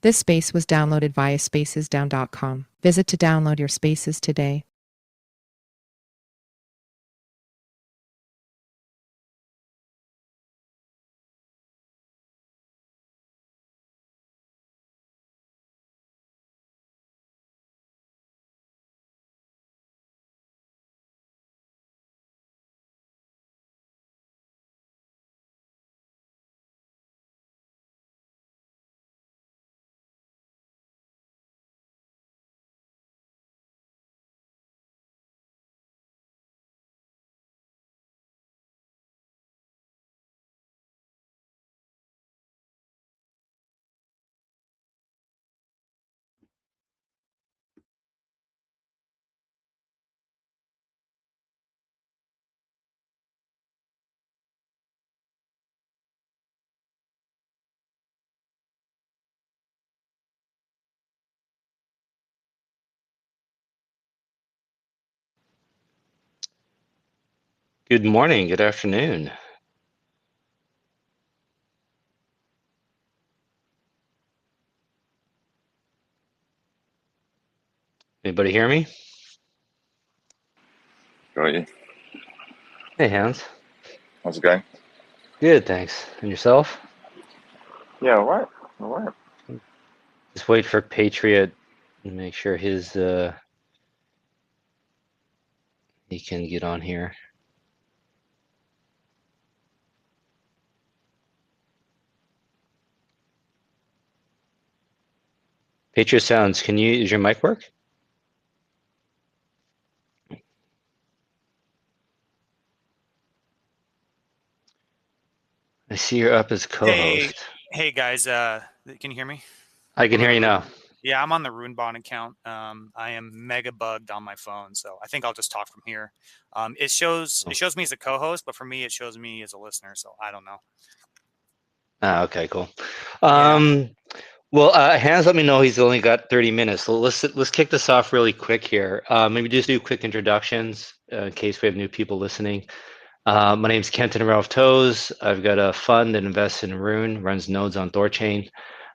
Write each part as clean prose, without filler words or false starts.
This space was downloaded via spacesdown.com. Visit to download your spaces today. Good morning, good afternoon. Anybody hear me? Got you. Hey, Hans. How's it going? Good, thanks. And yourself? Yeah, all right. All right. Just wait for Patriot and make sure his he can get on here. Patriot sounds, does your mic work? I see you're up as Hey, co-host. hey guys, can you hear me? I can I'm in hear the you Rune. now. Yeah, I'm on the Runebot account. I am mega bugged on my phone, so I think I'll just talk from here. It shows Oh. me as a co-host, but for me, it shows me as a listener. So I don't know. Ah, okay, cool. Yeah. Well, Hans let me know he's only got 30 minutes. So let's kick this off really quick here. Maybe just do quick introductions in case we have new people listening. My name's Kenton Ralph Toes. I've got a fund that invests in Rune, runs nodes on THORChain.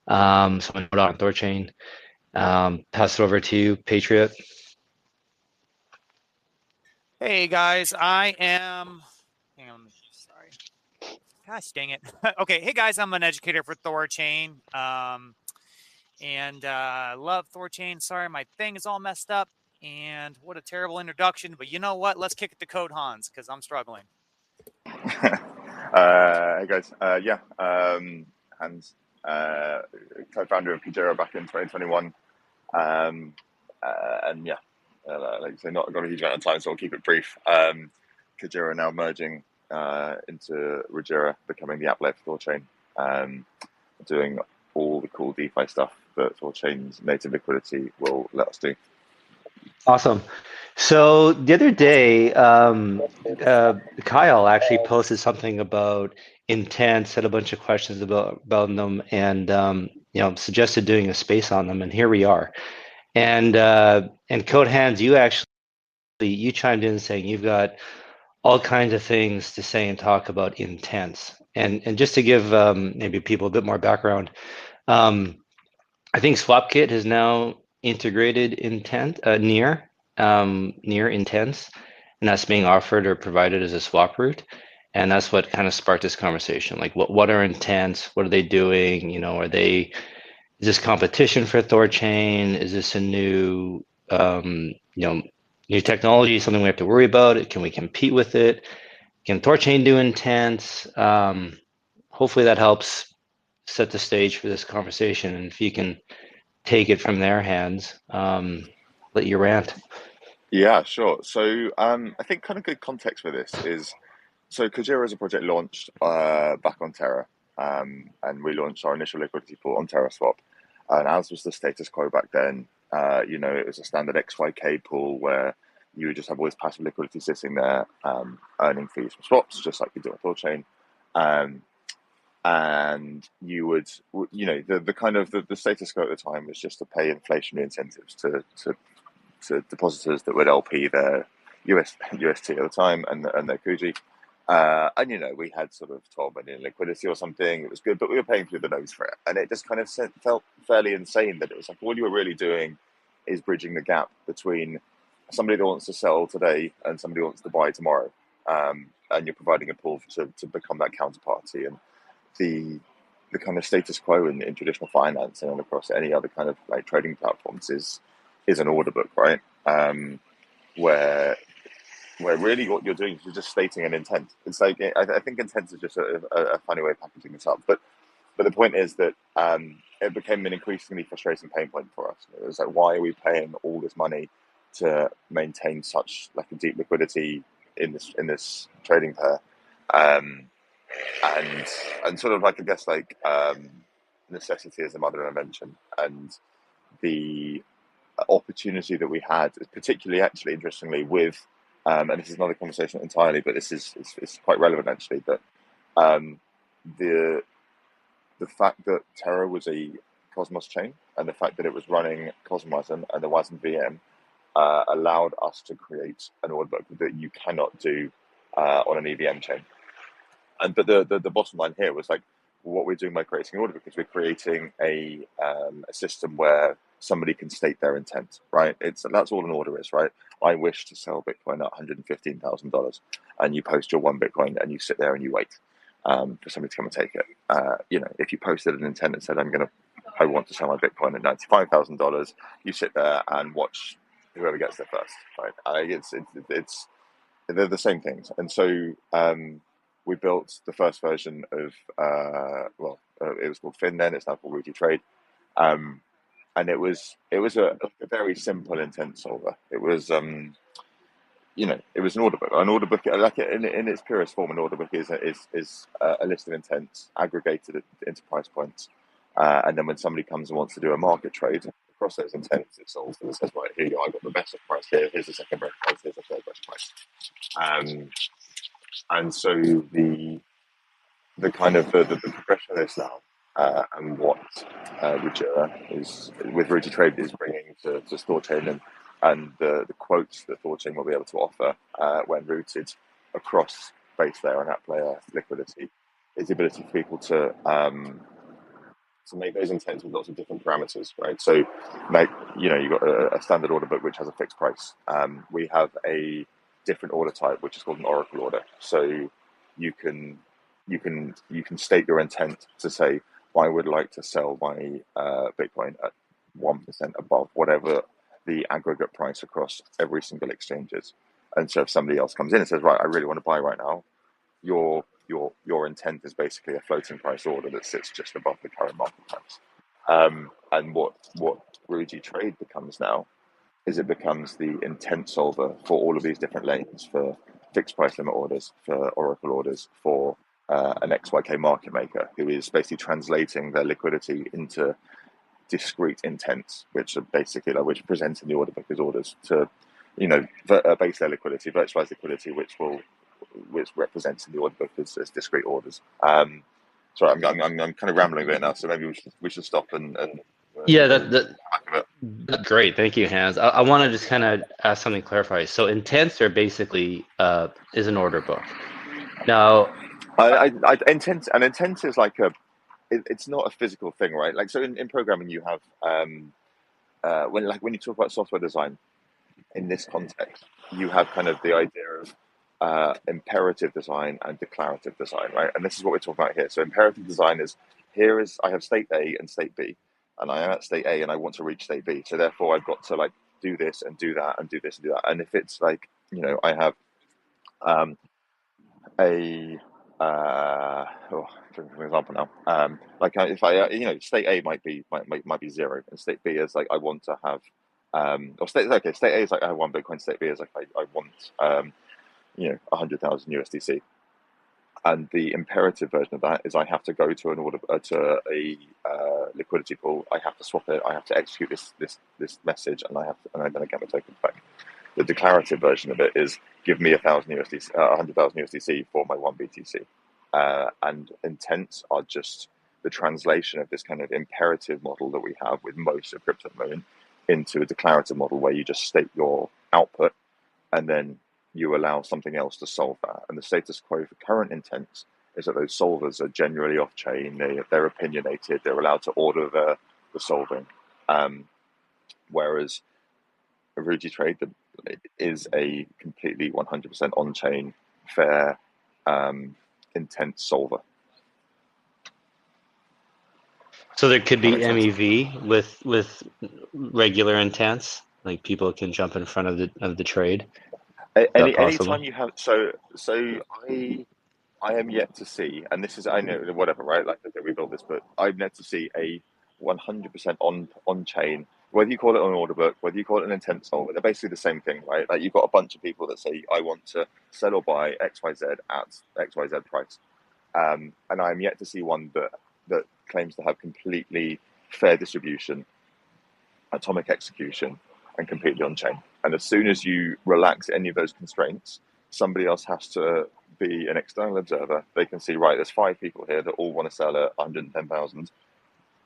So I'm a node on THORChain. Pass it over to you, Patriot. Hey guys, I am. Hang on, sorry. Gosh dang it. Okay, hey guys, I'm an educator for THORChain. And love THORChain. Sorry, my thing is all messed up. And what a terrible introduction. But you know what? Let's kick it to Code Hans because I'm struggling. Hey guys. Hans, co-founder of Kujira back in 2021. And yeah, like I say, not got a huge amount of time, so I'll keep it brief. Kujira now merging into Rajira, becoming the app layer for THORChain, doing all the cool DeFi stuff that THORChain's native liquidity will let us do. Awesome. So the other day, Kyle actually posted something about intent, said a bunch of questions about them, and suggested doing a space on them. And here we are. And Code Hands, you chimed in saying you've got all kinds of things to say and talk about intents. And just to give maybe people a bit more background, um, I think SwapKit has now integrated near intents, and that's being offered or provided as a swap route. And that's what kind of sparked this conversation. Like, what are intents? What are they doing? Is this competition for THORChain? Is this a new technology, something we have to worry about? Can we compete with it? Can THORChain do intents? Hopefully that helps set the stage for this conversation. And if you can take it from their hands, let you rant. Yeah, sure. So I think kind of good context for this is so Kujira as a project launched back on Terra, and we launched our initial liquidity pool on TerraSwap. And as was the status quo back then, it was a standard XYK pool where you would just have always passive liquidity sitting there, earning fees from swaps, just like you do on THORChain. Um, and you would, the kind of the status quo at the time was just to pay inflationary incentives to depositors that would LP their UST at the time and their Kuji. And we had sort of 12 million liquidity or something. It was good, but we were paying through the nose for it, and it just kind of felt fairly insane that it was like all you were really doing is bridging the gap between somebody that wants to sell today and somebody who wants to buy tomorrow, and you're providing a pool to become that counterparty. And the kind of status quo in traditional finance and across any other kind of like trading platforms is an order book, right? Where really what you're doing is you're just stating an intent. It's like I think intent is just a funny way of packaging this up, but the point is that it became an increasingly frustrating pain point for us. It was like, why are we paying all this money to maintain such like a deep liquidity in this trading pair? And sort of like I guess like necessity is the mother of invention, and the opportunity that we had, particularly actually interestingly with and this is another conversation entirely, but this is quite relevant actually, that the fact that Terra was a Cosmos chain and the fact that it was running Cosmos and the WASM VM allowed us to create an order book that you cannot do on an EVM chain. But the bottom line here was like, what we're doing by creating an order book is we're creating a system where somebody can state their intent, right? That's all an order is, right? I wish to sell Bitcoin at $115,000, and you post your one Bitcoin and you sit there and you wait for somebody to come and take it. If you posted an intent and said, I want to sell my Bitcoin at $95,000, you sit there and watch whoever gets there first, right? It's they're the same things, and so we built the first version of it was called Fin then. It's now called Rudy Trade, and it was a very simple intent solver. It was it was an order book. An order book, like in its purest form, an order book is a list of intents aggregated into price points, and then when somebody comes and wants to do a market trade across those intents, it solves them. It says, right, here you go, I got the best price here. Here's the second best price. Here's the third best price. And so the kind of the progression of this now, and what Rudy Trade is bringing to THORChain, and the quotes that THORChain will be able to offer when routed across base layer and app layer liquidity, is the ability for people to make those intents with lots of different parameters, right? So, like you've got a standard order book which has a fixed price. We have a different order type which is called an oracle order. So you can state your intent to say, I would like to sell my Bitcoin at 1% above whatever the aggregate price across every single exchange is. And so if somebody else comes in and says, right, I really want to buy right now, your intent is basically a floating price order that sits just above the current market price. And what Rudy Trade becomes now is it becomes the intent solver for all of these different lanes, for fixed price limit orders, for oracle orders, for an XYK market maker who is basically translating their liquidity into discrete intents, which are basically which are presented in the order book as orders to, base their liquidity, virtualized liquidity, which represents in the order book as discrete orders. Sorry, I'm kind of rambling a bit now, so maybe we should stop and yeah, that's great. Thank you, Hans. I want to just kind of ask something clarified. So intents are basically is an order book. Now, intent is like it's not a physical thing, right? Like, so in programming you have when you talk about software design in this context, you have kind of the idea of imperative design and declarative design, right? And this is what we're talking about here. So imperative design is, I have state A and state B, and I am at state A and I want to reach state B. So therefore I've got to do this and do that and do this and do that. And if it's I have for example now, if I state A might be 0, and state B is I want to have state A is I have 1 Bitcoin, state B is I want 100,000 USDC, and the imperative version of that is I have to go to an order to a liquidity pool. I have to swap it. I have to execute this message, and then I get my token back. The declarative version of it is give me 100,000 USDC for my 1 BTC, and intents are just the translation of this kind of imperative model that we have with most of crypto at the moment into a declarative model where you just state your output, and then you allow something else to solve that. And the status quo for current intents is that those solvers are generally off-chain. They're opinionated. They're allowed to order the solving. Whereas Ruji Trade is a completely 100% on-chain, fair intent solver. So there could be That makes sense. MEV with regular intents, like people can jump in front of the trade. Is that possible? Anytime you have I am yet to see, and this is, I know, whatever, right? Like, okay, we built this, but I'm yet to see a 100% on chain. Whether you call it an order book, whether you call it an intent solver, they're basically the same thing, right? Like, you've got a bunch of people that say, I want to sell or buy XYZ at XYZ price, and I'm yet to see one that claims to have completely fair distribution, atomic execution, and completely on chain. And as soon as you relax any of those constraints, somebody else has to be an external observer. They can see, right, there's 5 people here that all want to sell at 110,000.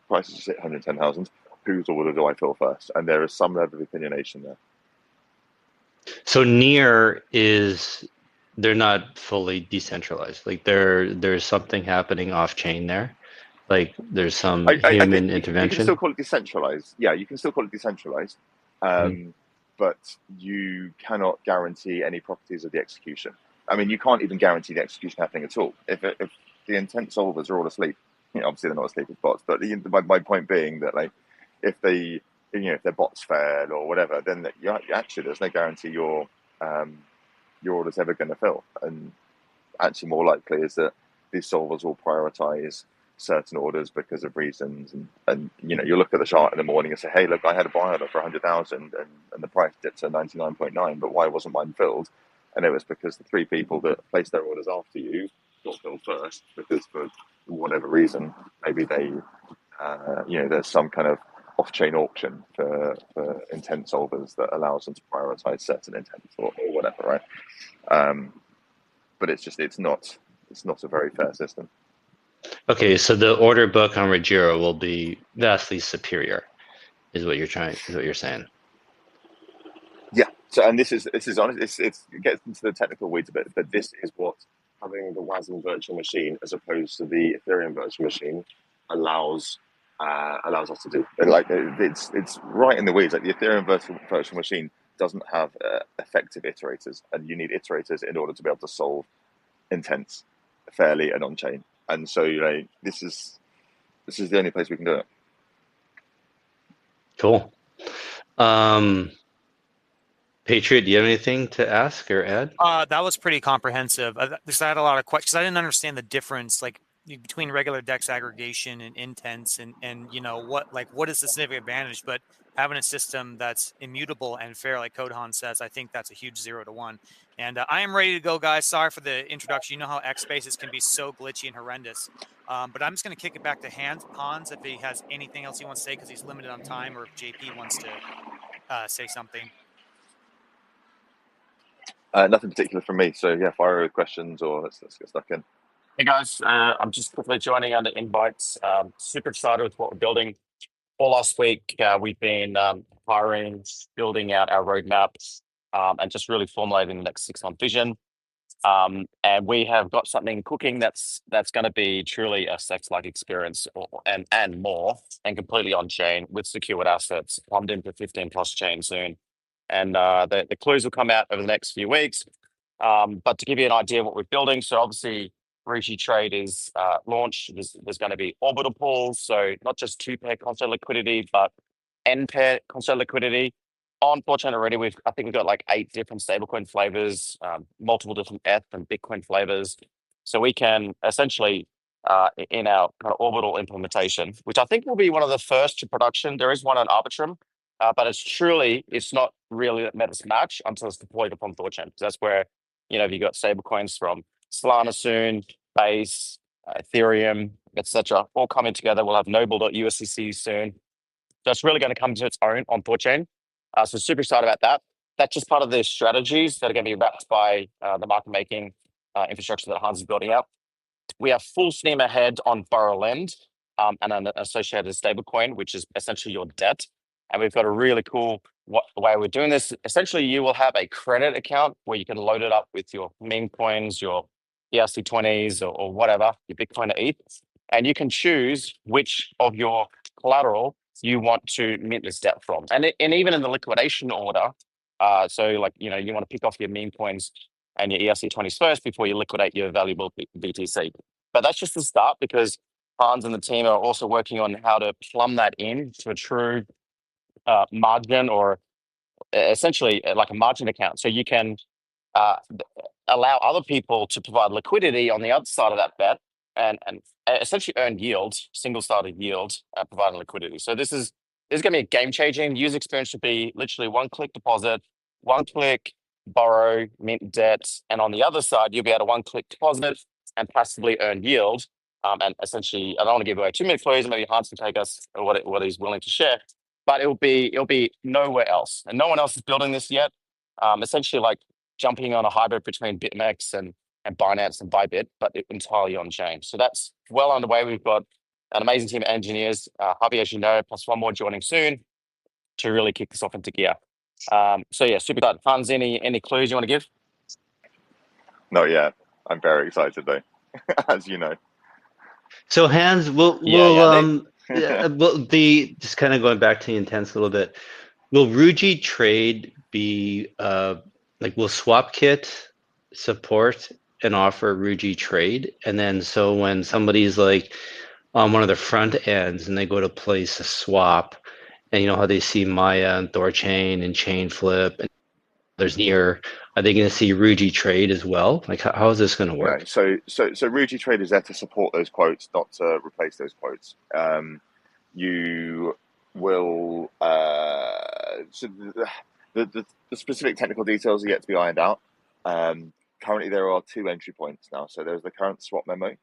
Prices are at 110,000. Whose order do I fill first? And there is some level of opinionation there. So they're not fully decentralized. Like there's something happening off chain there. Like there's some human intervention. You can still call it decentralized. Yeah, you can still call it decentralized. But you cannot guarantee any properties of the execution. I mean, you can't even guarantee the execution happening at all. If the intent solvers are all asleep, obviously they're not asleep as bots. But my point being that, like, if their bots fail or whatever, then actually there's no guarantee your order's ever going to fill. And actually, more likely is that these solvers will prioritize certain orders because of reasons, and you look at the chart in the morning and say, hey, look, I had a buy order for 100,000 and the price dipped to 99.9, but why wasn't mine filled? And it was because the 3 people that placed their orders after you got filled first, because for whatever reason, maybe they there's some kind of off-chain auction for intent solvers that allows them to prioritize certain intents or whatever, right? But it's not a very fair system. Okay, so the order book on Rajiro will be vastly superior, is what you're saying. Yeah. So, and this is honest. It gets into the technical weeds a bit, but this is what having the WASM virtual machine as opposed to the Ethereum virtual machine allows us to do. Like, it's right in the weeds. Like, the Ethereum virtual machine doesn't have effective iterators, and you need iterators in order to be able to solve intents fairly and on chain. And so, this is the only place we can do it. Cool. Patriot, do you have anything to ask or add? That was pretty comprehensive. Because I had a lot of questions. I didn't understand the difference, like, between regular DEX aggregation and intents, and what is the significant advantage? But having a system that's immutable and fair, like Kodhan says, I think that's a huge 0 to 1. And I am ready to go, guys. Sorry for the introduction. You know how X spaces can be so glitchy and horrendous. But I'm just going to kick it back to Hans if he has anything else he wants to say, because he's limited on time, or if JP wants to say something. Nothing particular from me. So yeah, fire with questions, or let's get stuck in. Hey guys, I'm just quickly joining under invites. Super excited with what we're building. All last week, we've been hiring, building out our roadmaps, and just really formulating the next 6-month vision. And we have got something cooking that's going to be truly a sex-like experience, and more, and completely on chain with secured assets, plumbed into 15 plus chain soon. And the clues will come out over the next few weeks. But to give you an idea of what we're building, so obviously Ruji Trade is launched. There's going to be orbital pools, so not just 2-pair console liquidity, but n-pair console liquidity. On THORChain already, I think we've got like 8 different stablecoin flavors, multiple different ETH and Bitcoin flavors. So we can essentially, in our kind of orbital implementation, which I think will be one of the first to production. There is one on Arbitrum, but it's not really that matters match until it's deployed upon THORChain. So that's where, you got stablecoins from Solana soon, Base, Ethereum, etc., all coming together. We'll have Noble.USDC soon. So it's really going to come to its own on THORChain. So super excited about that. That's just part of the strategies that are going to be wrapped by the market making infrastructure that Hans is building out. We have full steam ahead on borrow lend and an associated stablecoin, which is essentially your debt. And we've got a really cool what the way we're doing this, essentially you will have a credit account where you can load it up with your meme coins, your ERC20s or whatever, your Bitcoin or ETH, and you can choose which of your collateral you want to mint this debt from. And even in the liquidation order, so like, you want to pick off your meme coins and your ERC20s first before you liquidate your valuable BTC. But that's just the start, because Hans and the team are also working on how to plumb that in to a true margin, or essentially like a margin account. So you can uh, allow other people to provide liquidity on the other side of that bet, and essentially earn yield, single started yield, providing liquidity. So this is going to be a game changing. User experience should be literally one click deposit, one click borrow, mint debt, and on the other side you'll be able to one click deposit and passively earn yield. And essentially, I don't want to give away too many clues. Maybe Hans can take us what he's willing to share, but it'll be nowhere else, and no one else is building this yet. Essentially, like jumping on a hybrid between BitMEX and Binance and Bybit, but entirely on chain. So that's well underway. We've got an amazing team of engineers, Javi, as you know, plus one more joining soon to really kick this off into gear. So yeah, super excited. Hans, any clues you want to give? Not yet. I'm very excited though, as you know. So Hans, will the just kind of going back to the intents a little bit, will Ruji trade be like, will SwapKit support and offer Ruji trade? And then so when somebody's like on one of the front ends and they go to place a swap, and how they see Maya and THORChain and Chainflip and there's near, are they going to see Ruji trade as well? Like, how is this going to work? Yeah, so Ruji Trade is there to support those quotes, not to replace those quotes. You will so the specific technical details are yet to be ironed out. Currently, there are 2 entry points now. So there's the current swap memo.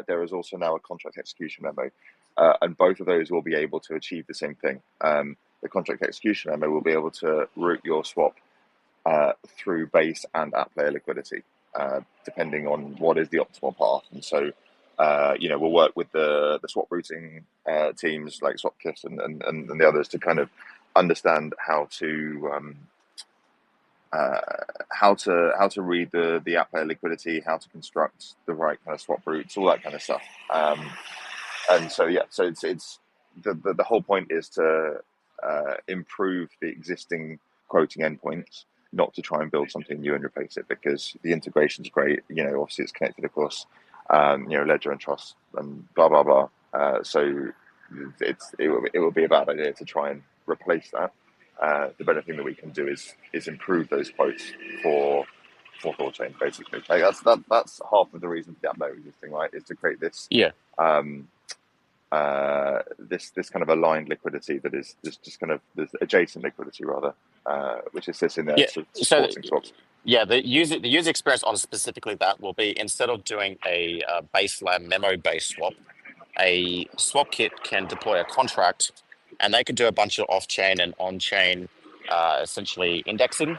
There is also now a contract execution memo, and both of those will be able to achieve the same thing. The contract execution memo will be able to route your swap through base and app layer liquidity, depending on what is the optimal path. And so, we'll work with the swap routing teams like SwapKit and the others to kind of understand how to read the app layer liquidity, how to construct the right kind of swap routes, all that kind of stuff. And so it's the whole point is to improve the existing quoting endpoints, not to try and build something new and replace it, because the integration's great. Obviously it's connected across, Ledger and Trust and blah blah blah. So it will be a bad idea to try and replace that. The better thing that we can do is improve those quotes for THORChain, basically. Like that's half of the reason for the app layer existing, right? Is to create this this kind of aligned liquidity that is just kind of this adjacent liquidity rather, which is sitting there supporting swaps. Yeah, the user experience on specifically that will be, instead of doing a base layer memo based swap, a swap kit can deploy a contract, and they can do a bunch of off chain and on chain essentially indexing.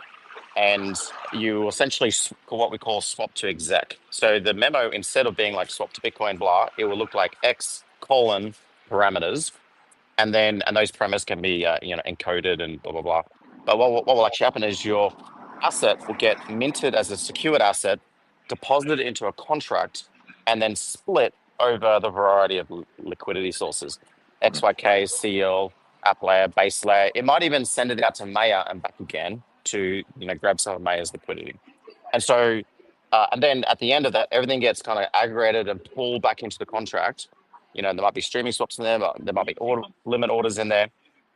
And you essentially what we call swap to exec. So the memo, instead of being like swap to Bitcoin, blah, it will look like X colon parameters, and those parameters can be encoded and blah blah blah. But what will actually happen is your asset will get minted as a secured asset, deposited into a contract, and then split over the variety of liquidity sources: XYK, CL, app layer, base layer. It might even send it out to Maya and back again to grab some of Maya's liquidity. And so, and then at the end of that, everything gets kind of aggregated and pulled back into the contract. There might be streaming swaps in there, but there might be limit orders in there.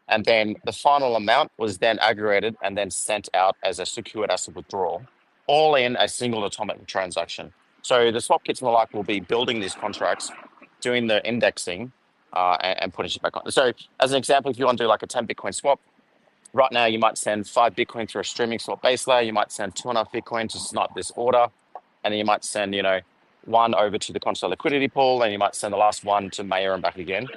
And then the final amount was then aggregated and then sent out as a secured asset withdrawal, all in a single atomic transaction. So the swap kits and the like will be building these contracts, doing the indexing, and putting it back on. So as an example, if you want to do like a 10 Bitcoin swap, right now you might send 5 Bitcoin through a streaming swap base layer. You might send 2.5 Bitcoin to snipe this order. And then you might send, 1 over to the console liquidity pool, and you might send the last 1 to Mayor and back again.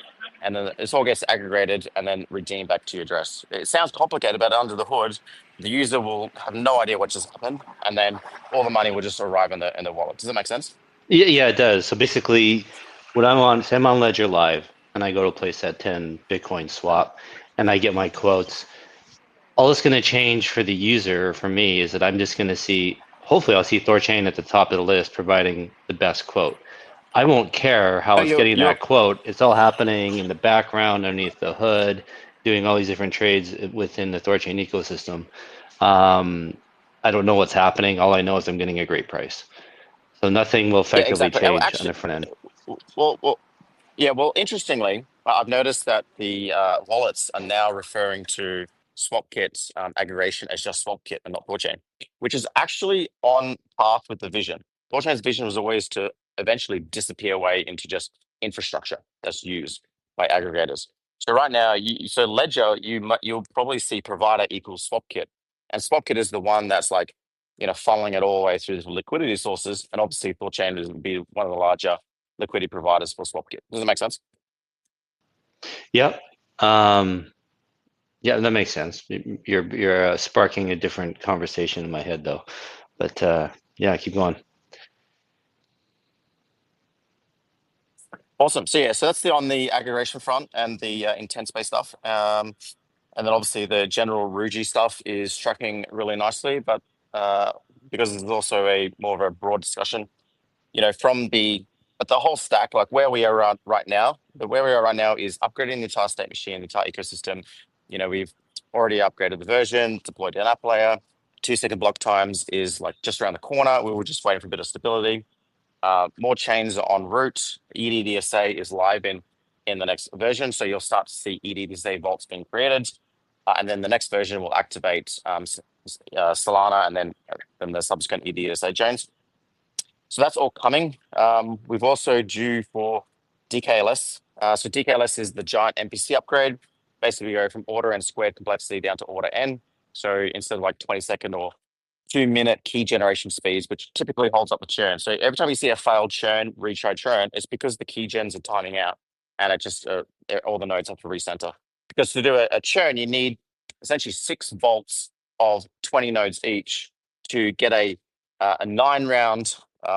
And then this all gets aggregated and then redeemed back to your address. It sounds complicated, but under the hood, the user will have no idea what just happened, and then all the money will just arrive in the wallet. Does that make sense? Yeah, it does. So basically, when I'm on Ledger Live and I go to place that 10 Bitcoin swap and I get my quotes, all it's going to change for the user, for me, is that I'm just going to see, hopefully I'll see THORChain at the top of the list providing the best quote. I won't care how No, it's getting you're that quote. It's all happening in the background, underneath the hood, doing all these different trades within the THORChain ecosystem. I don't know what's happening. All I know is I'm getting a great price. So nothing will yeah, effectively exactly. Oh, change on actually, the front end. well, yeah. Well, interestingly, I've noticed that the wallets are now referring to SwapKit's aggregation as just SwapKit and not THORChain, which is actually on path with the vision. THORChain's vision was always to eventually disappear away into just infrastructure that's used by aggregators. So right now, so Ledger, you'll probably see provider equals SwapKit, and SwapKit is the one that's like funneling it all the way through the liquidity sources, and obviously THORChain would be one of the larger liquidity providers for SwapKit. Does that make sense? Yep. Yeah, that makes sense. You're sparking a different conversation in my head though, but yeah, keep going. Awesome. So yeah, so that's on the aggregation front and the intent-based stuff. And then obviously the general Ruji stuff is tracking really nicely, but because there's also a more of a broad discussion, from but the whole stack, like where we are at right now, where we are right now is upgrading the entire state machine, the entire ecosystem. We've already upgraded the version, deployed an app layer. 2-second block times is like just around the corner. We were just waiting for a bit of stability. More chains are en route. EDDSA is live in the next version, so you'll start to see EDDSA vaults being created, and then the next version will activate Solana and then the subsequent EDDSA chains. So that's all coming. We've also due for DKLS. So DKLS is the giant MPC upgrade. Basically, we go from order and squared complexity down to order n. So instead of like 20-second or 2-minute key generation speeds, which typically holds up the churn. So every time you see a failed churn, retry churn, it's because the key gens are timing out, and it just all the nodes have to recenter. Because to do a churn, you need essentially 6 volts of 20 nodes each to get a 9-round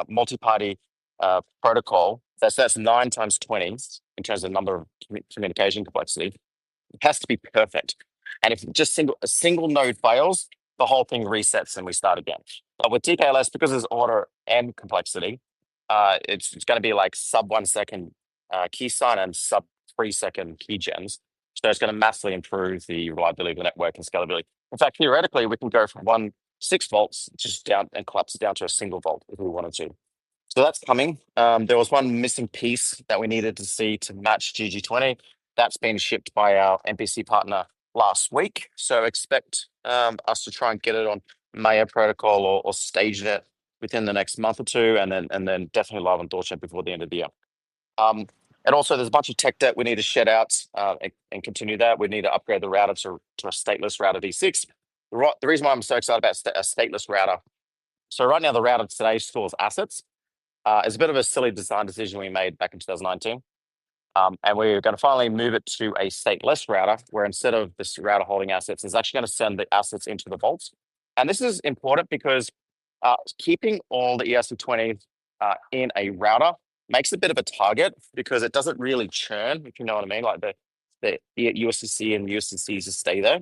multi-party protocol. That's 9 times 20 in terms of number of communication complexity. It has to be perfect. And if just a single node fails, the whole thing resets and we start again. But with DKLS, because there's order and complexity, it's going to be like sub 1 second key sign and sub 3-second key gens. So it's going to massively improve the reliability of the network and scalability. In fact, theoretically, we can go from 6 volts just down and collapse it down to a single volt if we wanted to. So that's coming. There was one missing piece that we needed to see to match GG20. That's been shipped by our MPC partner last week. So expect us to try and get it on Maya protocol or stage it within the next month or two, and then definitely live on THORChain before the end of the year. And also, there's a bunch of tech debt we need to shed out and continue that. We need to upgrade the router to a stateless router V6. The reason why I'm so excited about a stateless router. So right now, the router today stores assets. It's a bit of a silly design decision we made back in 2019. And we're going to finally move it to a stateless router, where instead of this router holding assets, it's actually going to send the assets into the vaults. And this is important because keeping all the ERC20 in a router makes a bit of a target because it doesn't really churn, if you know what I mean. Like the USDC and USDCs just stay there.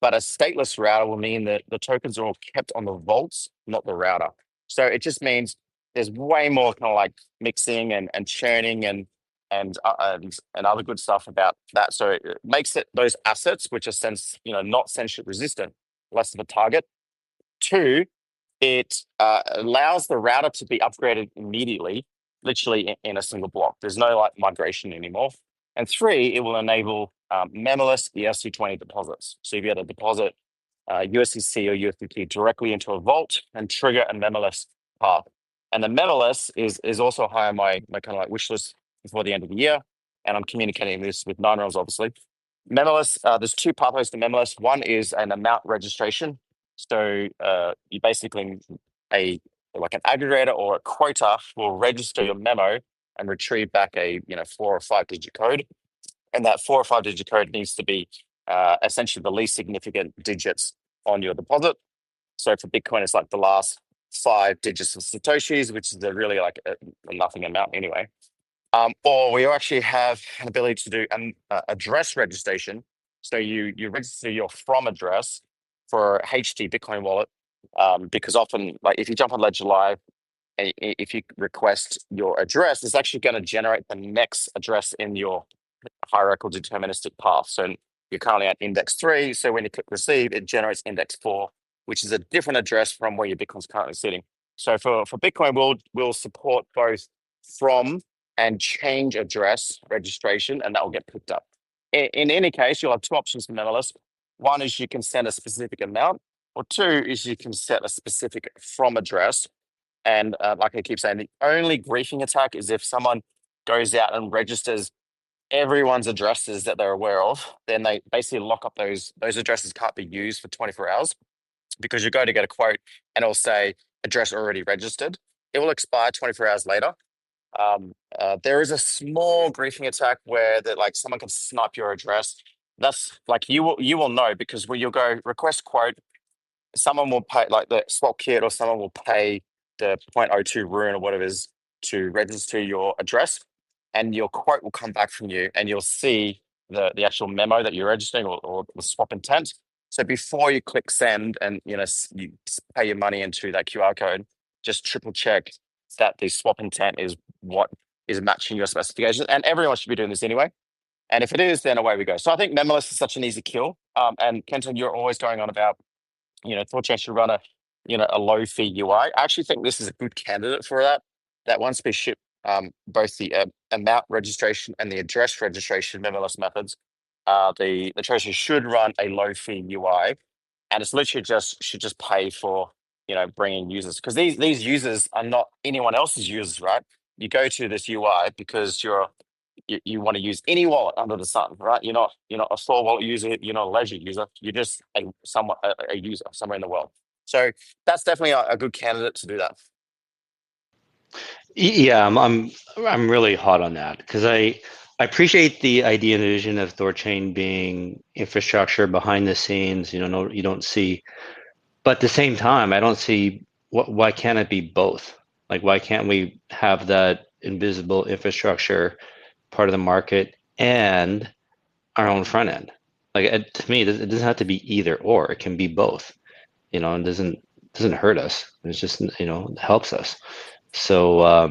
But a stateless router will mean that the tokens are all kept on the vaults, not the router. So it just means there's way more kind of like mixing and churning and other good stuff about that. So it makes it those assets, which are not censorship resistant, less of a target. 2, it allows the router to be upgraded immediately, literally in a single block. There's no like migration anymore. And 3, it will enable memless ERC20 deposits. So if you had to deposit USDC or USDT directly into a vault and trigger a memless path. And the memless is also high on my kind of like wish list before the end of the year. And I'm communicating this with 9rails, obviously. Memless, there's 2 pathways to memless. One is an amount registration. So you basically like an aggregator or a quota will register your memo and retrieve back a 4 or 5 digit code, and that 4 or 5 digit code needs to be essentially the least significant digits on your deposit. So for Bitcoin, it's like the last 5 digits of Satoshis, which is really like a nothing amount anyway. Or we actually have an ability to do an address registration. So you register your from address for HT Bitcoin wallet, because often, like if you jump on Ledger Live, if you request your address, it's actually going to generate the next address in your hierarchical deterministic path. So you're currently at index 3. So when you click receive, it generates index 4, which is a different address from where your Bitcoin's currently sitting. So for Bitcoin, we'll support both from and change address registration, and that will get picked up. In any case, you'll have two options for Memolist. One is you can send a specific amount, or two is you can set a specific from address. And like I keep saying, the only griefing attack is if someone goes out and registers everyone's addresses that they're aware of, then they basically lock up those addresses can't be used for 24 hours because you go to get a quote and it'll say address already registered. It will expire 24 hours later. There is a small griefing attack where that like someone can snipe your address. That's like you will know because when you'll go request quote, someone will pay like the swap kit or someone will pay the 0.02 rune or whatever it is to register your address, and your quote will come back from you and you'll see the actual memo that you're registering or the swap intent. So before you click send and you pay your money into that QR code, just triple check that the swap intent is what is matching your specifications. And everyone should be doing this anyway. And if it is, then away we go. So I think Memolist is such an easy kill. And Kenton, you're always going on about THORChain should run a low fee UI. I actually think this is a good candidate for that. That once we ship both the amount registration and the address registration memberless methods, the treasury should run a low fee UI, and it's literally should just pay for bringing users because these users are not anyone else's users, right? You go to this UI because you want to use any wallet under the sun, right? You're not a Thor wallet user, you're not a Ledger user, you're just a user somewhere in the world. So that's definitely a good candidate to do that. Yeah, I'm really hot on that because I appreciate the idea and vision of THORChain being infrastructure behind the scenes. You don't see, but at the same time, I don't see why can't it be both? Like, why can't we have that invisible infrastructure part of the market and our own front end? Like, to me, it doesn't have to be either or. It can be both. It doesn't hurt us. It's just helps us. So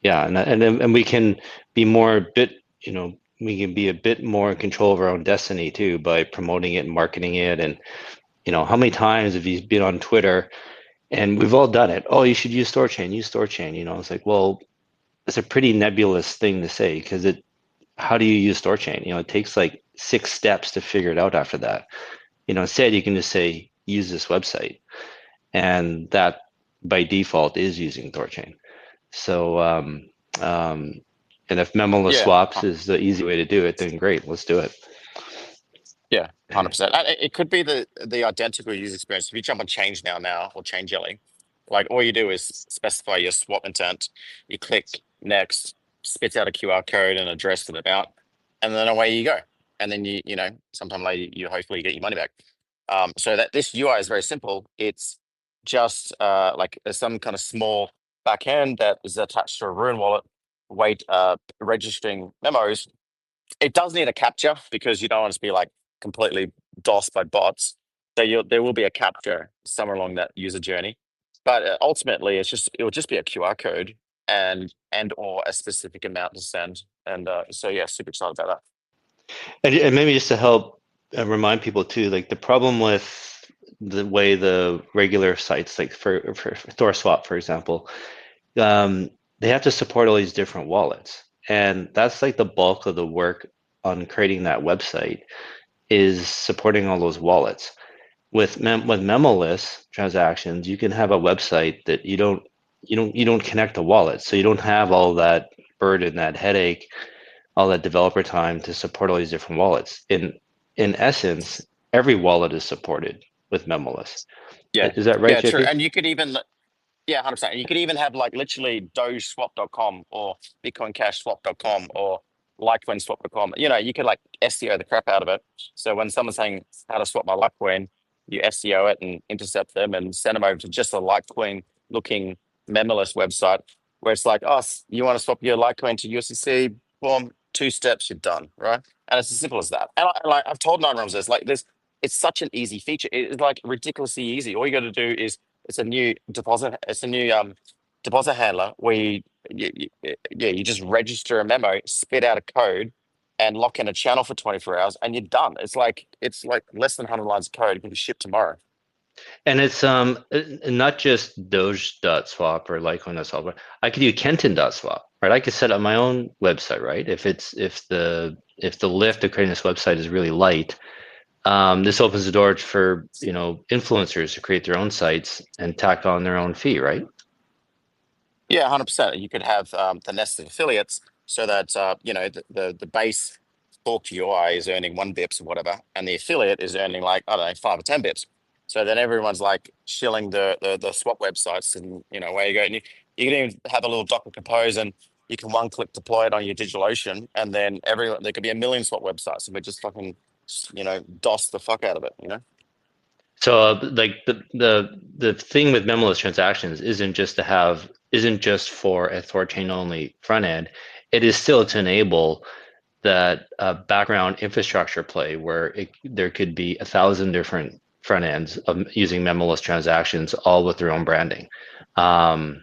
yeah, and we can be we can be a bit more in control of our own destiny too by promoting it and marketing it. And how many times have you been on Twitter and we've all done it? Oh, you should use THORChain. Use THORChain. It's like, well, it's a pretty nebulous thing to say because how do you use THORChain? It takes like 6 steps to figure it out after that. Instead you can just say use this website, and that by default is using THORChain. So and if memoless swaps is the easy way to do it, then great, let's do it. Yeah, 100%. It could be the identical user experience. If you jump on Change now or Change Jelly, like all you do is specify your swap intent. You click next, spits out a QR code and address to the amount, and then away you go. And then you sometime later you hopefully get your money back. So that this UI is very simple. It's just like some kind of small backend that is attached to a Rune wallet, registering memos. It does need a captcha because you don't want to be like completely DOS by bots. So there will be a captcha somewhere along that user journey. But ultimately, it will just be a QR code and or a specific amount to send. And so yeah, super excited about that. And maybe just to help remind people too, like the problem with the way the regular sites, like for THORSwap, for example, they have to support all these different wallets, and that's like the bulk of the work on creating that website is supporting all those wallets. With memoless transactions, you can have a website that you don't connect to wallets, so you don't have all that burden, that headache, all that developer time to support all these different wallets. In essence, every wallet is supported with memoless. Yeah, is that right? Yeah, true. JP? And you could even 100%. And you could even have like literally dogeswap.com or bitcoincashswap.com or litecoinswap.com. You could like SEO the crap out of it. So when someone's saying how to swap my Litecoin, you SEO it and intercept them and send them over to just a Litecoin looking memoless website where it's like, oh, you want to swap your Litecoin to USDC? Boom, 2 steps, you're done, right? And it's as simple as that. And I've told Nine Realms this, like this, it's such an easy feature. It's like ridiculously easy. All you got to do is it's a new deposit. It's a new deposit handler where you just register a memo, spit out a code, and lock in a channel for 24 hours, and you're done. It's like less than 100 lines of code. It can be shipped tomorrow. And it's not just Doge.swap or Litecoin.swap, but I could do Kenton.swap, right? I could set up my own website, right? If the lift of creating this website is really light, this opens the door for influencers to create their own sites and tack on their own fee, right? Yeah, 100%. You could have the nested affiliates so that the base Talk UI is earning 1 bips or whatever, and the affiliate is earning like, I don't know, 5 or 10 bips. So then everyone's like shilling the swap websites, and where you go. And you can even have a little Docker Compose, and you can one-click deploy it on your DigitalOcean, and then there could be a million swap websites, and we just fucking DOS the fuck out of it. So like the thing with memless transactions isn't just for a THORChain only front end. It is still to enable that background infrastructure play where there could be 1,000 different front ends of using memless transactions, all with their own branding. So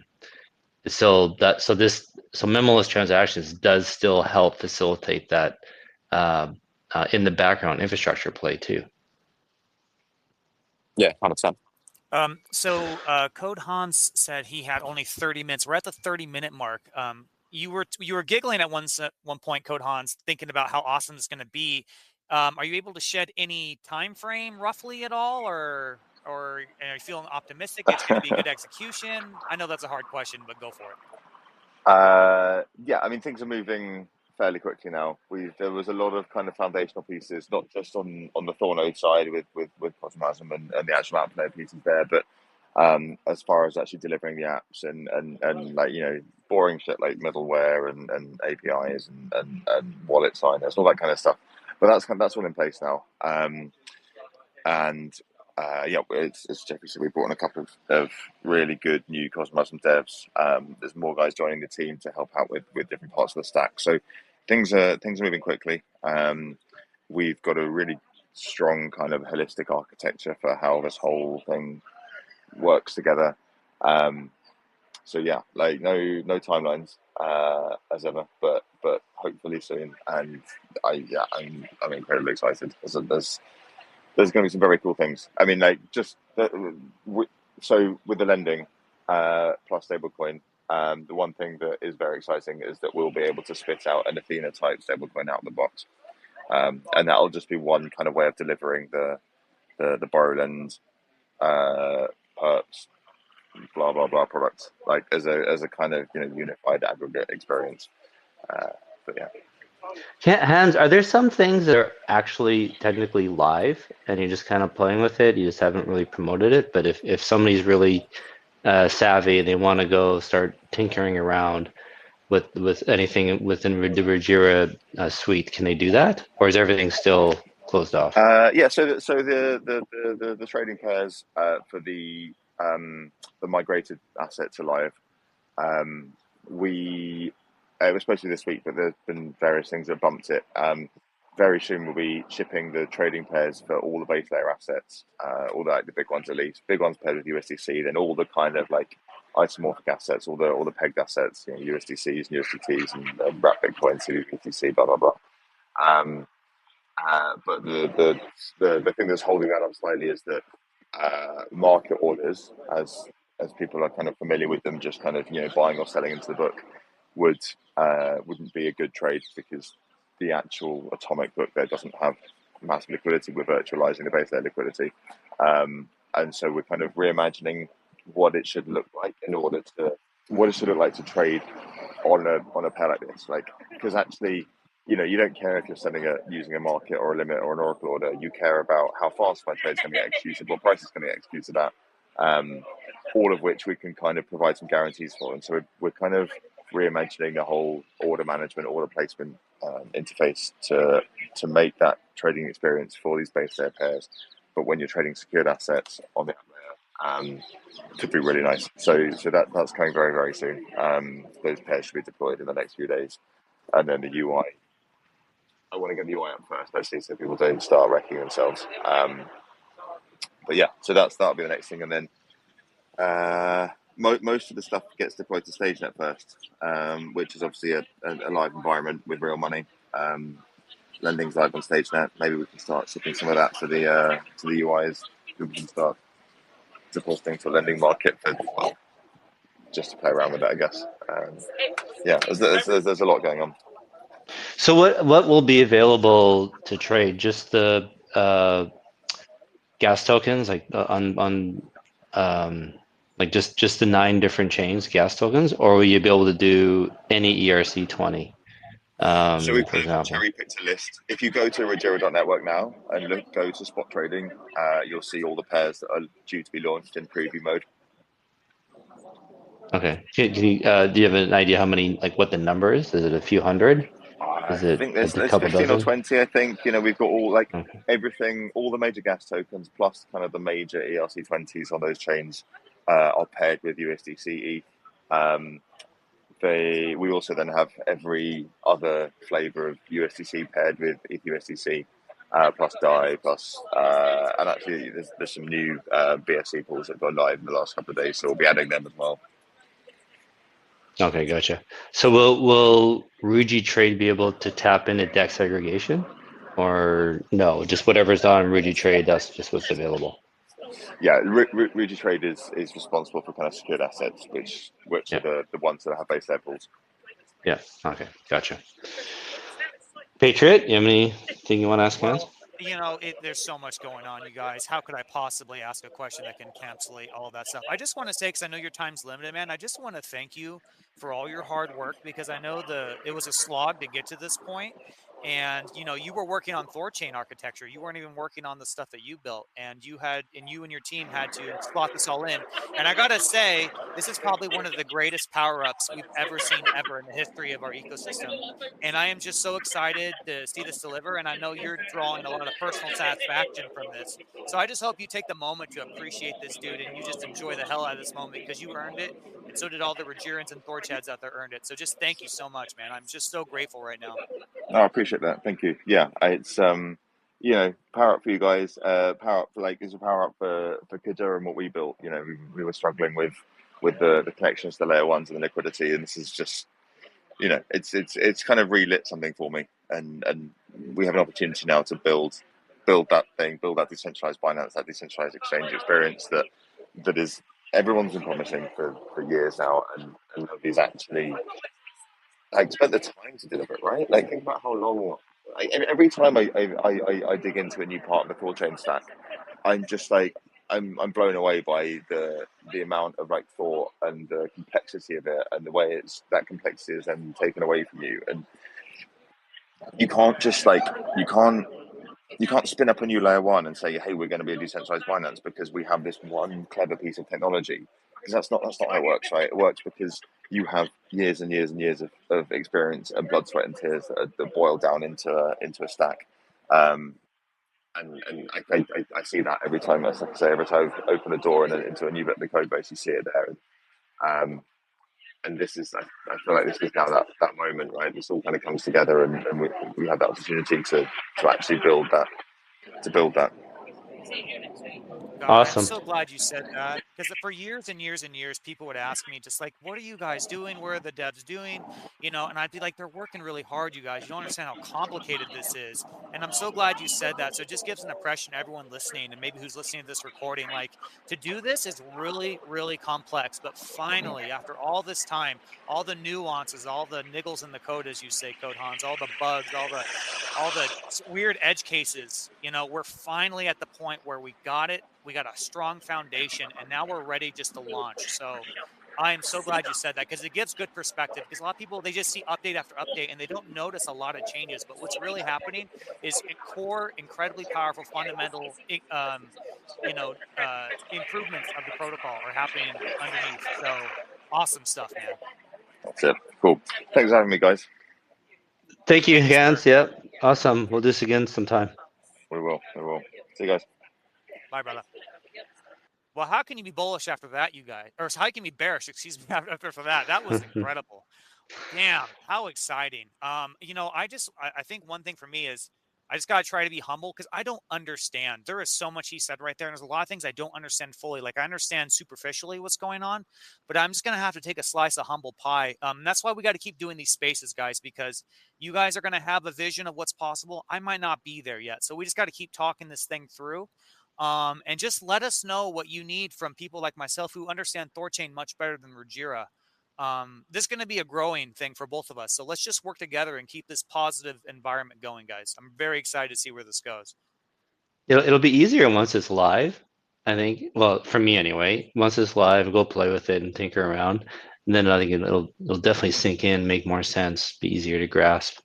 memless transactions does still help facilitate that in the background infrastructure play too. Yeah, 100%. So Code Hans said he had only 30 minutes. We're at the 30-minute mark. You were giggling at one point, Code Hans, thinking about how awesome it's going to be. Are you able to shed any time frame roughly at all, or are you feeling optimistic it's going to be a good execution? I know that's a hard question, but go for it. Yeah, I mean, things are moving fairly quickly now. There was a lot of kind of foundational pieces, not just on the Thor node side with Cosmosm and the actual app layer pieces there, but as far as actually delivering the apps and like boring shit like middleware and APIs and wallet signers, all that kind of stuff. But that's all in place now. And yeah, it's Jeffrey said, we brought in a couple of really good new Cosmosm devs. There's more guys joining the team to help out with different parts of the stack. So things are moving quickly. We've got a really strong kind of holistic architecture for how this whole thing works together. So yeah, like no timelines as ever, but hopefully soon. And I'm incredibly excited. There's going to be some very cool things. I mean, like so with the lending plus stablecoin, the one thing that is very exciting is that we'll be able to spit out an Athena type stablecoin out of the box, and that'll just be one kind of way of delivering the borrow lend perps blah blah blah products, like as a kind of unified aggregate experience. But yeah. Hans, are there some things that are actually technically live and you're just kind of playing with it? You just haven't really promoted it. But if somebody's really savvy and they want to go start tinkering around with anything within the Regira suite, can they do that, or is everything still closed off? Yeah. So the trading pairs for the migrated asset to live, it was supposed to be this week, but there's been various things that bumped it. Very soon we'll be shipping the trading pairs for all the base layer assets, all the big ones at least. Big ones paired with USDC, then all the kind of like isomorphic assets, all the pegged assets, USDCs and USDTs and wrap Bitcoin to BTC, blah blah blah. But the thing that's holding that up slightly is that market orders, as people are kind of familiar with them, just kind of buying or selling into the book, wouldn't be a good trade because the actual atomic book there doesn't have massive liquidity. We're virtualizing the base layer liquidity, and so we're kind of reimagining what it should look like to trade on a pair like this, like, because actually you don't care if you're selling using a market or a limit or an oracle order. You care about how fast my trade's going to get executed, what price is going to get executed at, all of which we can kind of provide some guarantees for. And so we're kind of reimagining the whole order management, order placement interface to make that trading experience for these base layer pairs. But when you're trading secured assets on the layer, could be really nice. So that's coming very, very soon. Those pairs should be deployed in the next few days. And then the UI, I want to get the UI up first, actually, so people don't start wrecking themselves. yeah, so that'll be the next thing, and then most of the stuff gets deployed to StageNet first, which is obviously a live environment with real money. Lending's live on StageNet. Maybe we can start shipping some of that to the UIs. We can start depositing to a lending market for, well, just to play around with it, I guess. Yeah, there's a lot going on. So what will be available to trade? Just the gas tokens, like on like just the 9 different chains gas tokens, or will you be able to do any ERC20? So we For example. cherry picked a list. If you go to Rogero.network now and go to spot trading, you'll see all the pairs that are due to be launched in preview mode. Okay. Can you, do you have an idea how many, like what the number is? Is it a few hundred? I Is it think a there's couple 15 dozen? or 20. I think we've got all Okay. everything, all the major gas tokens plus kind of the major ERC20s on those chains are paired with USDC ETH. We also then have every other flavor of USDC paired with ETH plus DAI plus and actually there's some new BSC pools that got live in the last couple of days, so we'll be adding them as well. Okay, gotcha. So will Ruji Trade be able to tap into DEX aggregation, or no? Just whatever's on Ruji Trade, that's just what's available. Yeah, Ruji Trade is responsible for kind of secured assets, which Yeah. are the ones that have base layer pools. Yeah. Okay, gotcha. Patriot, you have anything you want to ask Hans? Well, there's so much going on, you guys. How could I possibly ask a question that can encapsulate all of that stuff? I just want to say, because I know your time's limited, man, I just want to thank you for all your hard work, because I know it was a slog to get to this point. And, you were working on THORChain architecture. You weren't even working on the stuff that you built. And you and your team had to slot this all in. And I got to say, this is probably one of the greatest power-ups we've ever seen ever in the history of our ecosystem. And I am just so excited to see this deliver. And I know you're drawing a lot of personal satisfaction from this. So I just hope you take the moment to appreciate this dude and you just enjoy the hell out of this moment, because you earned it. And so did all the Rogerans and THORChads out there earned it. So just thank you so much, man. I'm just so grateful right now. No, I appreciate that. Thank you. Yeah, it's power up for you guys. Power up for it's a power up for Kajira and what we built. We were struggling with the connections to layer ones and the liquidity, and this is just it's kind of relit something for me, and we have an opportunity now to build that thing, build that decentralized Binance, that decentralized exchange experience that is everyone's been promising for years now, and nobody's actually spent the time to deliver it, right? Think about how long. Every time I dig into a new part of the THORChain stack, I'm just I'm blown away by the amount of thought and the complexity of it, and the way that complexity is then taken away from you, and you can't just you can't spin up a new layer one and say, hey, we're going to be a decentralized finance because we have this one clever piece of technology, because that's not how it works, right? It works because you have years and years and years of experience and blood, sweat, and tears that boil down into a stack. And I see that every time. Like I say, every time I open a door and into a new bit of the code base, you see it there. And this is, I feel like this is now that moment, right? This all kind of comes together, and we have that opportunity to actually build that. God, I'm Awesome. so glad you said that, because for years and years and years, people would ask me just like, what are you guys doing? What are the devs doing? And I'd be like, they're working really hard, you guys. You don't understand how complicated this is. And I'm so glad you said that. So it just gives an impression to everyone listening, and maybe who's listening to this recording, like, to do this is really, really complex. But finally, after all this time, all the nuances, all the niggles in the code, as you say, Code Hans, all the bugs, all the weird edge cases, we're finally at the point where we got it. We got a strong foundation, and now we're ready just to launch. So I'm so glad you said that, because it gives good perspective, because a lot of people, they just see update after update and they don't notice a lot of changes. But what's really happening is core, incredibly powerful, fundamental, improvements of the protocol are happening underneath. So awesome stuff, man. That's it. Cool. Thanks for having me, guys. Thank you, Thank you, Hans. sir. Yep. Awesome. We'll do this again sometime. We will. See you guys. Bye, brother. Well, how can you be bullish after that, you guys? Or how can you be bearish, excuse me, after that? That was incredible. Damn, how exciting. I think one thing for me is I just got to try to be humble because I don't understand. There is so much he said right there. And there's a lot of things I don't understand fully. Like I understand superficially what's going on, but I'm just going to have to take a slice of humble pie. That's why we got to keep doing these spaces, guys, because you guys are going to have a vision of what's possible. I might not be there yet. So we just got to keep talking this thing through. And just let us know what you need from people like myself who understand THORChain much better than Ruggiero. This is going to be a growing thing for both of us. So let's just work together and keep this positive environment going, guys. I'm very excited to see where this goes. It'll be easier once it's live, I think. Well, for me anyway. Once it's live, go play with it and tinker around, and then I think it'll definitely sink in, make more sense, be easier to grasp.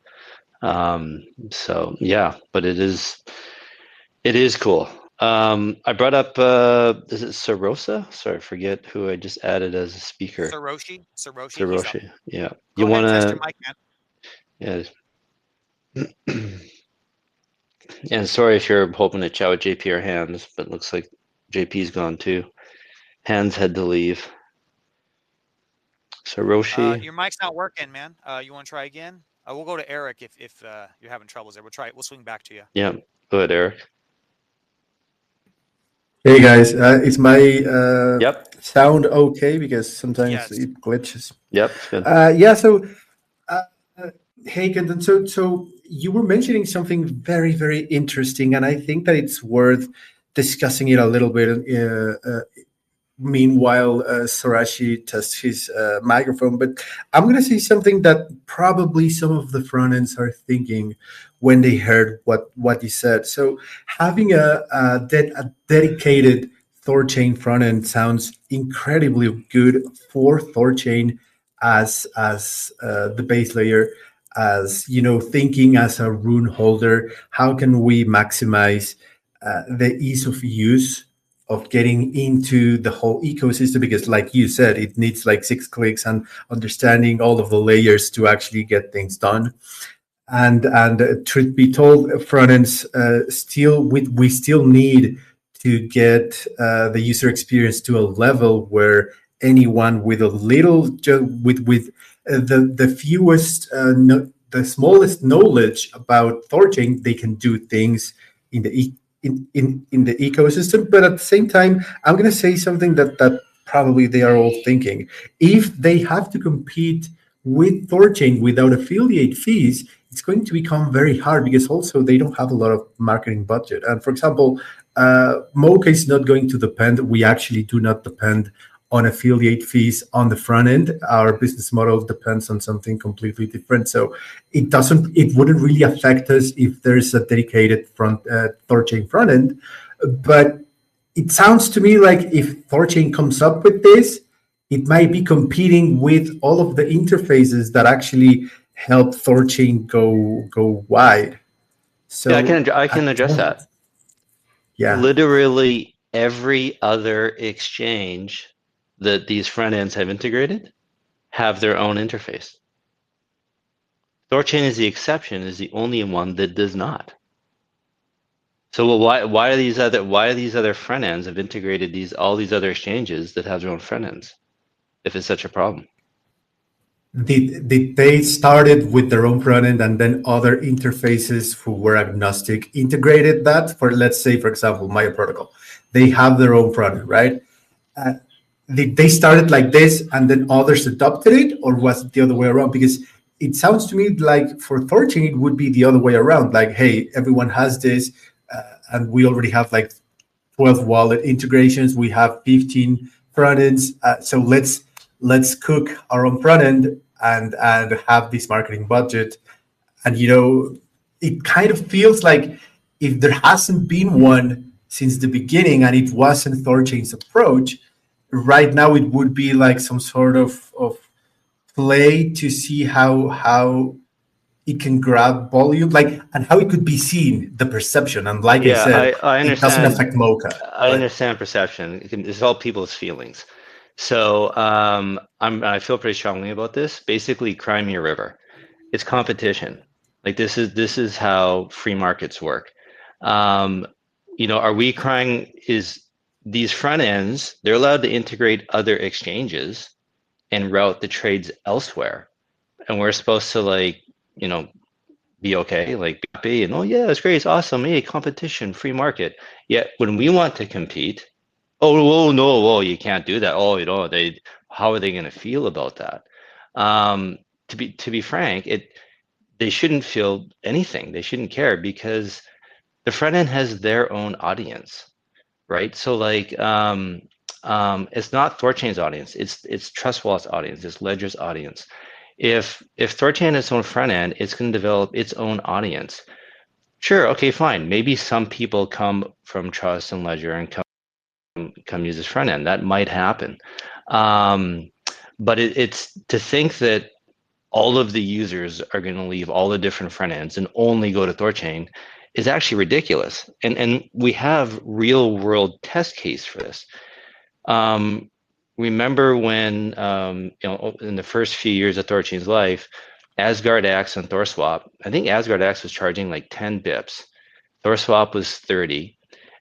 So yeah, but it is cool. I brought up is it Sarosa? Sorry, I forget who I just added as a speaker. Saroshi. Saroshi. Yeah. Go ahead and test your mic, man. Yeah. And sorry if you're hoping to chat with JP or Hands, but it looks like JP's gone too. Hands had to leave. Saroshi. Your mic's not working, man. You want to try again? We'll go to Eric if you're having troubles there. We'll try it. We'll swing back to you. Yeah. Go ahead, Eric. Hey guys, is my Yep. sound okay? Because sometimes Yes. it glitches. Yep. Good. Yeah. So, hey, Kenton. So you were mentioning something very, very interesting, and I think that it's worth discussing it a little bit. Meanwhile, Sarashi tests his microphone, but I'm going to say something that probably some of the front ends are thinking when they heard what you said. So having a dedicated THORChain front end sounds incredibly good for THORChain as the base layer, as thinking as a rune holder. How can we maximize the ease of use of getting into the whole ecosystem? Because like you said, it needs like 6 clicks and understanding all of the layers to actually get things done. And truth be told, front ends we still need to get the user experience to a level where anyone with a little with the fewest the smallest knowledge about THORChain, they can do things in the in the ecosystem. But at the same time, I'm going to say something that probably they are all thinking. If they have to compete with THORChain without affiliate fees, it's going to become very hard, because also they don't have a lot of marketing budget. And for example, Mocha is not going to depend. We actually do not depend on affiliate fees on the front end. Our business model depends on something completely different. So it wouldn't really affect us if there's a dedicated THORChain front end. But it sounds to me like if THORChain comes up with this, it might be competing with all of the interfaces that actually help THORChain go wide. So yeah, I can address that. Yeah. Literally every other exchange that these front ends have integrated have their own interface. THORChain is the exception, is the only one that does not. So why are these other front ends have integrated all these other exchanges that have their own front ends, if it's such a problem? They started with their own front end, and then other interfaces who were agnostic integrated that. For, let's say, for example, Maya Protocol, they have their own front end, right? They started like this, and then others adopted it, or was it the other way around? Because it sounds to me like for THORChain, it would be the other way around. Like, hey, everyone has this, and we already have like 12 wallet integrations. We have 15 front ends. So let's cook our own front end and have this marketing budget. And it kind of feels like if there hasn't been one since the beginning, and it wasn't THORChain's approach, right now it would be like some sort of play to see how it can grab volume, and how it could be seen, the perception. And like I said, I understand. It doesn't affect Mocha. I understand perception. It's all people's feelings. So I feel pretty strongly about this. Basically, cry me a river. It's competition. Like this is how free markets work. Are we crying? Is these front ends, they're allowed to integrate other exchanges and route the trades elsewhere, and we're supposed to be okay, like be happy, and oh yeah, it's great, it's awesome, hey, competition, free market. Yet when we want to compete, oh no, oh you can't do that. Oh, how are they going to feel about that? To be frank, they shouldn't feel anything. They shouldn't care because the front end has their own audience, right? So like, it's not THORChain's audience. It's Trust Wallet's audience. It's Ledger's audience. If THORChain has its own front end, it's going to develop its own audience. Sure, okay, fine. Maybe some people come from Trust and Ledger and come use this front end. That might happen. But it's to think that all of the users are going to leave all the different front ends and only go to THORChain is actually ridiculous. And we have real world test case for this. Remember when in the first few years of THORChain's life, AsgardX and THORSwap, I think AsgardX was charging like 10 bips. THORSwap was 30.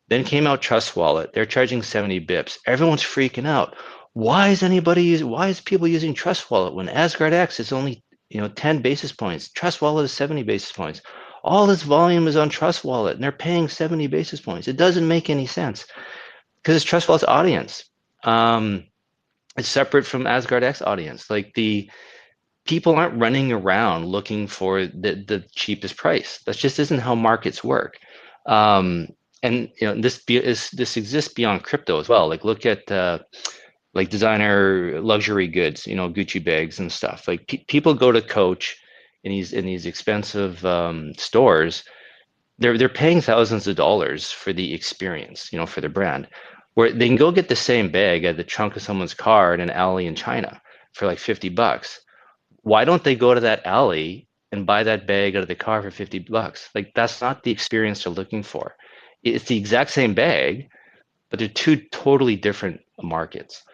Then came out Trust Wallet. They're charging 70 bips. Everyone's freaking out. Why is people using Trust Wallet when AsgardX is only 10 basis points? Trust Wallet is 70 basis points. All this volume is on Trust Wallet and they're paying 70 basis points. It doesn't make any sense because it's Trust Wallet's audience. It's separate from AsgardX audience. Like the people aren't running around looking for the cheapest price. That just isn't how markets work. And this exists beyond crypto as well. Like look at like designer luxury goods, Gucci bags and stuff. Like people go to Coach in these expensive stores. They're paying thousands of dollars for the experience, for the brand. Where they can go get the same bag at the trunk of someone's car in an alley in China for like $50. Why don't they go to that alley and buy that bag out of the car for $50? Like that's not the experience they're looking for. It's the exact same bag, but they're two totally different markets.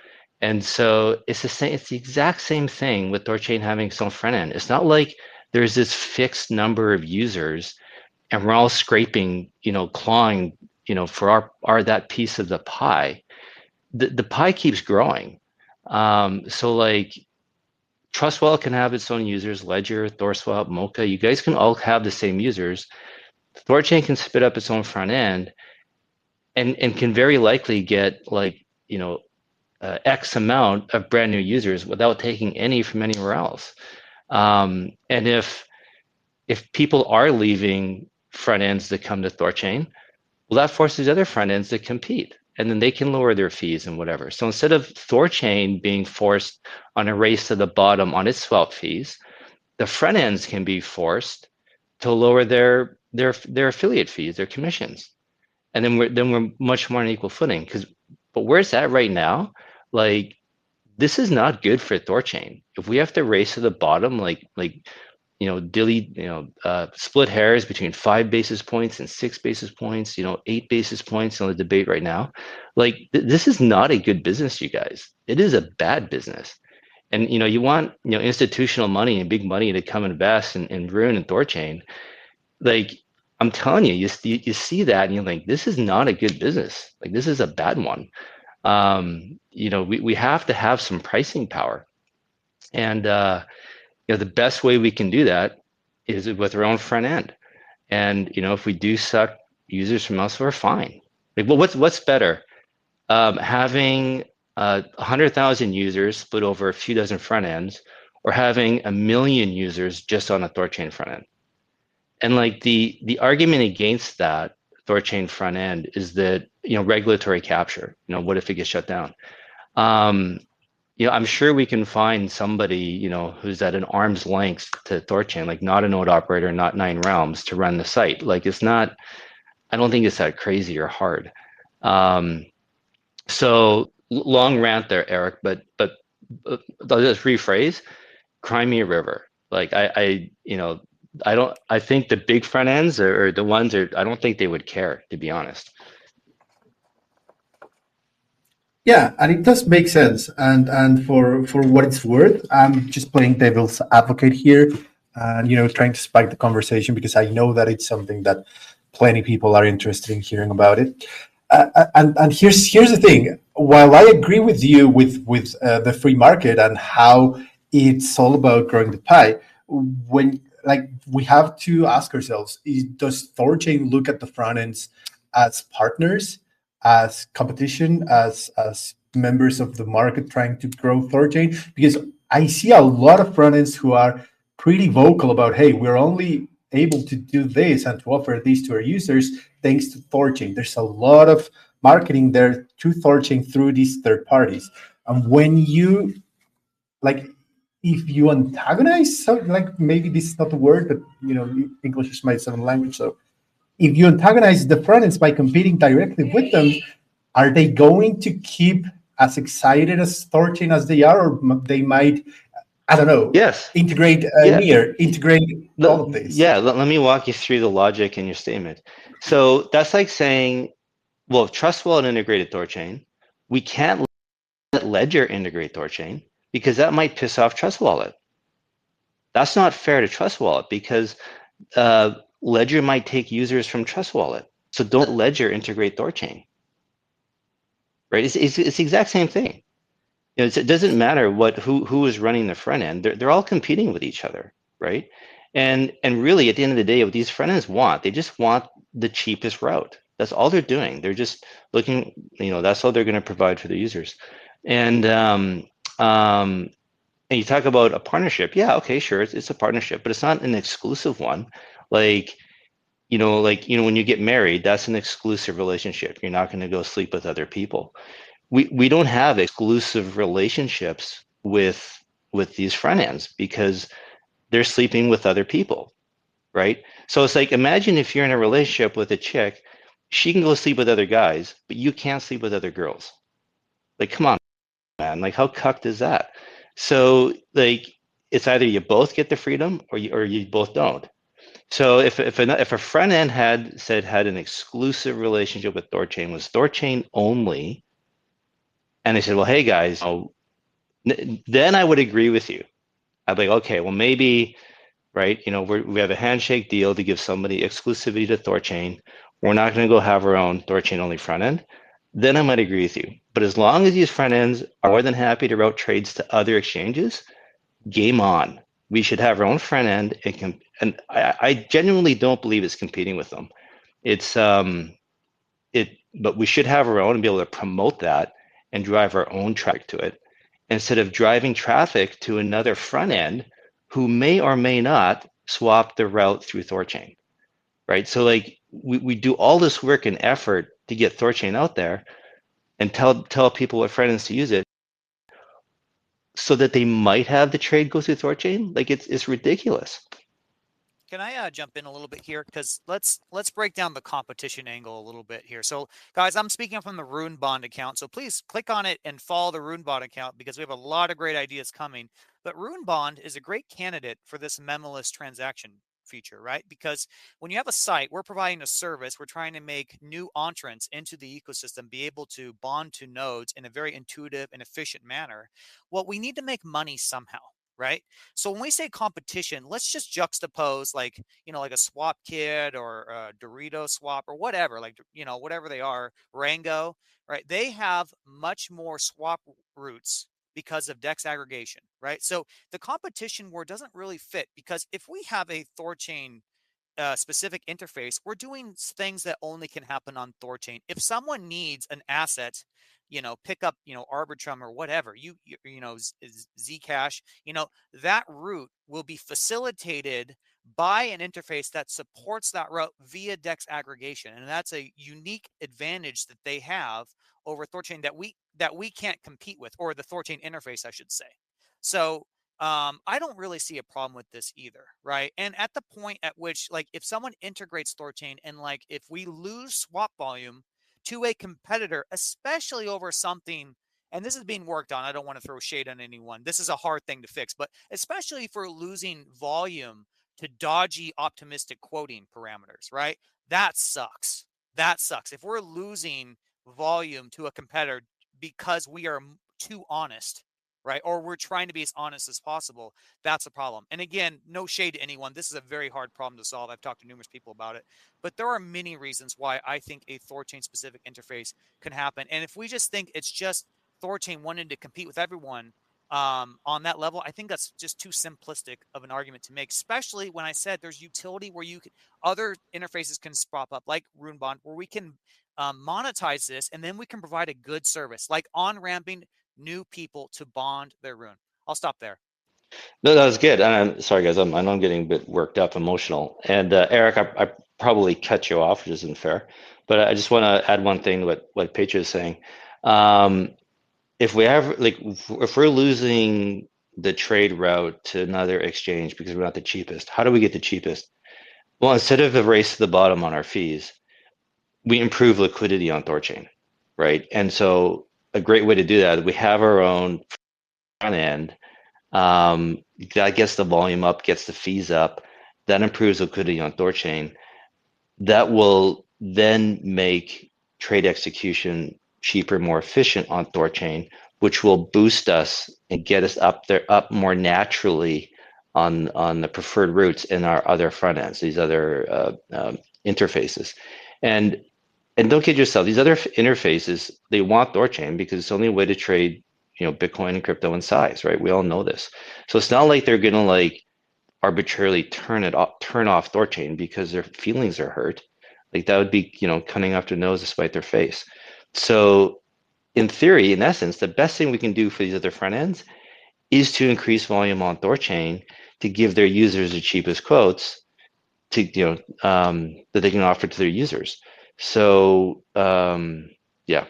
And so it's the exact same thing with THORChain having its own front end. It's not like there's this fixed number of users and we're all scraping, clawing, for our that piece of the pie. The pie keeps growing. So like Trust Wallet can have its own users, Ledger, THORSwap, Mocha, you guys can all have the same users. THORChain can spit up its own front end and can very likely get like, X amount of brand new users without taking any from anywhere else. And if people are leaving front ends that come to THORChain, well, that forces other front ends to compete, and then they can lower their fees and whatever. So instead of THORChain being forced on a race to the bottom on its swap fees, the front ends can be forced to lower their affiliate fees, their commissions, and then we're much more on equal footing. But where it's at right now, like this is not good for THORChain. If we have to race to the bottom, split hairs between 5 basis points and 6 basis points, 8 basis points on the debate right now. Like this is not a good business, you guys. It is a bad business. And you want institutional money and big money to come invest and ruin THORChain. Like I'm telling you, you see that and you're like, this is not a good business. Like this is a bad one. We have to have some pricing power. And the best way we can do that is with our own front end. And if we do suck users from elsewhere, fine. Like, well, what's better, having 100,000 users split over a few dozen front ends, or having 1 million users just on a THORChain front end? And like the argument against that THORChain front end is that regulatory capture. What if it gets shut down? I'm sure we can find somebody, who's at an arm's length to THORChain, like not a node operator, not 9 realms, to run the site. Like it's not, I don't think it's that crazy or hard. So long rant there, Eric, but I'll just rephrase, Crimea River. Like I think the big front ends or the ones I don't think they would care, to be honest. Yeah, and it does make sense. And for what it's worth, I'm just playing devil's advocate here, and trying to spike the conversation because I know that it's something that plenty of people are interested in hearing about it. And here's the thing: while I agree with you with the free market and how it's all about growing the pie, when like we have to ask ourselves: does THORChain look at the front ends as partners, as competition, as members of the market trying to grow THORChain? Because I see a lot of front ends who are pretty vocal about, hey, we're only able to do this and to offer this to our users thanks to THORChain. There's a lot of marketing there through THORChain through these third parties. And when you like, if you antagonize, so like maybe this is not the word, but English is my second language. So if you antagonize the front ends by competing directly with them, are they going to keep as excited as THORChain as they are, or they might, I don't know, Yes. integrate Yeah. integrate all of this? Yeah, let me walk you through the logic in your statement. So that's like saying, well, Trust Wallet integrated THORChain. We can't let Ledger integrate THORChain because that might piss off Trust Wallet. That's not fair to Trust Wallet because Ledger might take users from Trust Wallet. So don't let Ledger integrate THORChain. Right? It's the exact same thing. It doesn't matter who is running the front end. They're all competing with each other, right? And really, at the end of the day, what these front ends want, they just want the cheapest route. That's all they're doing. They're just looking. That's all they're going to provide for the users. And and you talk about a partnership. Yeah, okay, sure, it's a partnership, but it's not an exclusive one. Like when you get married, that's an exclusive relationship. You're not going to go sleep with other people. We don't have exclusive relationships with these front ends because they're sleeping with other people, right? So it's like, imagine if you're in a relationship with a chick, she can go sleep with other guys, but you can't sleep with other girls. Like, come on, man. Like, how cucked is that? So like, it's either you both get the freedom or you both don't. So if a front end had an exclusive relationship with THORChain, was THORChain only, and they said, well, hey guys, then I would agree with you. I'd be like, okay, well maybe, right? We have a handshake deal to give somebody exclusivity to THORChain. We're not going to go have our own THORChain only front end. Then I might agree with you. But as long as these front ends are more than happy to route trades to other exchanges, game on. We should have our own front end. And I genuinely don't believe it's competing with them. But we should have our own and be able to promote that and drive our own traffic to it instead of driving traffic to another front end who may or may not swap the route through THORChain, right? So like we do all this work and effort to get THORChain out there and tell people what front ends to use it so that they might have the trade go through THORChain. Like it's ridiculous. Can I jump in a little bit here? Because let's break down the competition angle a little bit here. So guys, I'm speaking from the Rune Bond account. So please click on it and follow the Rune Bond account because we have a lot of great ideas coming. But Rune Bond is a great candidate for this memoless transaction feature, right? Because when you have a site, we're providing a service. We're trying to make new entrants into the ecosystem be able to bond to nodes in a very intuitive and efficient manner. Well, we need to make money somehow, right? So when we say competition, let's just juxtapose like a swap kit or a Dorito swap or whatever, like whatever they are, Rango, right? They have much more swap routes because of DEX aggregation, right? So the competition word doesn't really fit because if we have a THORChain specific interface, we're doing things that only can happen on THORChain. If someone needs an asset, pick up, Arbitrum or whatever, Zcash, that route will be facilitated by an interface that supports that route via DEX aggregation. And that's a unique advantage that they have over THORChain that we can't compete with, or the THORChain interface, I should say. So I don't really see a problem with this either, right? And at the point at which, like, if someone integrates THORChain and like if we lose swap volume to a competitor, especially over something, and this is being worked on, I don't want to throw shade on anyone. This is a hard thing to fix, but especially for losing volume to dodgy optimistic quoting parameters, right? That sucks. That sucks. If we're losing volume to a competitor because we are too honest, right? Or we're trying to be as honest as possible. That's a problem. And again, no shade to anyone. This is a very hard problem to solve. I've talked to numerous people about it, but there are many reasons why I think a THORChain specific interface can happen. And if we just think it's just THORChain wanting to compete with everyone, on that level, I think that's just too simplistic of an argument to make, especially when I said there's utility where you can, other interfaces can prop up like RuneBond, where we can monetize this, and then we can provide a good service, like on-ramping new people to bond their rune. I'll stop there. No, that was good. And I'm sorry, guys. I know I'm getting a bit worked up, emotional. And Eric, I probably cut you off, which isn't fair. But I just want to add one thing to what Petra is saying. If we have if we're losing the trade route to another exchange because we're not the cheapest, how do we get the cheapest? Well, instead of a race to the bottom on our fees, we improve liquidity on THORChain, right? And so a great way to do that is we have our own front end. That gets the volume up, gets the fees up, that improves liquidity on THORChain. That will then make trade execution cheaper, more efficient on THORChain, which will boost us and get us up more naturally on the preferred routes in our other front ends, these other interfaces. And don't kid yourself, these other interfaces, they want THORChain because it's the only way to trade, Bitcoin and crypto in size, right? We all know this. So it's not like they're gonna arbitrarily turn off THORChain because their feelings are hurt. Like that would be, cutting off their nose to spite their face. So in theory, in essence, the best thing we can do for these other front ends is to increase volume on THORChain to give their users the cheapest quotes to, that they can offer to their users. So yeah,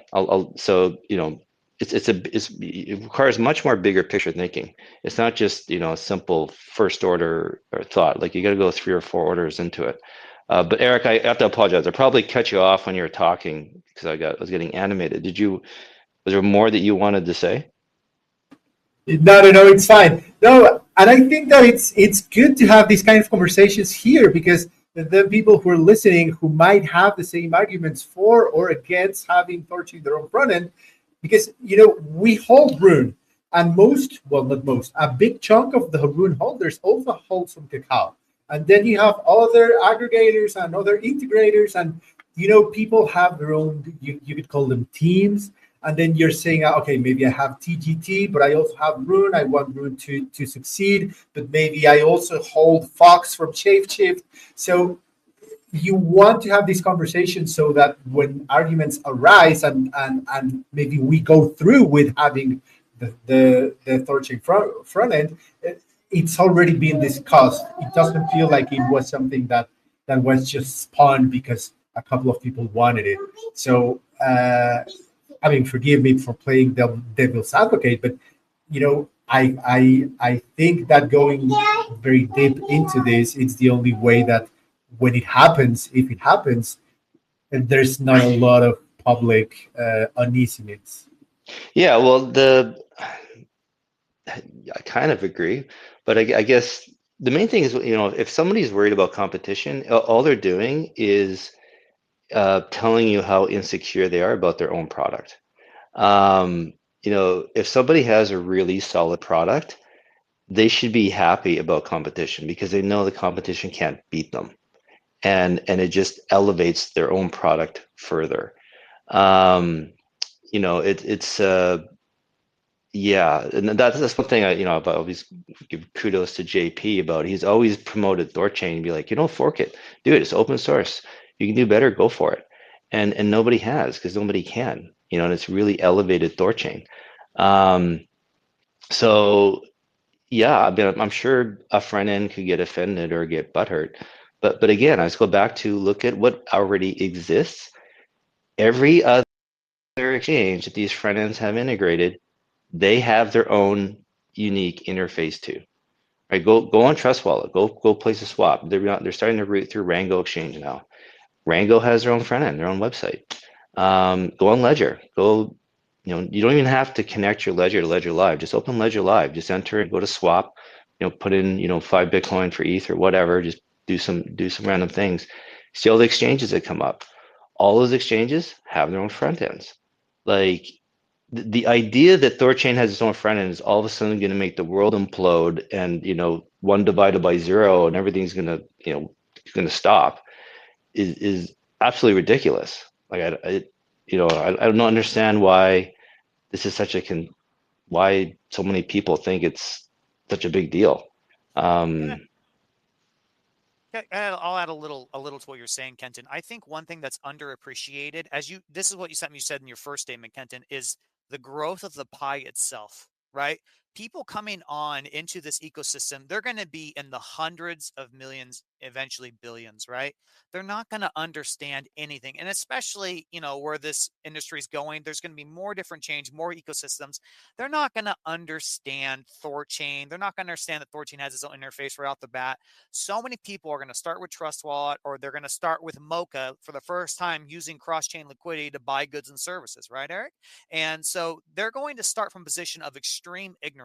it requires much more bigger picture thinking. It's not just a simple first order or thought. Like you got to go 3 or 4 orders into it. But Eric, I have to apologize. I probably cut you off when you were talking because I was getting animated. Was there more that you wanted to say? No, it's fine. No, and I think that it's good to have these kind of conversations here because the people who are listening who might have the same arguments for or against having THORChain their own front end, because we hold Rune, and not most, a big chunk of the Rune holders also hold some Cacao, and then you have other aggregators and other integrators, and people have their own. You could call them teams. And then you're saying, okay, maybe I have TGT, but I also have Rune. I want Rune to succeed, but maybe I also hold Fox from Shapeshift. So you want to have this conversation so that when arguments arise and maybe we go through with having the THORChain front end, it's already been discussed. It doesn't feel like it was something that was just spawned because a couple of people wanted it. So forgive me for playing devil's advocate, but I think that going very deep into this, it's the only way that when it happens, if it happens, and there's not a lot of public uneasiness. Yeah, well, I kind of agree, but I guess the main thing is, if somebody's worried about competition, all they're doing is telling you how insecure they are about their own product. If somebody has a really solid product, they should be happy about competition because they know the competition can't beat them, and it just elevates their own product further. Yeah, and that's one thing I always give kudos to JP about. He's always promoted THORChain and be like, fork it, do it. It's open source. You can do better, go for it. And nobody has because nobody can. And it's really elevated THORChain. So yeah, I'm sure a front end could get offended or get butthurt, but again, I just go back to look at what already exists. Every other exchange that these front ends have integrated, they have their own unique interface too. Right? Go on Trust Wallet. Go place a swap. They're starting to route through Rango Exchange now. Rango has their own front end, their own website. Go on Ledger. You don't even have to connect your Ledger to Ledger Live. Just open Ledger Live. Just enter it. Go to swap. Put in 5 Bitcoin for ETH or whatever. Just do some random things. See all the exchanges that come up. All those exchanges have their own front ends. Like the idea that THORChain has its own front end is all of a sudden going to make the world implode, and 1 divided by 0 and everything's going to stop is absolutely ridiculous. Like I don't understand why this is such a why so many people think it's such a big deal. Yeah. I'll add a little to what you're saying, Kenton. I think one thing that's underappreciated, this is what you said in your first statement, Kenton, is the growth of the pie itself, right? People coming on into this ecosystem, they're going to be in the hundreds of millions, eventually billions, right? They're not going to understand anything. And especially, where this industry is going, there's going to be more different change, more ecosystems. They're not going to understand THORChain. They're not going to understand that THORChain has its own interface right off the bat. So many people are going to start with Trust Wallet, or they're going to start with Mocha for the first time using cross-chain liquidity to buy goods and services, right, Eric? And so they're going to start from a position of extreme ignorance.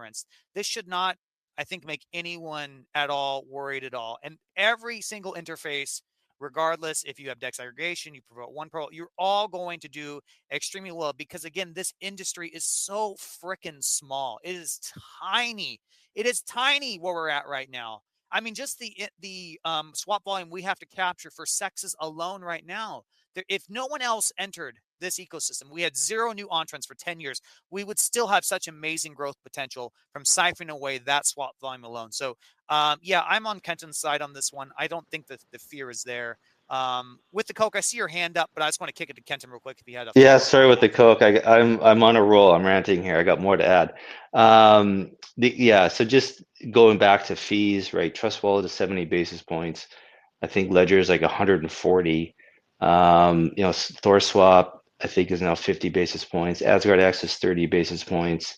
This should not, I think, make anyone at all worried at all. And every single interface, regardless if you have DEX aggregation, you promote one pro, you're all going to do extremely well, because again, this industry is so freaking small. It is tiny. It is tiny where we're at right now. I mean, just the swap volume we have to capture for sexes alone right now. If no one else entered this ecosystem, we had 0 new entrants for 10 years, we would still have such amazing growth potential from siphoning away that swap volume alone. So, yeah, I'm on Kenton's side on this one. I don't think that the fear is there. With the Coke, I see your hand up, but I just want to kick it to Kenton real quick if he had a Yeah, follow-up. sorry with the Coke. I'm on a roll. I'm ranting here. I got more to add. Yeah, so just going back to fees, right? Trust Wallet is 70 basis points. I think Ledger is like 140. Thor Swap, I think, is now 50 basis points. Asgard X is 30 basis points.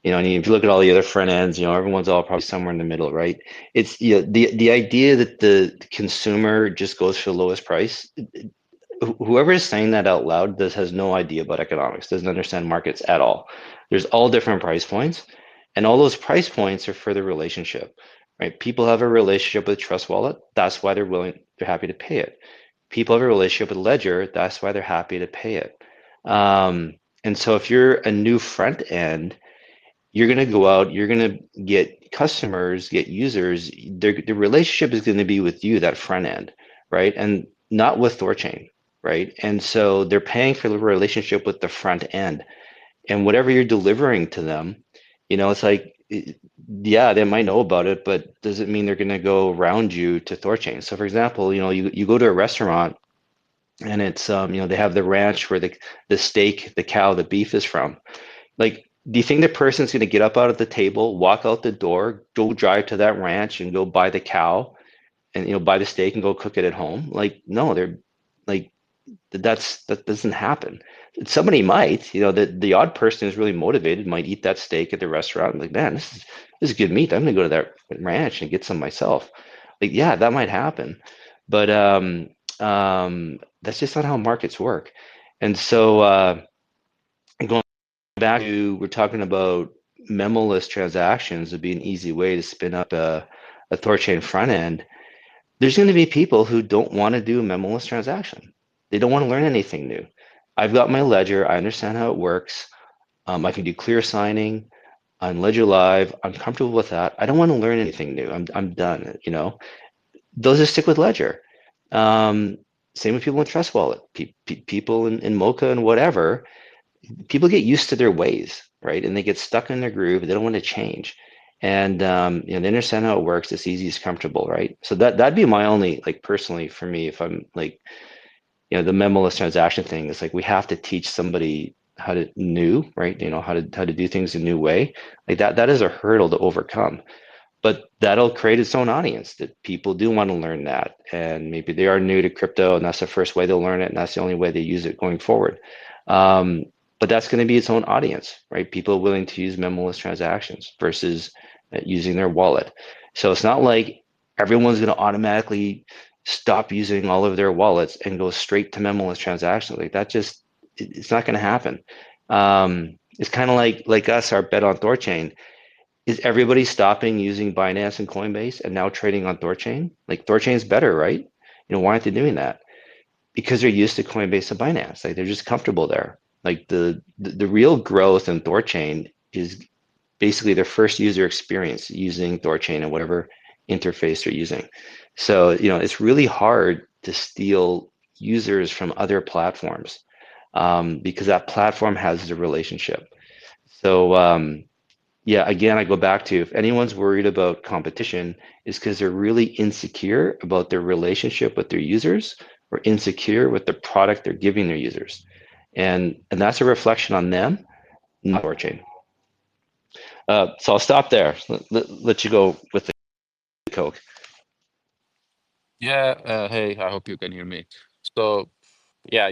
And if you look at all the other front ends, everyone's all probably somewhere in the middle, right? It's the idea that the consumer just goes for the lowest price. Whoever is saying that out loud has no idea about economics, doesn't understand markets at all. There's all different price points, and all those price points are for the relationship, right? People have a relationship with Trust Wallet. That's why they're happy to pay it. People have a relationship with Ledger. That's why they're happy to pay it. And so if you're a new front end, you're going to go out, you're going to get customers, get users. The relationship is going to be with you, that front end, right? And not with THORChain, right? And so they're paying for the relationship with the front end. And whatever you're delivering to them, it's like, yeah, they might know about it, but does it mean they're going to go around you to THORChain? So for example, you go to a restaurant and it's, they have the ranch where the steak, the cow, the beef is from. Like, do you think the person's going to get up out of the table, walk out the door, go drive to that ranch and go buy the cow and, buy the steak and go cook it at home? Like, no, they're like, that doesn't happen. Somebody might, the odd person who's really motivated might eat that steak at the restaurant and like, man, this is good meat. I'm going to go to that ranch and get some myself. Like, yeah, that might happen. But that's just not how markets work. And so, going back to, we're talking about memoless transactions would be an easy way to spin up a THORChain front end. There's going to be people who don't want to do a memoless transaction. They don't want to learn anything new. I've got my ledger. I understand how it works. I can do clear signing on Ledger Live. I'm comfortable with that. I don't want to learn anything new. I'm done. Those that stick with Ledger. Same with people in Trust Wallet. People in Mocha and whatever. People get used to their ways, right? And they get stuck in their groove. They don't want to change. And they understand how it works. It's easy, it's comfortable, right? So that'd be my only, like, personally for me, if I'm like, the memoless transaction thing is like, we have to teach somebody how to right? How to do things a new way. Like that is a hurdle to overcome. But that'll create its own audience, that people do want to learn that. And maybe they are new to crypto and that's the first way they'll learn it. And that's the only way they use it going forward. But that's going to be its own audience, right? People willing to use memoless transactions versus using their wallet. So it's not like everyone's going to automatically stop using all of their wallets and go straight to memoless transactions. Like that it's not going to happen. It's kind of like us, our bet on THORChain. Is everybody stopping using Binance and Coinbase and now trading on THORChain? Like THORChain's better, right? Why aren't they doing that? Because they're used to Coinbase and Binance. Like they're just comfortable there. Like the real growth in THORChain is basically their first user experience using THORChain and whatever interface they're using. So, it's really hard to steal users from other platforms because that platform has the relationship. So, yeah, again, I go back to, if anyone's worried about competition, is because they're really insecure about their relationship with their users, or insecure with the product they're giving their users. And that's a reflection on them, not THORChain. So I'll stop there. Let you go with the Coke. Yeah, hey, I hope you can hear me. So, yeah,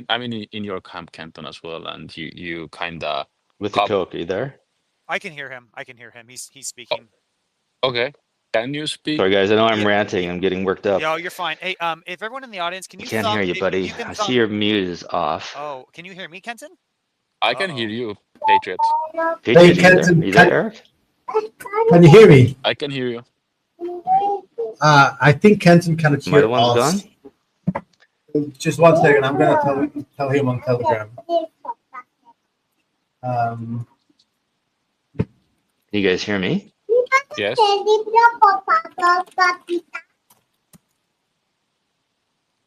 I'm in your camp, Canton, as well, and you kind of With the Coke, are you there? I can hear him. I can hear him. He's Oh, speaking. okay. Can you speak? Sorry, guys. I know I'm Yeah, ranting. I'm getting worked up. Yo, you're fine. Hey, if everyone in the audience, can I you can't thumb? hear you, If buddy. you can I thumb. see your mute is off. Oh, can you hear me, Kenton? I can hear you, Patriots. Hey, Patriots, are you there? Kenton, Are you there, Eric? can you hear me? I can hear you. I think Kenton cannot Am I the hear one that's us. gone? Just 1 second. I'm gonna tell him on Telegram. Can you guys hear me? Yes.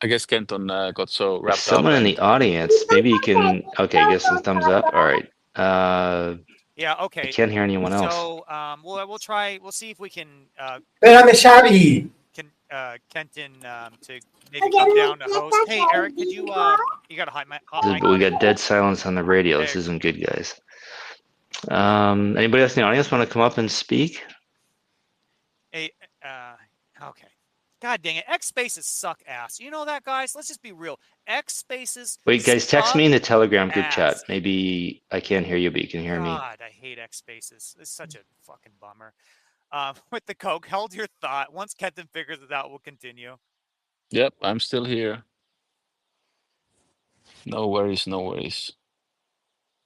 I guess Kenton got so If wrapped up someone in and the audience, maybe you can. Okay, I guess some thumbs up. All right. Yeah. I Okay. can't hear anyone else. So, we'll try. We'll see if we can Kenton to maybe come down to host. Hey, Eric, could you you got a hot mic? We got dead silence on the radio. This isn't good, guys. Anybody else in the audience want to come up and speak? Hey, okay. God dang it. X spaces suck ass. You know that, guys? Let's just be real. X spaces. Wait, guys, text me in the Telegram group ass. chat. Maybe I can't hear you, but you can hear me. God, I hate X spaces. It's such a fucking bummer. With the Coke, hold your thought. Once Kenton figures it out, we'll continue. yep, I'm still here. No worries, no worries.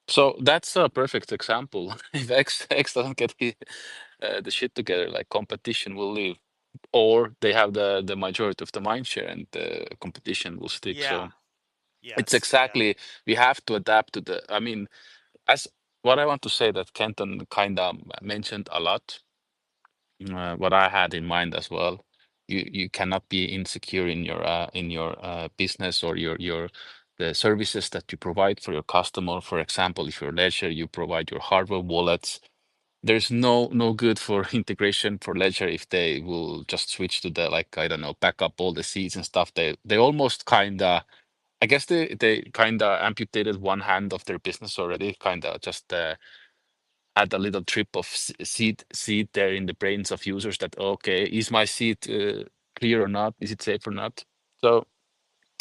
So that's a perfect example. If X doesn't get the shit together, like competition will leave, or they have the majority of the mind share, and the competition will stick. Yeah. So Yes. it's exactly we have to adapt to the. I mean, as what I want to say that Kenton kind of mentioned a lot. What I had in mind as well. You cannot be insecure in your business or your the services that you provide for your customer. For example, if you're Ledger, you provide your hardware wallets. There's no good for integration for Ledger if they will just switch to the, like, I don't know, back up all the seeds and stuff. They almost kinda, I guess they kinda amputated one hand of their business already. Kinda just had a little trip of seed there in the brains of users that, okay, is my seed clear or not? Is it safe or not? So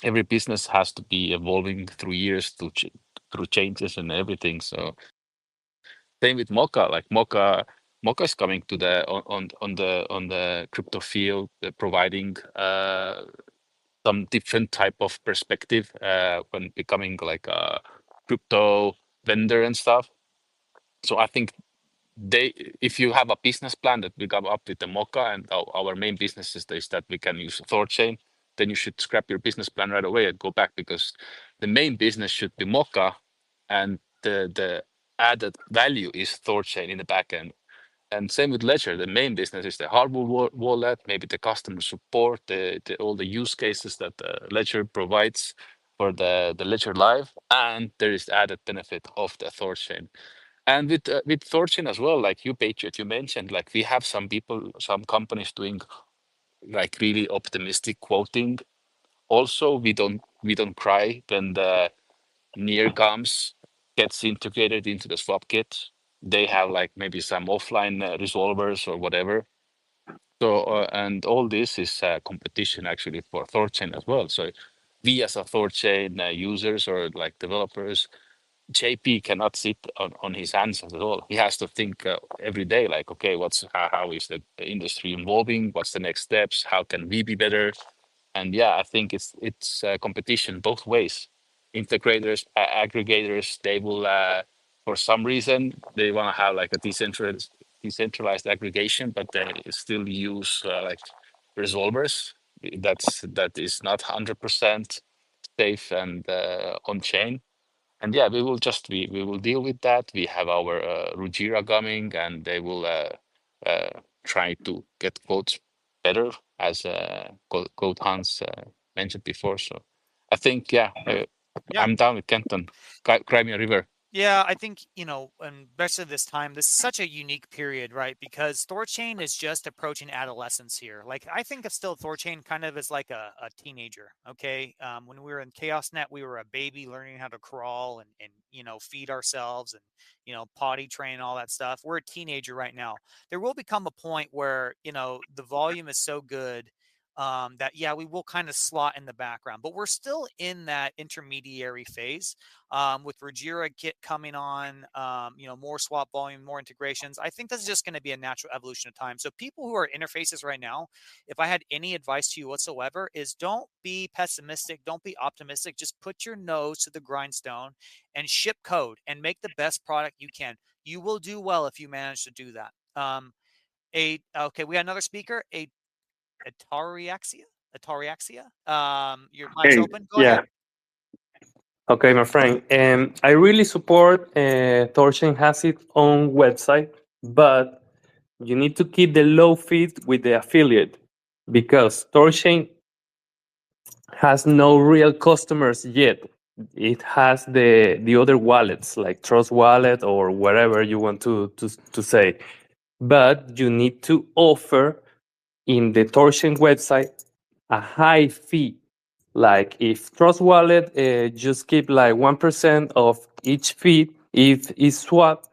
every business has to be evolving through years through changes and everything. So same with Mocha. Like Mocha is coming to the on the crypto field, providing some different type of perspective when becoming like a crypto vendor and stuff. So I think if you have a business plan that we come up with the Mocha, and our main business is that we can use THORChain, then you should scrap your business plan right away and go back, because the main business should be Mocha, and the added value is THORChain in the back end. And same with Ledger. The main business is the hardware wallet, maybe the customer support, all the use cases that Ledger provides for the Ledger Live, and there is added benefit of the THORChain. And with THORChain as well, like you, Patriot, you mentioned, like we have some people, some companies doing like really optimistic quoting. Also, we don't cry when the near comes gets integrated into the swap kit. They have like maybe some offline resolvers or whatever. So and all this is competition actually for THORChain as well. So we as a THORChain users or like developers, JP cannot sit on his hands at all. He has to think every day, like, okay, how is the industry evolving? What's the next steps? How can we be better? And yeah, I think it's competition both ways. Integrators, aggregators, they will, for some reason, they want to have like a decentralized aggregation, but they still use like resolvers. That is not 100% safe and on chain. And yeah, we will deal with that. We have our Rujira coming, and they will try to get quotes better, as Code Hans mentioned before. So I think, yeah, Yeah. I'm down with Kenton. Cry me a river. Yeah, I think, and especially this time, this is such a unique period, right? Because THORChain is just approaching adolescence here. Like, I think of still THORChain kind of as like a teenager, okay? When we were in ChaosNet, we were a baby learning how to crawl and feed ourselves and, potty train, all that stuff. We're a teenager right now. There will become a point where, the volume is so good that, yeah, we will kind of slot in the background, but we're still in that intermediary phase with Rajira Kit coming on, more swap volume, more integrations. I think this is just going to be a natural evolution of time. So people who are interfaces right now, if I had any advice to you whatsoever, is don't be pessimistic, don't be optimistic. Just put your nose to the grindstone and ship code and make the best product you can. You will do well if you manage to do that. Okay, we got another speaker, Atariaxia. Atariaxia. Your mic's Hey, open. Go yeah. ahead. Okay, my friend. I really support THORChain has its own website, but you need to keep the low fee with the affiliate because THORChain has no real customers yet. It has the other wallets like Trust Wallet or whatever you want to say. But you need to offer in the THORChain website a high fee. Like if Trust Wallet just keep like 1% of each fee if it's swapped,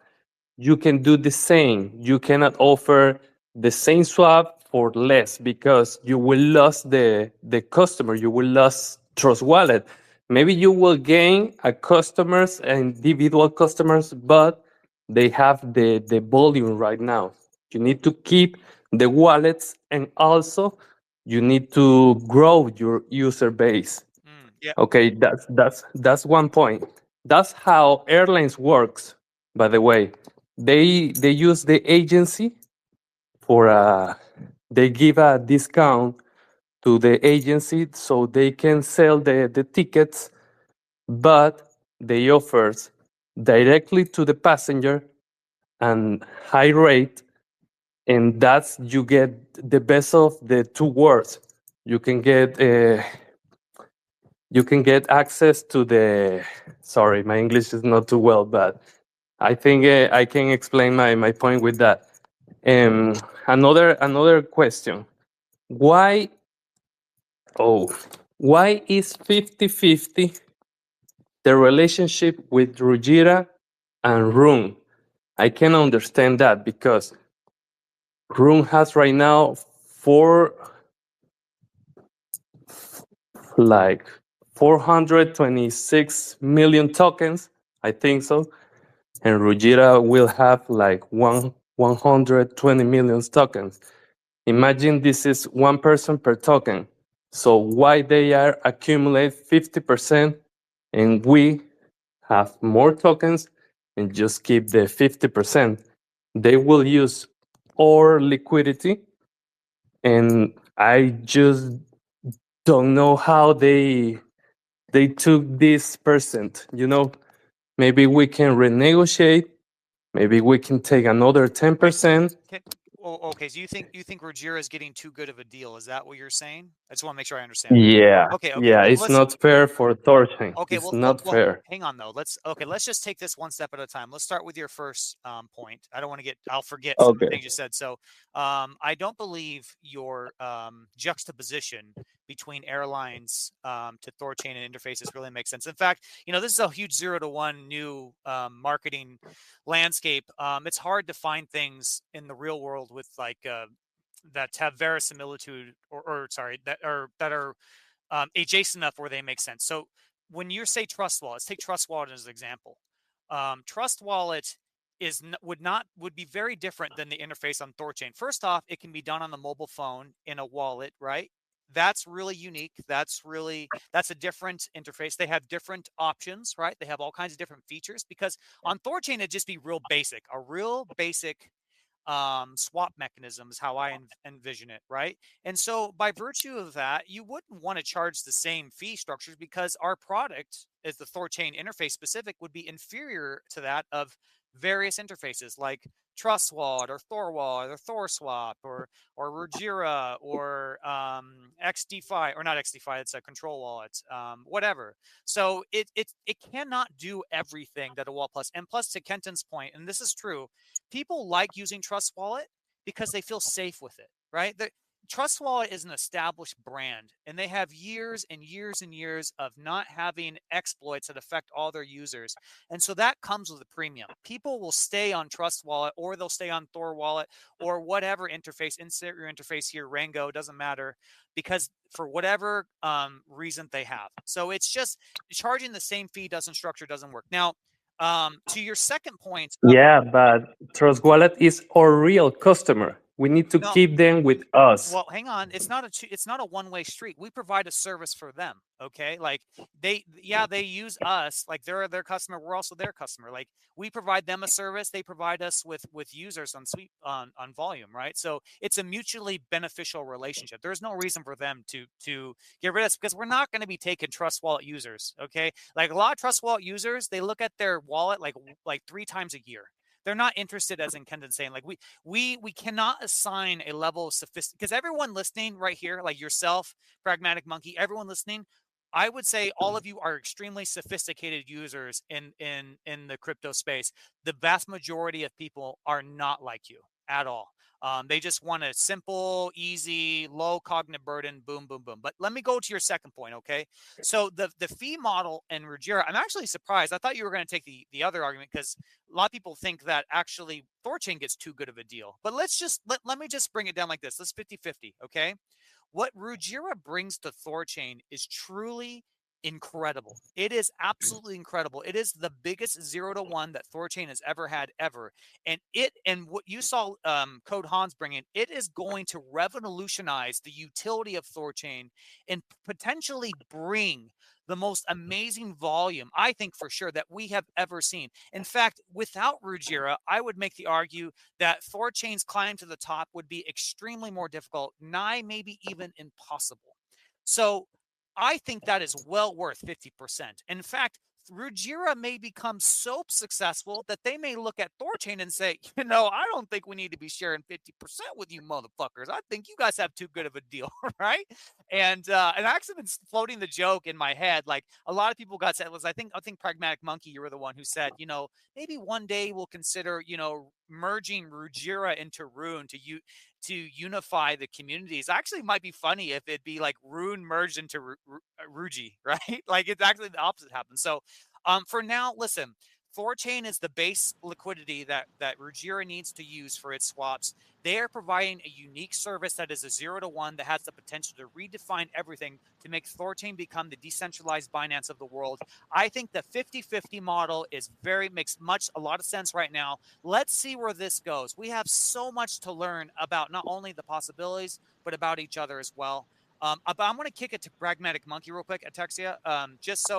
you can do the same. You cannot offer the same swap for less because you will lose the customer. You will lose Trust Wallet. Maybe you will gain a customers, individual customers, but they have the volume right now. You need to keep the wallets and also you need to grow your user base. Yeah. Okay, that's one point. That's how airlines works. By the way, they use the agency for they give a discount to the agency so they can sell the tickets, but they offers directly to the passenger and high rate, and that's you get the best of the two worlds. You can get access to the. Sorry, my English is not too well, but I think I can explain my point with that. Um, another question. Why oh why is 50-50 the relationship with Rujira and Rune? I can understand that because Rune has right now four like 426 million tokens, I think so. And Rujira will have like 120 million tokens. Imagine this is one person per token. So why they are accumulate 50% and we have more tokens and just keep the 50%. They will use our liquidity and I just don't know how they took this percent. Maybe we can renegotiate. Maybe we can take another 10%. Okay. So you think Rogera is getting too good of a deal? Is that what you're saying? I just want to make sure I understand. Yeah, Okay. yeah, Well, it's not fair for THORChain. Okay. It's not Well, fair. hang on though. Let's just take this one step at a time. Let's start with your first point. I don't want to I'll forget some of the Okay. things you said. So, I don't believe your juxtaposition between airlines to THORChain and interfaces really makes sense. In fact, this is a huge 0 to 1 new marketing landscape. It's hard to find things in the real world with like that have verisimilitude or sorry that are adjacent enough where they make sense. So when you say Trust Wallet, let's take Trust Wallet as an example. Trust Wallet would be very different than the interface on THORChain. First off, it can be done on the mobile phone in a wallet, right? That's really unique. That's a different interface. They have different options, right? They have all kinds of different features because on THORChain it'd just be a real basic swap mechanism is how I envision it, right? And so by virtue of that, you wouldn't want to charge the same fee structures because our product, as the THORChain interface specific, would be inferior to that of various interfaces like Trust Wallet or Thor Wallet or THORSwap or Ruggira or XDeFi, or not XDeFi, it's a control wallet, whatever. So it cannot do everything that a wallet plus. And plus, to Kenton's point, and this is true, people like using Trust Wallet because they feel safe with it, right? Trust Wallet is an established brand, and they have years and years and years of not having exploits that affect all their users. And so that comes with a premium. People will stay on Trust Wallet, or they'll stay on Thor Wallet, or whatever interface, insert your interface here, Rango, doesn't matter, because for whatever reason they have. So it's just charging the same fee doesn't work. Now, to your second point. Yeah, but Trust Wallet is our real customer. We need to keep them with us. Well, hang on. It's not a one-way street. We provide a service for them. Okay, like they use us, like they're their customer. We're also their customer. Like we provide them a service. They provide us with users on volume, right? So it's a mutually beneficial relationship. There's no reason for them to get rid of us, because we're not going to be taking Trust Wallet users. Okay, like a lot of Trust Wallet users, they look at their wallet like 3 times a year. They're not interested, as in Kenton saying, like we cannot assign a level of sophistication, because everyone listening right here, like yourself, Pragmatic Monkey, everyone listening, I would say all of you are extremely sophisticated users in the crypto space. The vast majority of people are not like you at all. They just want a simple, easy, low cognitive burden, boom, boom, boom. But let me go to your second point, okay? So the fee model in Ruggira, I'm actually surprised. I thought you were going to take the other argument, because a lot of people think that actually THORChain gets too good of a deal. But let me just bring it down like this. Let's 50-50, okay? What Ruggira brings to THORChain is truly incredible. It is absolutely incredible. It is the biggest 0-to-1 that THORChain has ever had, ever. And what you saw Code Hans bring in, it is going to revolutionize the utility of THORChain and potentially bring the most amazing volume, I think for sure, that we have ever seen. In fact, without Ruggira, I would make the argue that THORChain's climb to the top would be extremely more difficult, nigh maybe even impossible. So I think that is well worth 50%. In fact, Ruggira may become so successful that they may look at THORChain and say, I don't think we need to be sharing 50% with you motherfuckers. I think you guys have too good of a deal, right? And I actually been floating the joke in my head. Like a lot of people got said was, I think Pragmatic Monkey, you were the one who said, maybe one day we'll consider, merging Ruggira into Rune to unify the communities. Actually, might be funny if it'd be like Rune merged into Rugi, right? Like it's actually the opposite happens. So for now, listen, THORChain is the base liquidity that Ruggira needs to use for its swaps. They are providing a unique service that is a 0-to-1 that has the potential to redefine everything to make THORChain become the decentralized Binance of the world. I think the 50-50 model makes a lot of sense right now. Let's see where this goes. We have so much to learn about not only the possibilities, but about each other as well. But I'm going to kick it to Pragmatic Monkey real quick, Atexia,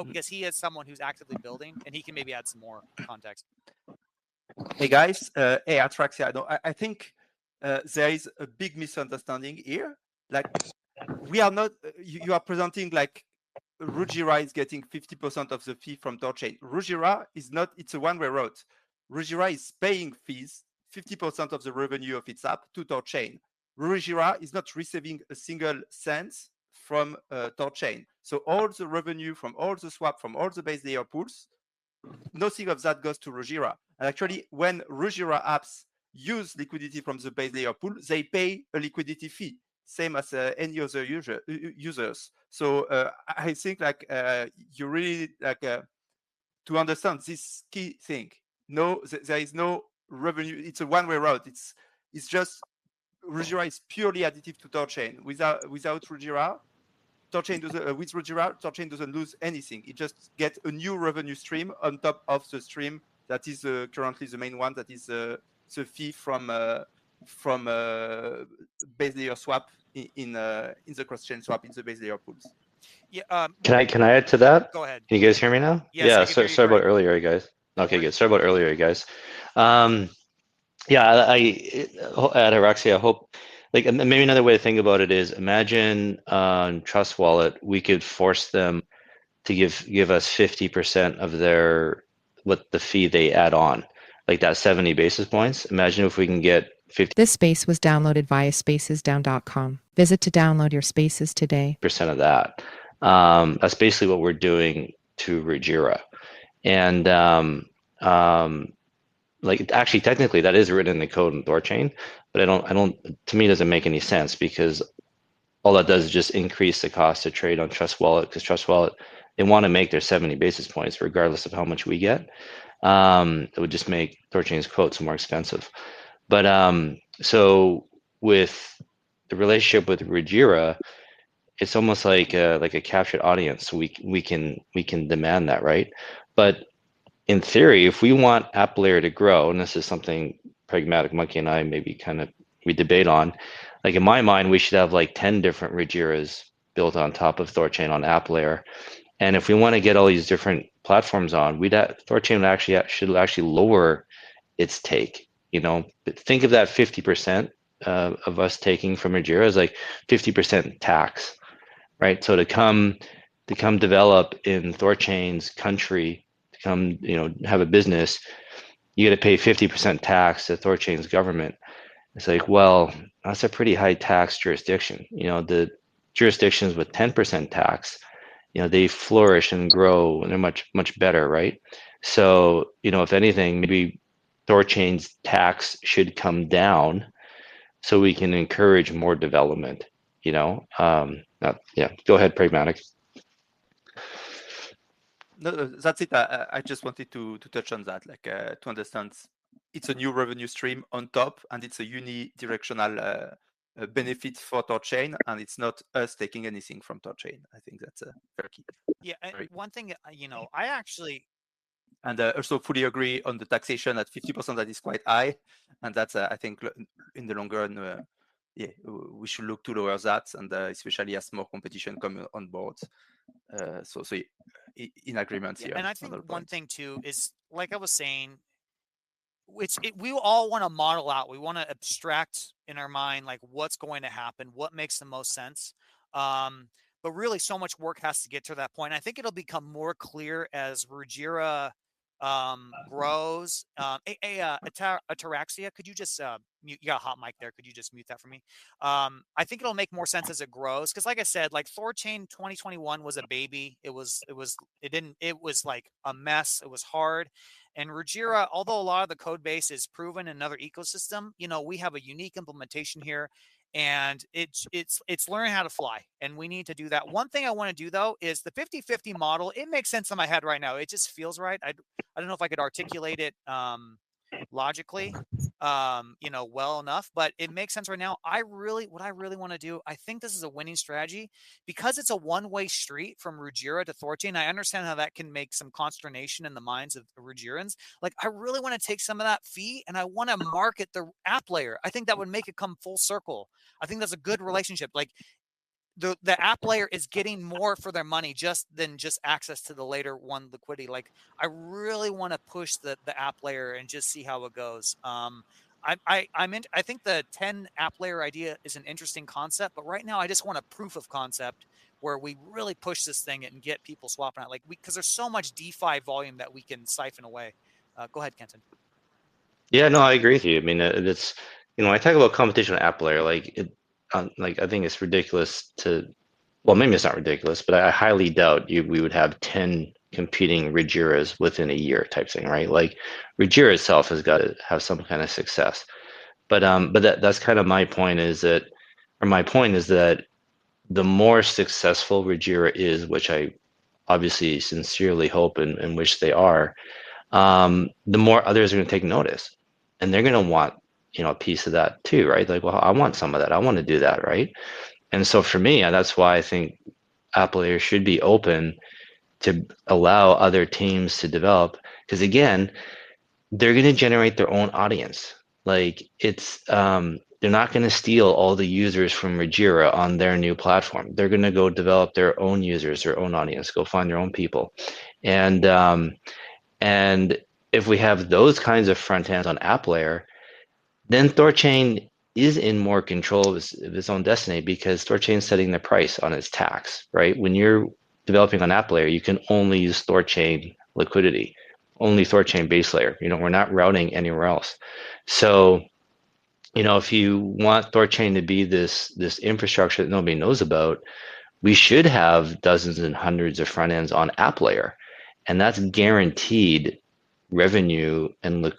because he is someone who's actively building, and he can maybe add some more context. Hey guys, hey Atraxia. I think there is a big misunderstanding here. Like we are not. You are presenting like Ruggira is getting 50% of the fee from THORChain. Ruggira is not. It's a one-way road. Ruggira is paying fees, 50% of the revenue of its app to THORChain. Ruggira is not receiving a single cent from THORChain. So all the revenue from all the swap, from all the base layer pools, nothing of that goes to Ruggira. And actually, when Ruggira apps use liquidity from the base layer pool, they pay a liquidity fee, same as any other users. So I think like you really like to understand this key thing. No, there is no revenue. It's a one-way road. It's just Ruggira is purely additive to THORChain. Without Ruggira, THORChain doesn't with Ruggira, THORChain doesn't lose anything. It just gets a new revenue stream on top of the stream that is currently the main one. That is the fee from base layer swap in the cross-chain swap in the base layer pools. Yeah. Can I add to that? Go ahead. Can you guys hear me now? Yes, Yeah. Sorry about earlier, guys. Okay, good. Sorry about earlier, guys. Yeah, at Araxia, I hope, like maybe another way to think about it is imagine on Trust Wallet, we could force them to give us 50% of what the fee they add on. like that 70 basis points. Imagine if we can get 50% This space was downloaded via spacesdown.com. Visit to download your spaces today. of that. That's basically what we're doing to Ruggira. And like actually technically that is written in the code in THORChain, but I don't to me it doesn't make any sense, because all that does is just increase the cost to trade on Trust Wallet, because Trust Wallet, they want to make their 70 basis points regardless of how much we get. It would just make THORChain's quotes more expensive. But so with the relationship with Ruggira, it's almost like a captured audience. So we can demand that, right? But in theory, if we want App Layer to grow, and this is something Pragmatic Monkey and I maybe we debate on, like in my mind, we should have like 10 different Ruggiras built on top of THORChain on App Layer. And if we want to get all these different platforms on, THORChain should actually lower its take. But think of that 50% of us taking from Ruggira as like 50% tax, right? So to come develop in THORChain's country, to come have a business, you got to pay 50% tax to THORChain's government. It's like, well, that's a pretty high tax jurisdiction. The jurisdictions with 10% tax, they flourish and grow, and they're much better, right? So if anything, maybe THORChain's tax should come down so we can encourage more development. Yeah, go ahead, Pragmatic. No, that's it. I just wanted to touch on that, like to understand it's a new revenue stream on top, and it's a unidirectional benefit for THORChain, and it's not us taking anything from THORChain. I think that's very key. Yeah, and one thing, I actually and also fully agree on the taxation at 50%. That is quite high, and that's I think in the long run, yeah, we should look to lower that, and especially as more competition come on board. So in agreement here. And I think one thing too is, like I was saying, we all want to model out. We want to abstract in our mind like what's going to happen, what makes the most sense. But really, so much work has to get to that point. I think it'll become more clear as Ruggira grows. Ataraxia, could you just mute? You got a hot mic there. Could you just mute that for me? I think it'll make more sense as it grows, because like I said, like THORChain 2021 was a baby. It was like a mess. It was hard. And Ruggira, although a lot of the code base is proven in another ecosystem, we have a unique implementation here, and it's learning how to fly, and we need to do that. One thing I want to do though is the 50-50 model. It makes sense in my head right now. It just feels right. I don't know if I could articulate it logically well enough, but it makes sense right now. What I really want to do, I think this is a winning strategy, because it's a one-way street from Ruggira to THORChain. I understand how that can make some consternation in the minds of the Ruggirans. Like, I really want to take some of that fee and I want to market the app layer. I think that would make it come full circle. I think that's a good relationship. Like, the app layer is getting more for their money than just access to the later one liquidity. Like, I really want to push the app layer and just see how it goes. I think the 10 app layer idea is an interesting concept, but right now I just want a proof of concept where we really push this thing and get people swapping out, because there's so much DeFi volume that we can siphon away. Go ahead, Kenton. Yeah, no, I agree with you. I mean, it's I talk about competition on app layer, I think it's ridiculous well, maybe it's not ridiculous, but I highly doubt we would have 10 competing Ruggiras within a year type thing, right? Like, Ruggira itself has got to have some kind of success. But that's kind of my point is that the more successful Ruggira is, which I obviously sincerely hope and wish they are, the more others are going to take notice, and they're going to want a piece of that too, right? Like, well, I want some of that. I want to do that, right? And so for me, that's why I think app layer should be open to allow other teams to develop, because again, they're going to generate their own audience. Like, it's they're not going to steal all the users from Ruggira on their new platform. They're going to go develop their own users, their own audience, go find their own people, and if we have those kinds of front ends on app layer, then THORChain is in more control of its own destiny, because THORChain is setting the price on its tax, right? When you're developing on app layer, you can only use THORChain liquidity. only THORChain base layer. We're not routing anywhere else. So, if you want THORChain to be this infrastructure that nobody knows about, we should have dozens and hundreds of front ends on app layer, and that's guaranteed revenue and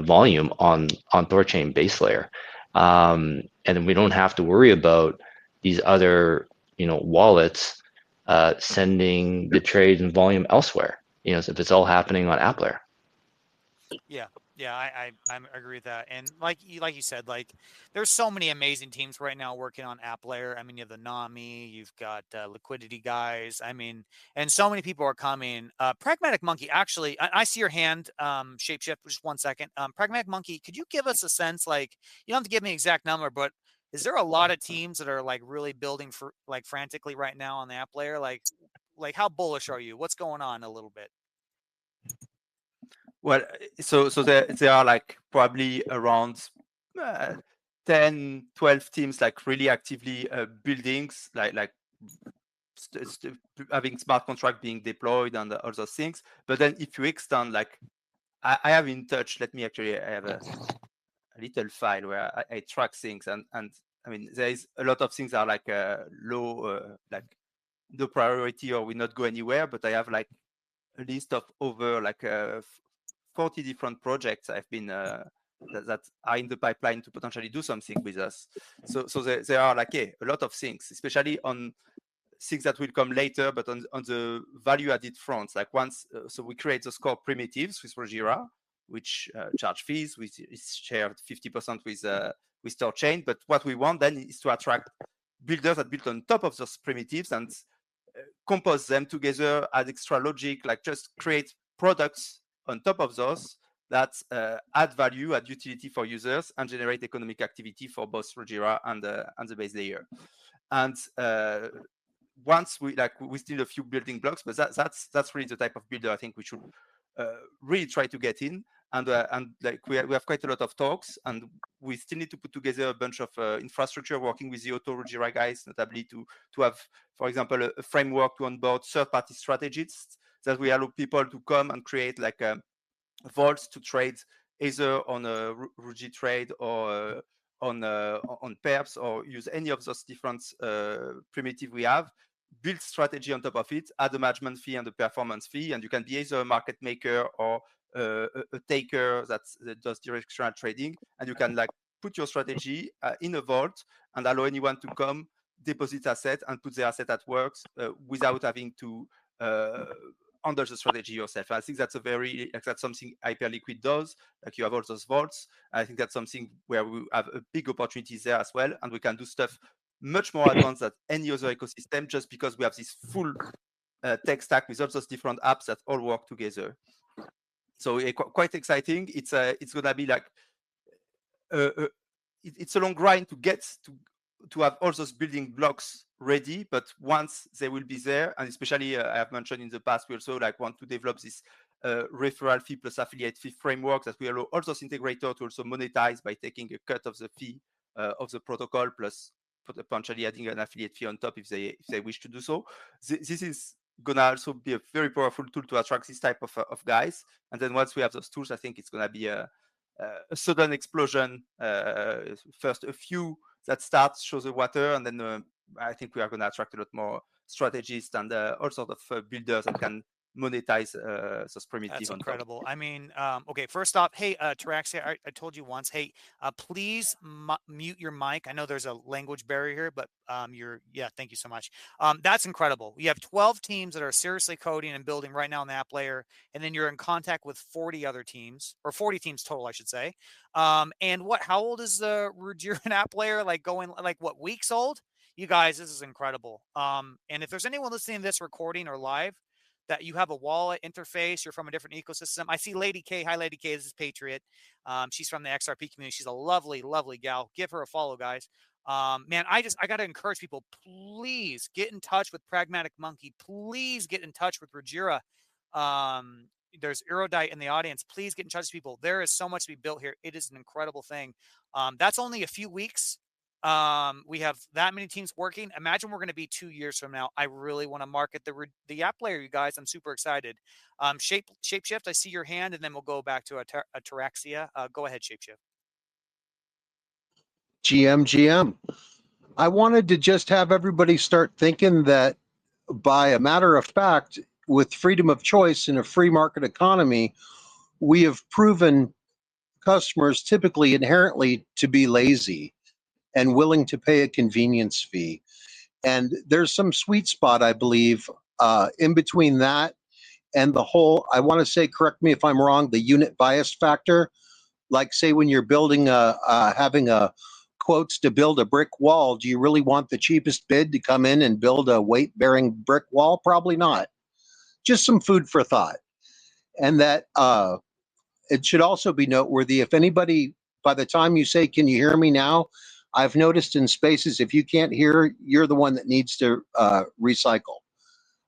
volume on THORChain base layer. And we don't have to worry about these other wallets sending the trades and volume elsewhere. If it's all happening on app layer. Yeah, I agree with that. And like you said, like there's so many amazing teams right now working on app layer. I mean, you have the Nami, you've got liquidity guys. I mean, and so many people are coming. Pragmatic Monkey, actually, I see your hand. Shapeshift, just 1 second. Pragmatic Monkey, could you give us a sense? Like, you don't have to give me an exact number, but is there a lot of teams that are like really building for like frantically right now on the app layer? Like how bullish are you? What's going on a little bit? Well, so there are like probably around 10, 12 teams like really actively buildings, like having smart contract being deployed and all those things. But then if you extend, like I have in touch, I have a little file where I track things, and I mean there is a lot of things that are like low, like no priority or will not go anywhere. But I have like a list of over like 40 different projects I've been that are in the pipeline to potentially do something with us. So there are like a lot of things, especially on things that will come later, but on the value added front. Like once, so we create those core primitives with Rojira, which charge fees, which is shared 50% with THORChain. But what we want then is to attract builders that build on top of those primitives and compose them together, add extra logic, like just create products on top of those that add value, add utility for users, and generate economic activity for both Rojira and the base layer. And once we still need a few building blocks, but that's really the type of builder I think we should really try to get in. And like we have quite a lot of talks, and we still need to put together a bunch of infrastructure, working with the Rojira guys, notably to have, for example, a framework to onboard third-party strategists that we allow people to come and create like vaults to trade either on a Ruji trade or on perps, or use any of those different primitive we have, build strategy on top of it, add a management fee and a performance fee, and you can be either a market maker or a taker that does directional trading, and you can like put your strategy in a vault and allow anyone to come, deposit asset, and put the asset at work without having to under the strategy yourself. I think that's that's something Hyperliquid does. Like you have all those vaults. I think that's something where we have a big opportunity there as well, and we can do stuff much more advanced than any other ecosystem, just because we have this full tech stack with all those different apps that all work together. So quite exciting. It's gonna be like it's a long grind to get to have all those building blocks ready, but once they will be there, and especially I have mentioned in the past, we also like want to develop this referral fee plus affiliate fee framework that we allow all those integrators to also monetize by taking a cut of the fee of the protocol, plus potentially adding an affiliate fee on top if they wish to do so. This is gonna also be a very powerful tool to attract this type of guys. And then once we have those tools, I think it's gonna be a sudden explosion. First a few that starts, show the water, and then I think we are going to attract a lot more strategists and all sorts of builders that can monetize those primitives. That's incredible. I mean, okay, first off, hey, Taraxia, I told you once, hey, please mute your mic. I know there's a language barrier here, but thank you so much. That's incredible. You have 12 teams that are seriously coding and building right now on the app layer, and then you're in contact with 40 other teams, or 40 teams total, I should say. And how old is the Rojira app layer? Like going, like what, weeks old? You guys, this is incredible. And if there's anyone listening to this recording or live, that you have a wallet interface, you're from a different ecosystem. I see Lady K. Hi, Lady K. This is Patriot. She's from the XRP community. She's a lovely, lovely gal. Give her a follow, guys. Man, I got to encourage people, please get in touch with Pragmatic Monkey. Please get in touch with Rojira. There's Erudite in the audience. Please get in touch with people. There is so much to be built here. It is an incredible thing. That's only a few weeks We have that many teams working. Imagine we're going to be 2 years from now. I really want to market the app layer, you guys. I'm super excited. Shapeshift, I see your hand, and then we'll go back to Ataraxia. Go ahead, Shapeshift. GM. I wanted to just have everybody start thinking that by a matter of fact, with freedom of choice in a free market economy, we have proven customers typically inherently to be lazy and willing to pay a convenience fee. And there's some sweet spot, I believe, in between that and the whole, I want to say, correct me if I'm wrong, the unit bias factor. Like, say, when you're building having a quotes to build a brick wall, do you really want the cheapest bid to come in and build a weight-bearing brick wall? Probably not. Just some food for thought. And that it should also be noteworthy, if anybody, by the time you say, can you hear me now? I've noticed in spaces, if you can't hear, you're the one that needs to recycle.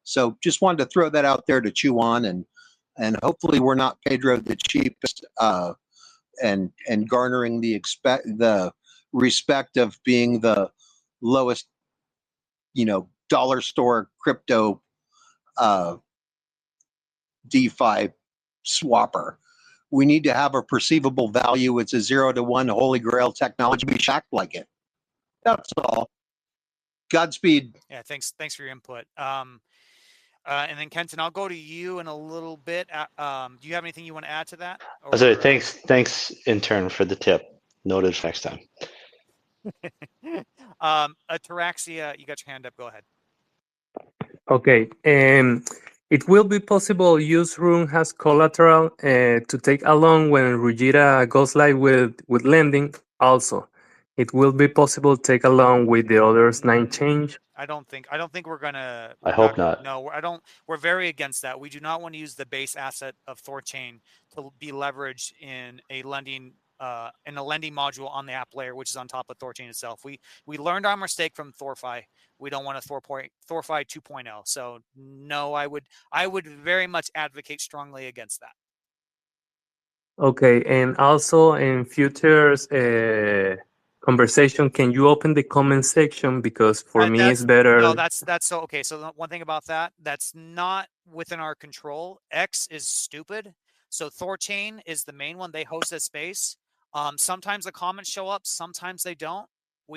So just wanted to throw that out there to chew on, and hopefully we're not Pedro the cheapest and garnering the respect of being the lowest, dollar store crypto DeFi swapper. We need to have a perceivable value. It's a 0 to 1 holy grail technology. We should act like it. That's all. Godspeed. Yeah, thanks for your input. And then Kenton, I'll go to you in a little bit. Do you have anything you want to add to that? Or, So thanks, intern, for the tip. Noted for next time. Ataraxia, you got your hand up. Go ahead. Okay. It will be possible use Rune has collateral to take along when Rugita goes live with lending. Also, it will be possible to take along with the others 9 change. I don't think we're gonna. I hope not. No, I don't. We're very against that. We do not want to use the base asset of THORChain to be leveraged in a lending module on the app layer, which is on top of THORChain itself. We learned our mistake from THORFi. We don't want a THORFi 2.0. So no, I would very much advocate strongly against that. Okay, and also in futures conversation, can you open the comment section, because for me it's better. No, that's so okay. So one thing about that's not within our control. X is stupid. So THORChain is the main one. They host this space. Sometimes the comments show up, sometimes they don't.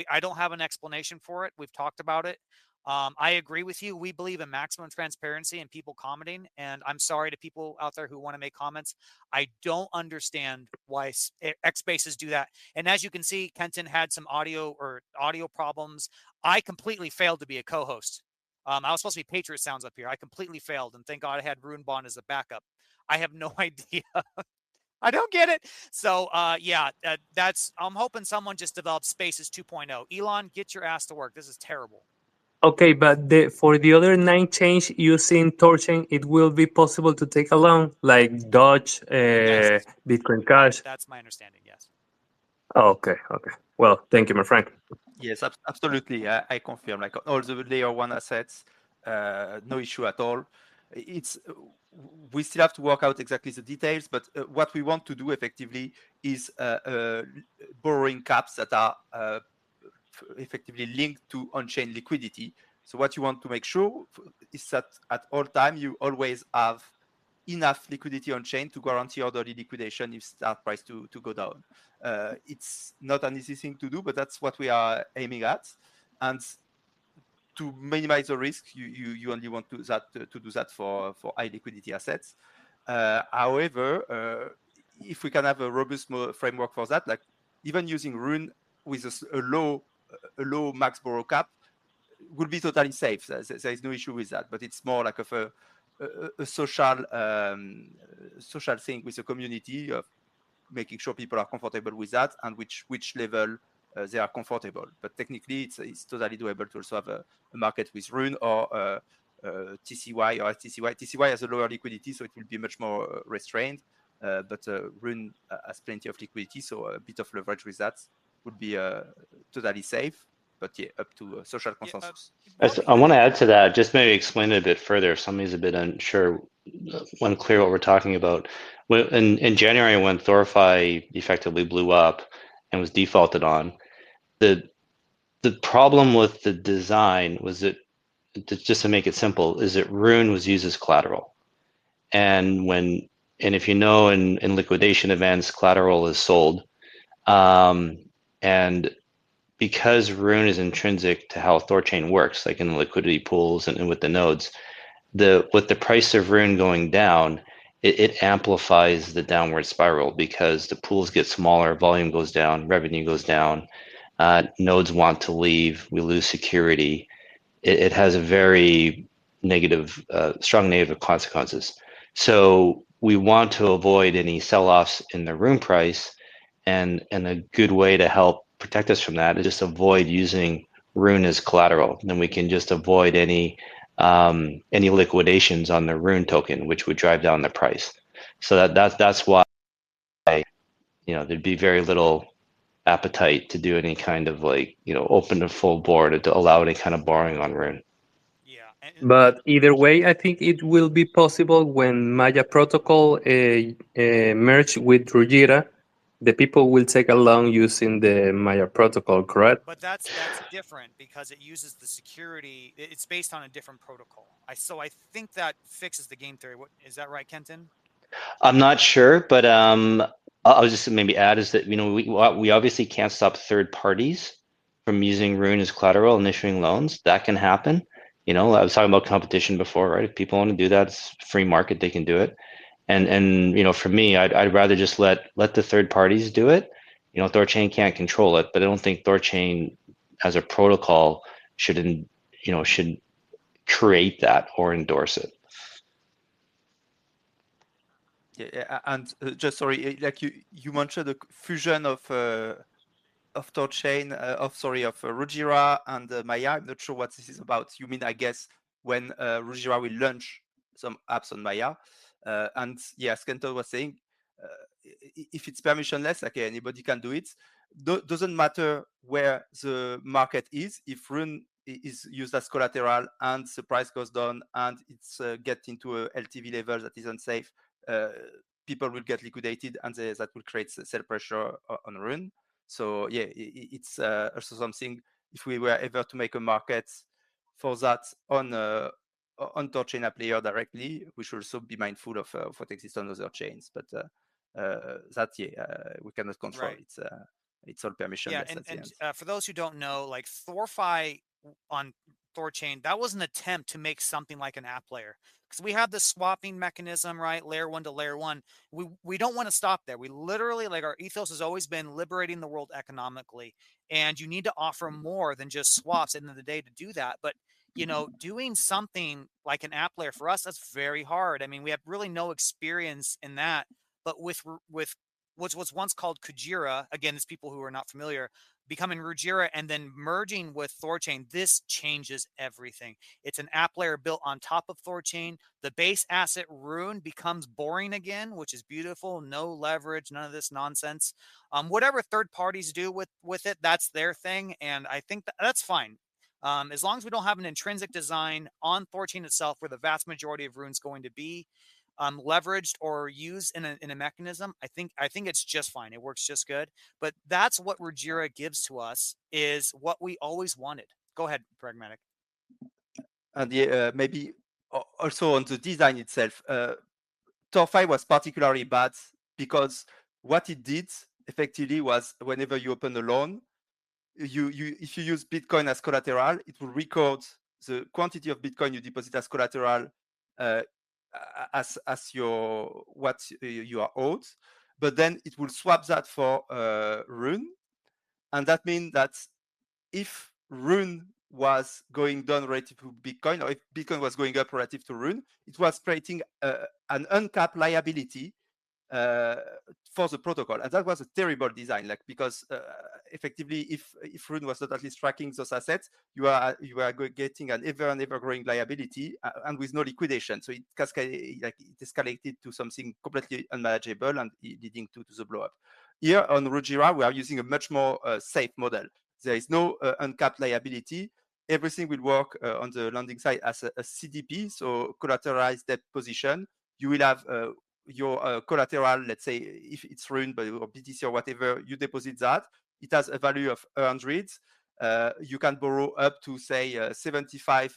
I don't have an explanation for it. We've talked about it. I agree with you. We believe in maximum transparency and people commenting. And I'm sorry to people out there who want to make comments. I don't understand why X Spaces do that. And as you can see, Kenton had some audio problems. I completely failed to be a co-host. I was supposed to be Patriot Sounds up here. I completely failed, and thank God I had Rune Bond as a backup. I have no idea. I don't get it. So yeah, I'm hoping someone just develops Spaces 2.0. Elon, get your ass to work. This is terrible. Okay, but for the other 9 change using THORChain, it will be possible to take along, like Doge, Yes. Bitcoin Cash. That's my understanding, yes. Oh, okay. Well, thank you, my friend. Yes, absolutely. I confirm. Like all the layer 1 assets, no issue at all. We still have to work out exactly the details, but what we want to do effectively is borrowing caps that are effectively linked to on-chain liquidity. So what you want to make sure is that at all time you always have enough liquidity on chain to guarantee orderly liquidation if start price to go down. It's not an easy thing to do, but that's what we are aiming at. And to minimize the risk, you only want to do that for high liquidity assets. However, if we can have a robust framework for that, like even using Rune with a low max borrow cap, would be totally safe. There is no issue with that, but it's more like a social thing with the community of making sure people are comfortable with that and which level they are comfortable. But technically, it's totally doable to also have a market with Rune or TCY or STCY. TCY has a lower liquidity, so it will be much more restrained. But Rune has plenty of liquidity, so a bit of leverage with that would be totally safe. But yeah, up to social consensus. I want to add to that, just maybe explain it a bit further if somebody's a bit unsure, unclear what we're talking about. In January, when THORFi effectively blew up and was defaulted on, the the problem with the design was that, just to make it simple, is that Rune was used as collateral. And if you know, in liquidation events, collateral is sold. And because Rune is intrinsic to how THORChain works, like in the liquidity pools and with the nodes, with the price of Rune going down, it amplifies the downward spiral because the pools get smaller, volume goes down, revenue goes down, nodes want to leave, we lose security. It has a very negative, strong negative consequences. So we want to avoid any sell-offs in the Rune price, and a good way to help protect us from that is just avoid using Rune as collateral. Then we can just avoid any liquidations on the Rune token, which would drive down the price. So that's why, there'd be very little appetite to do any kind of open to full board to allow any kind of borrowing on Rune. Yeah. But either way, I think it will be possible when Maya protocol merge with Rujira. The people will take along using the Maya protocol, correct? But that's different because it uses the security. It's based on a different protocol. So I think that fixes the game theory. What is that right, Kenton? I'm not sure, but I'll just maybe add is that we obviously can't stop third parties from using Rune as collateral and issuing loans. That can happen. I was talking about competition before, right? If people want to do that, it's free market, they can do it. And for me, I'd rather just let the third parties do it. THORChain can't control it, but I don't think THORChain as a protocol should create that or endorse it. Yeah, and just sorry, like you mentioned the fusion of THORChain, of Rujira and Maya. I'm not sure what this is about. You mean, I guess, when Rujira will launch some apps on Maya, and yeah, as Kenton was saying, if it's permissionless, okay, anybody can do it. Doesn't matter where the market is. If Rune is used as collateral and the price goes down and it's get into a LTV level that is unsafe, people will get liquidated, and that will create sell pressure on Rune. So yeah, it's also something. If we were ever to make a market for that on THORChain app layer directly, we should also be mindful of what exists on other chains. But we cannot control. Right. It's all permissionless. Yeah, and for those who don't know, like THORFi on THORChain, that was an attempt to make something like an app layer, because we have the swapping mechanism, right? Layer 1 to layer 1. We don't want to stop there. We literally, like, our ethos has always been liberating the world economically, and you need to offer more than just swaps at the end of the day to do that. But doing something like an app layer for us, that's very hard. I mean, we have really no experience in that. But with what was once called Kujira, again, it's people who are not familiar, becoming Rujira and then merging with THORChain, this changes everything. It's an app layer built on top of THORChain. The base asset Rune becomes boring again, which is beautiful. No leverage, none of this nonsense. Whatever third parties do with it, that's their thing, and I think that's fine. As long as we don't have an intrinsic design on THORChain itself where the vast majority of Rune's going to be leveraged or used in a mechanism, I think it's just fine. It works just good. But that's what Rujira gives to us, is what we always wanted. Go ahead, Pragmatic. And yeah, maybe also on the design itself, THORFi was particularly bad because what it did effectively was, whenever you open a loan, if you use Bitcoin as collateral, it will record the quantity of Bitcoin you deposit as collateral as what you are owed, but then it will swap that for Rune, and that means that if Rune was going down relative to Bitcoin, or if Bitcoin was going up relative to Rune, it was creating an uncapped liability for the protocol, and that was a terrible design. Because effectively, if Rune was not at least tracking those assets, you are getting an ever and ever growing liability, and with no liquidation. So it escalated to something completely unmanageable and leading to the blow up. Here on Rujira, we are using a much more safe model. There is no uncapped liability. Everything will work on the lending side as a CDP, so collateralized debt position. You will have your collateral, let's say if it's Rune, but or BTC or whatever, you deposit that. It has a value of 100. you can borrow up to say $75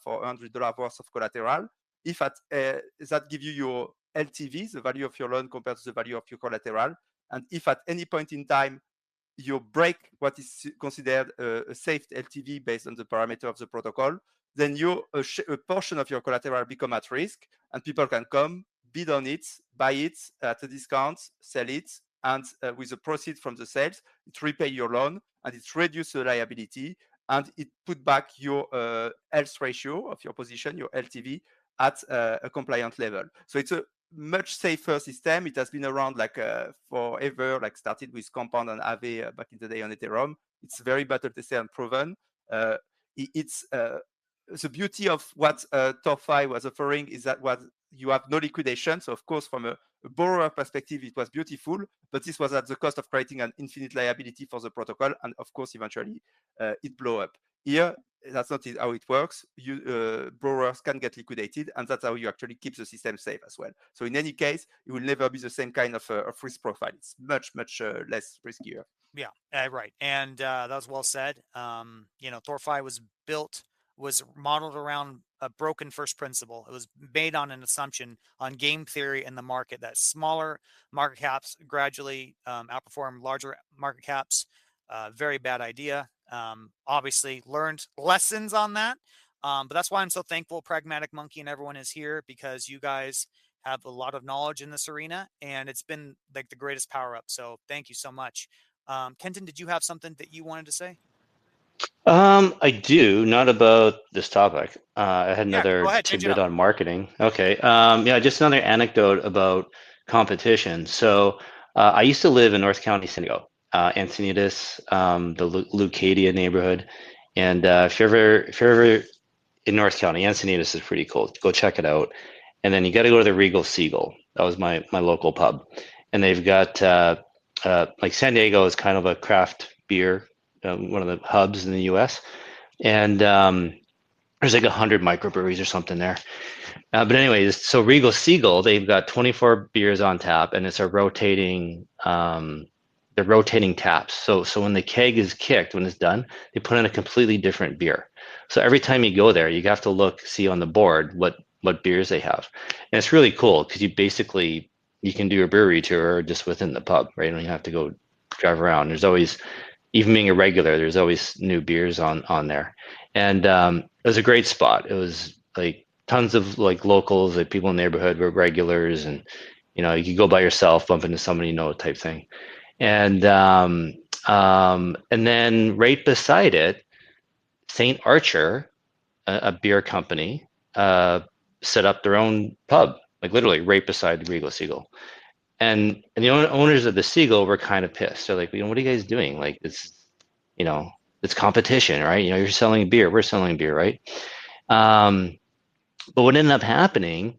for $100 worth of collateral. If that give you your LTV, the value of your loan compared to the value of your collateral, and if at any point in time you break what is considered a safe LTV based on the parameter of the protocol, then a portion of your collateral become at risk, and people can come, bid on it, buy it at a discount, sell it, and with the proceeds from the sales, it repay your loan, and it reduces the liability, and it put back your health ratio of your position, your LTV, at a compliant level. So it's a much safer system. It has been around like forever, like started with Compound and Aave back in the day on Ethereum. It's very battle tested and proven. It's the beauty of what THORFi was offering is that you have no liquidation. So of course, from a borrower perspective, it was beautiful, but this was at the cost of creating an infinite liability for the protocol. And of course, eventually it blew up. Here, that's not how it works. Borrowers can get liquidated, and that's how you actually keep the system safe as well. So in any case, it will never be the same kind of risk profile. It's much, much less riskier. Yeah, right. And that was well said. THORFi was modeled around a broken first principle. It was made on an assumption on game theory in the market that smaller market caps gradually outperform larger market caps. Very bad idea. Obviously learned lessons on that. But that's why I'm so thankful Pragmatic Monkey and everyone is here, because you guys have a lot of knowledge in this arena, and it's been like the greatest power up. So thank you so much. Kenton, did you have something that you wanted to say? I do, not about this topic. I had another go ahead, change it tidbit up. on marketing. Okay. Yeah, just another anecdote about competition. So I used to live in North County, San Diego, Encinitas, the Leucadia neighborhood. And if you're ever in North County, Encinitas is pretty cool. Go check it out. And then you got to go to the Regal Seagull. That was my local pub. And they've got like San Diego is kind of a craft beer, one of the hubs in the U.S. And there's like 100 microbreweries or something there. But anyways, so Regal Seagull, they've got 24 beers on tap, and it's a rotating, they're rotating taps. So when the keg is kicked, when it's done, they put in a completely different beer. So every time you go there, you have to see on the board what beers they have. And it's really cool because you can do a brewery tour just within the pub, right? You don't even have to go drive around. There's always, even being a regular, there's always new beers on there. And it was a great spot. It was like tons of like locals, like people in the neighborhood were regulars, and you could go by yourself, bump into somebody type thing. And then right beside it, St. Archer, a beer company, set up their own pub, like literally right beside the Regal Seagull. And the owners of the Seagull were kind of pissed. They're like, what are you guys doing? Like it's competition, right? You're selling beer, we're selling beer, right? But what ended up happening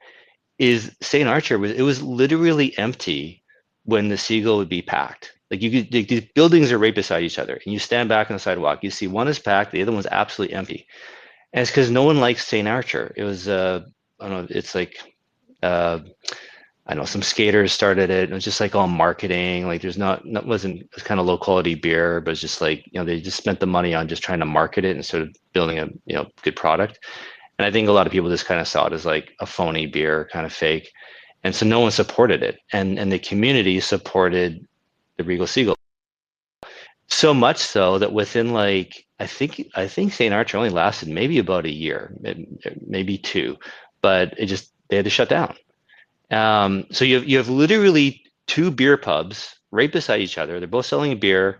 is St. Archer was literally empty when the Seagull would be packed. Like these buildings are right beside each other, and you stand back on the sidewalk, you see one is packed, the other one's absolutely empty. And it's because no one likes St. Archer. It was I don't know, it's like I know some skaters started it. It was just like all marketing. Like it wasn't kind of low quality beer, but it's just like, they just spent the money on just trying to market it instead of building a, good product. And I think a lot of people just kind of saw it as like a phony beer, kind of fake. And so no one supported it. And the community supported the Regal Seagull. So much so that within like, I think St. Archer only lasted maybe about a year, maybe two, but they had to shut down. So you have literally two beer pubs right beside each other. They're both selling beer,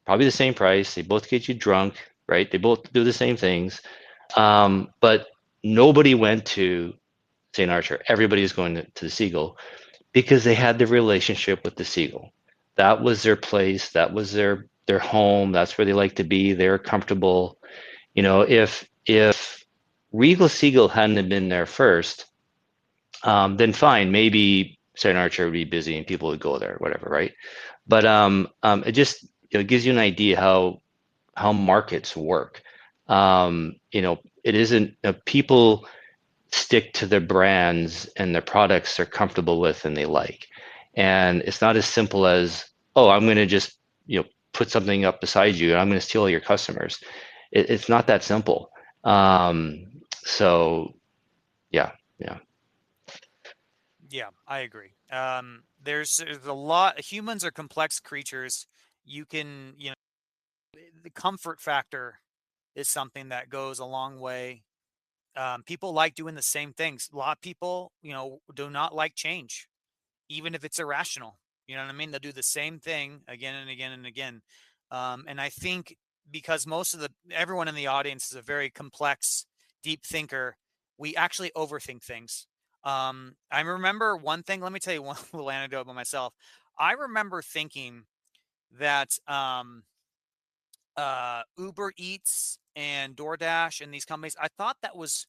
probably the same price. They both get you drunk, right? They both do the same things. But nobody went to St. Archer. Everybody is going to the Seagull because they had the relationship with the Seagull. That was their place. That was their home. That's where they like to be. They're comfortable. If Regal Seagull hadn't been there first, then fine, maybe St. Archer would be busy and people would go there, whatever, right? But it just gives you an idea how markets work. It isn't people stick to their brands and their products they're comfortable with and they like, and it's not as simple as, oh, I'm going to just put something up beside you and I'm going to steal your customers. It's not that simple. So yeah. Yeah, I agree. There's a lot. Humans are complex creatures. You can, the comfort factor is something that goes a long way. People like doing the same things. A lot of people, do not like change, even if it's irrational. You know what I mean? They'll do the same thing again and again and again. And I think because everyone in the audience is a very complex, deep thinker, we actually overthink things. I remember one thing. Let me tell you one little anecdote about myself. I remember thinking that Uber Eats and DoorDash and these companies, I thought that was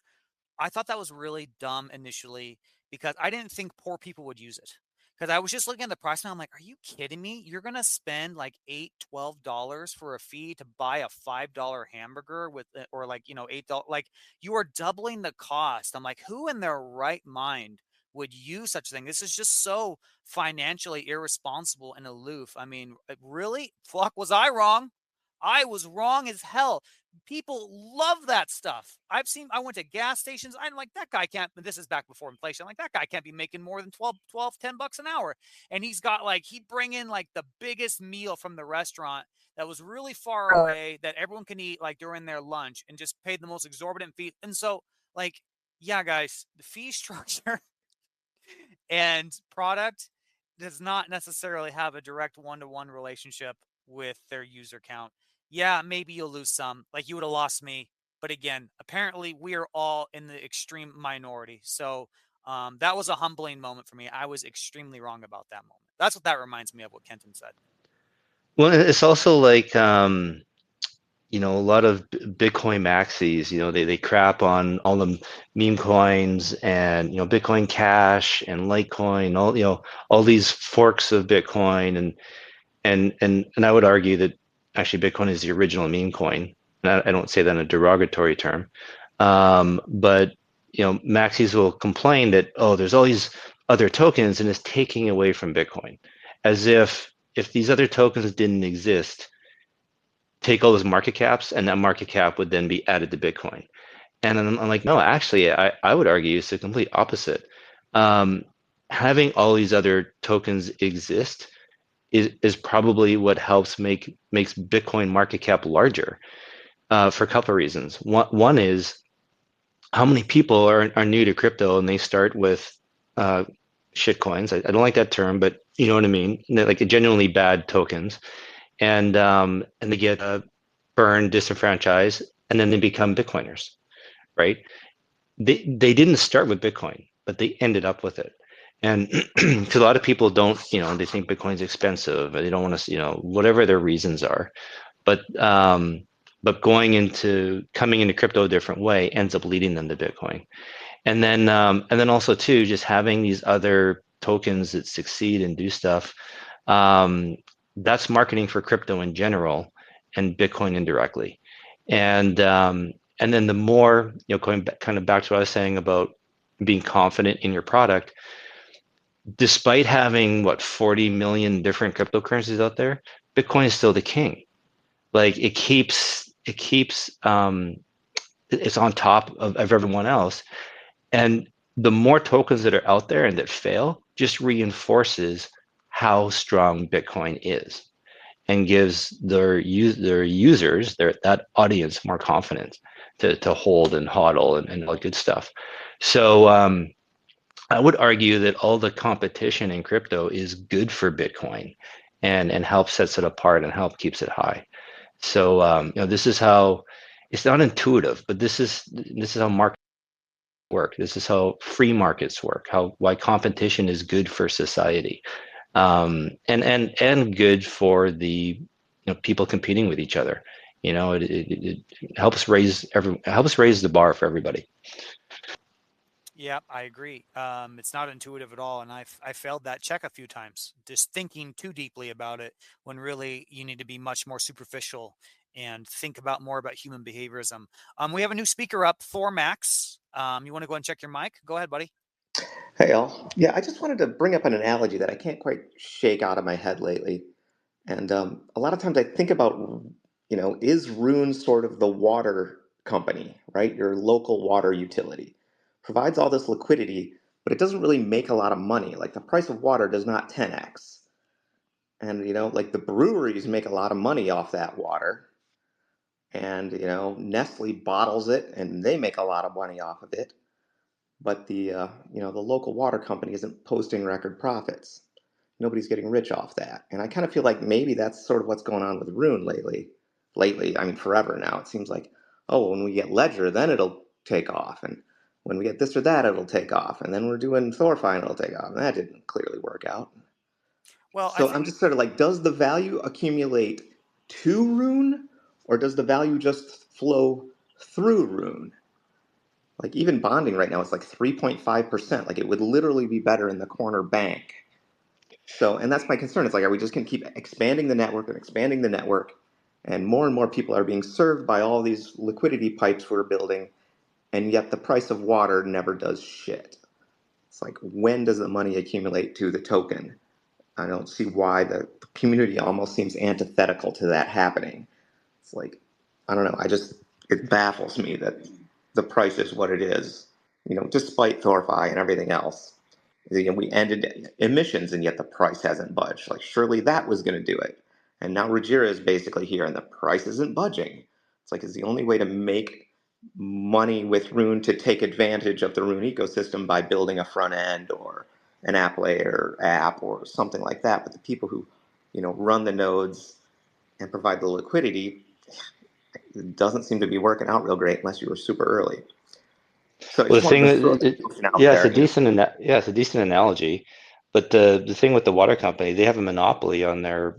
really dumb initially because I didn't think poor people would use it. Because I was just looking at the price and I'm like, are you kidding me? You're going to spend like $12 for a fee to buy a $5 hamburger or like, $8. Like you are doubling the cost. I'm like, who in their right mind would use such a thing? This is just so financially irresponsible and aloof. I mean, really? Fuck, was I wrong? I was wrong as hell. People love that stuff. I went to gas stations. I'm like, that guy can't, this is back before inflation. I'm like, that guy can't be making more than 10 bucks an hour. And he'd bring in like the biggest meal from the restaurant that was really far away that everyone can eat like during their lunch and just paid the most exorbitant fee. And so like, yeah, guys, the fee structure and product does not necessarily have a direct one-to-one relationship with their user count. Yeah, maybe you'll lose some, like you would have lost me. But again, apparently we are all in the extreme minority. So that was a humbling moment for me. I was extremely wrong about that moment. That's what that reminds me of what Kenton said. Well, it's also like, a lot of Bitcoin maxis, they crap on all the meme coins and, Bitcoin Cash and Litecoin, all these forks of Bitcoin. And I would argue that actually Bitcoin is the original meme coin. And I don't say that in a derogatory term. But, maxis will complain that, oh, there's all these other tokens and it's taking away from Bitcoin. As if these other tokens didn't exist, take all those market caps and that market cap would then be added to Bitcoin. And I'm like, no, actually, I would argue it's the complete opposite. Having all these other tokens exist is probably what helps makes Bitcoin market cap larger for a couple of reasons. One is how many people are new to crypto and they start with shit coins. I don't like that term, but you know what I mean? They're like genuinely bad tokens. And they get burned, disenfranchised, and then they become Bitcoiners, right? They didn't start with Bitcoin, but they ended up with it. And because a lot of people don't, they think Bitcoin's expensive, they don't want to, whatever their reasons are. But coming into crypto a different way ends up leading them to Bitcoin. And then also too, just having these other tokens that succeed and do stuff. That's marketing for crypto in general and Bitcoin indirectly. And then the more, going back, kind of back to what I was saying about being confident in your product, despite having 40 million different cryptocurrencies out there, Bitcoin is still the king. Like it's on top of everyone else. And the more tokens that are out there and that fail just reinforces how strong Bitcoin is and gives their users, that audience, more confidence to hold and hodl and all that good stuff. So I would argue that all the competition in crypto is good for Bitcoin and helps sets it apart and help keeps it high. So this is how, it's not intuitive, but this is how markets work. This is how free markets work. Why competition is good for society, and good for the people competing with each other. It helps raise the bar for everybody. Yeah, I agree. It's not intuitive at all, and I failed that check a few times, just thinking too deeply about it when really you need to be much more superficial and think more about human behaviorism. We have a new speaker up, THORMax. You want to go and check your mic? Go ahead, buddy. Hey, all. Yeah, I just wanted to bring up an analogy that I can't quite shake out of my head lately. And a lot of times I think about, is Rune sort of the water company, right? Your local water utility provides all this liquidity, but it doesn't really make a lot of money. Like the price of water does not 10x. And, like the breweries make a lot of money off that water. And, Nestle bottles it and they make a lot of money off of it. But the local water company isn't posting record profits. Nobody's getting rich off that. And I kind of feel like maybe that's sort of what's going on with Rune lately. I mean, forever now. It seems like, oh, when we get Ledger, then it'll take off. And when we get this or that, it'll take off. And then we're doing THORChain, it'll take off. And that didn't clearly work out. Well, I So I'm think just sort of like, does the value accumulate to Rune, or does the value just flow through Rune? Like even bonding right now is like 3.5%. Like it would literally be better in the corner bank. So, and that's my concern. It's like, are we just going to keep expanding the network and expanding the network? And more people are being served by all these liquidity pipes we're building. And yet the price of water never does shit. It's like, when does the money accumulate to the token? I don't see why the community almost seems antithetical to that happening. It's like, I don't know. It baffles me that the price is what it is, despite THORFi and everything else. We ended emissions and yet the price hasn't budged. Like, surely that was going to do it. And now Ruggiero is basically here and the price isn't budging. It's like, is the only way to make money with Rune to take advantage of the Rune ecosystem by building a front end or an app layer app or something like that. But the people who, run the nodes and provide the liquidity, it doesn't seem to be working out real great unless you were super early. So I Well, just the wanted to thing, throw that notion out yeah, there. it's a decent analogy, but the thing with the water company, they have a monopoly on their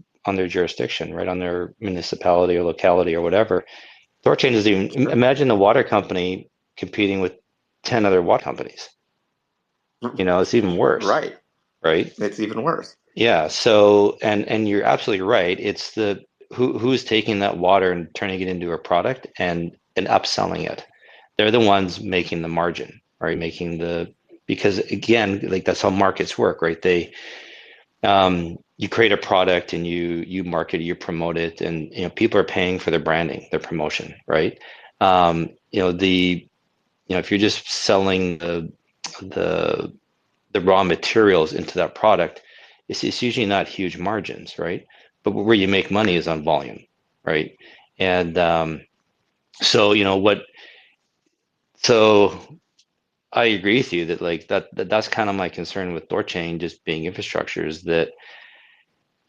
jurisdiction, right, on their municipality or locality or whatever. THORChain is even imagine the water company competing with 10 other water companies. It's even worse, Right. right? It's even worse. Yeah. So, and you're absolutely right. It's the who's taking that water and turning it into a product and upselling it. They're the ones making the margin, right? Because again, like that's how markets work, right? You create a product and you market it, you promote it, and people are paying for their branding, their promotion, right? If you're just selling the raw materials into that product, it's usually not huge margins, right? But where you make money is on volume, right? And so so I agree with you that like that's kind of my concern with THORChain just being infrastructure is that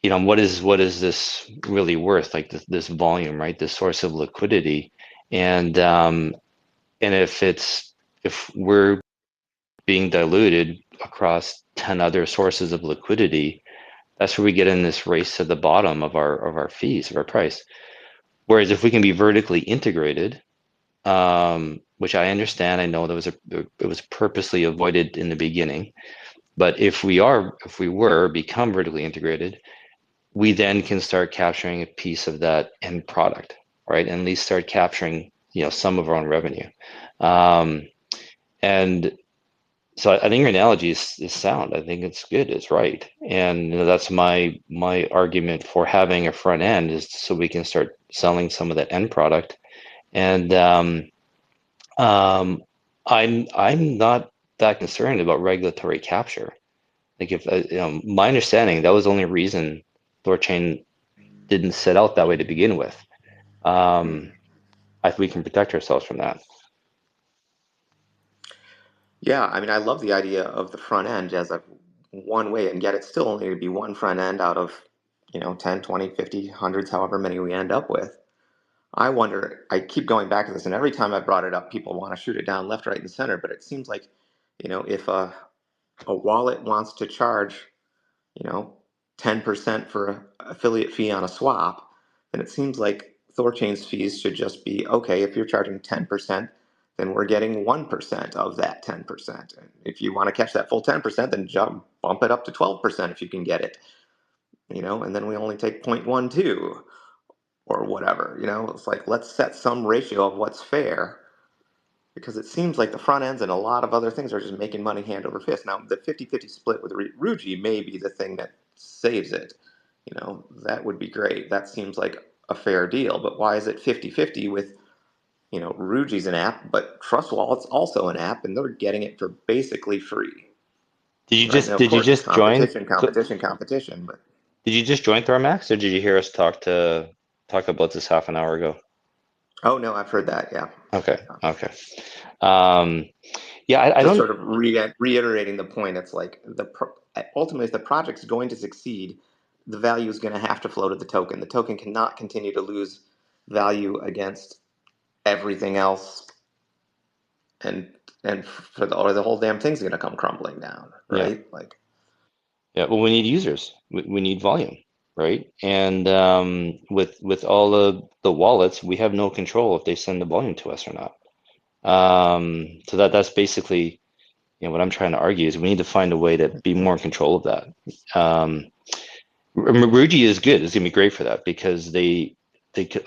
what is this really worth, like this volume, right? This source of liquidity, and if we're being diluted across 10 other sources of liquidity, that's where we get in this race to the bottom of our fees, of our price. Whereas if we can be vertically integrated, which I understand, I know it was purposely avoided in the beginning, but if we become vertically integrated, we then can start capturing a piece of that end product, right? And at least start capturing some of our own revenue. And so I think your analogy is sound. I think it's good. It's right, and that's my argument for having a front end is so we can start selling some of that end product. And I'm not that concerned about regulatory capture. Like if my understanding, that was the only reason THORChain didn't set out that way to begin with. I think we can protect ourselves from that. Yeah, I mean, I love the idea of the front end as a one way, and yet it's still only to be one front end out of, 10, 20, 50, hundreds, however many we end up with. I wonder, I keep going back to this, and every time I brought it up, people want to shoot it down left, right, and center. But it seems like, if a wallet wants to charge, 10% for an affiliate fee on a swap, then it seems like THORChain's fees should just be, okay, if you're charging 10%, then we're getting 1% of that 10%. And if you want to catch that full 10%, then bump it up to 12% if you can get it, and then we only take 0.12 or whatever, it's like, let's set some ratio of what's fair, because it seems like the front ends and a lot of other things are just making money hand over fist. Now, the 50-50 split with Ruji may be the thing that saves it, you know, that would be great. That seems like a fair deal. But why is it 50-50 with, you know, Ruji's an app, but Trust Wallet's also an app, and they're getting it for basically free. Right? And of Did you course, it's just join? competition. But Did you just join THORMAX, or did you hear us talk about this half an hour ago? oh no, I've heard that. Yeah. Okay. Okay. Yeah, I Just don't. sort of reiterating the point. It's like ultimately, if the project's going to succeed, the value is going to have to flow to the token. The token cannot continue to lose value against everything else, and or the whole damn thing's going to come crumbling down, Yeah. right? Like, Yeah. Well, we need users. We need volume, right? And with all of the wallets, we have no control if they send the volume to us or not. So that's basically, you know, what I'm trying to argue is we need to find a way to be more in control of that. Ruji is good. It's gonna be great for that because they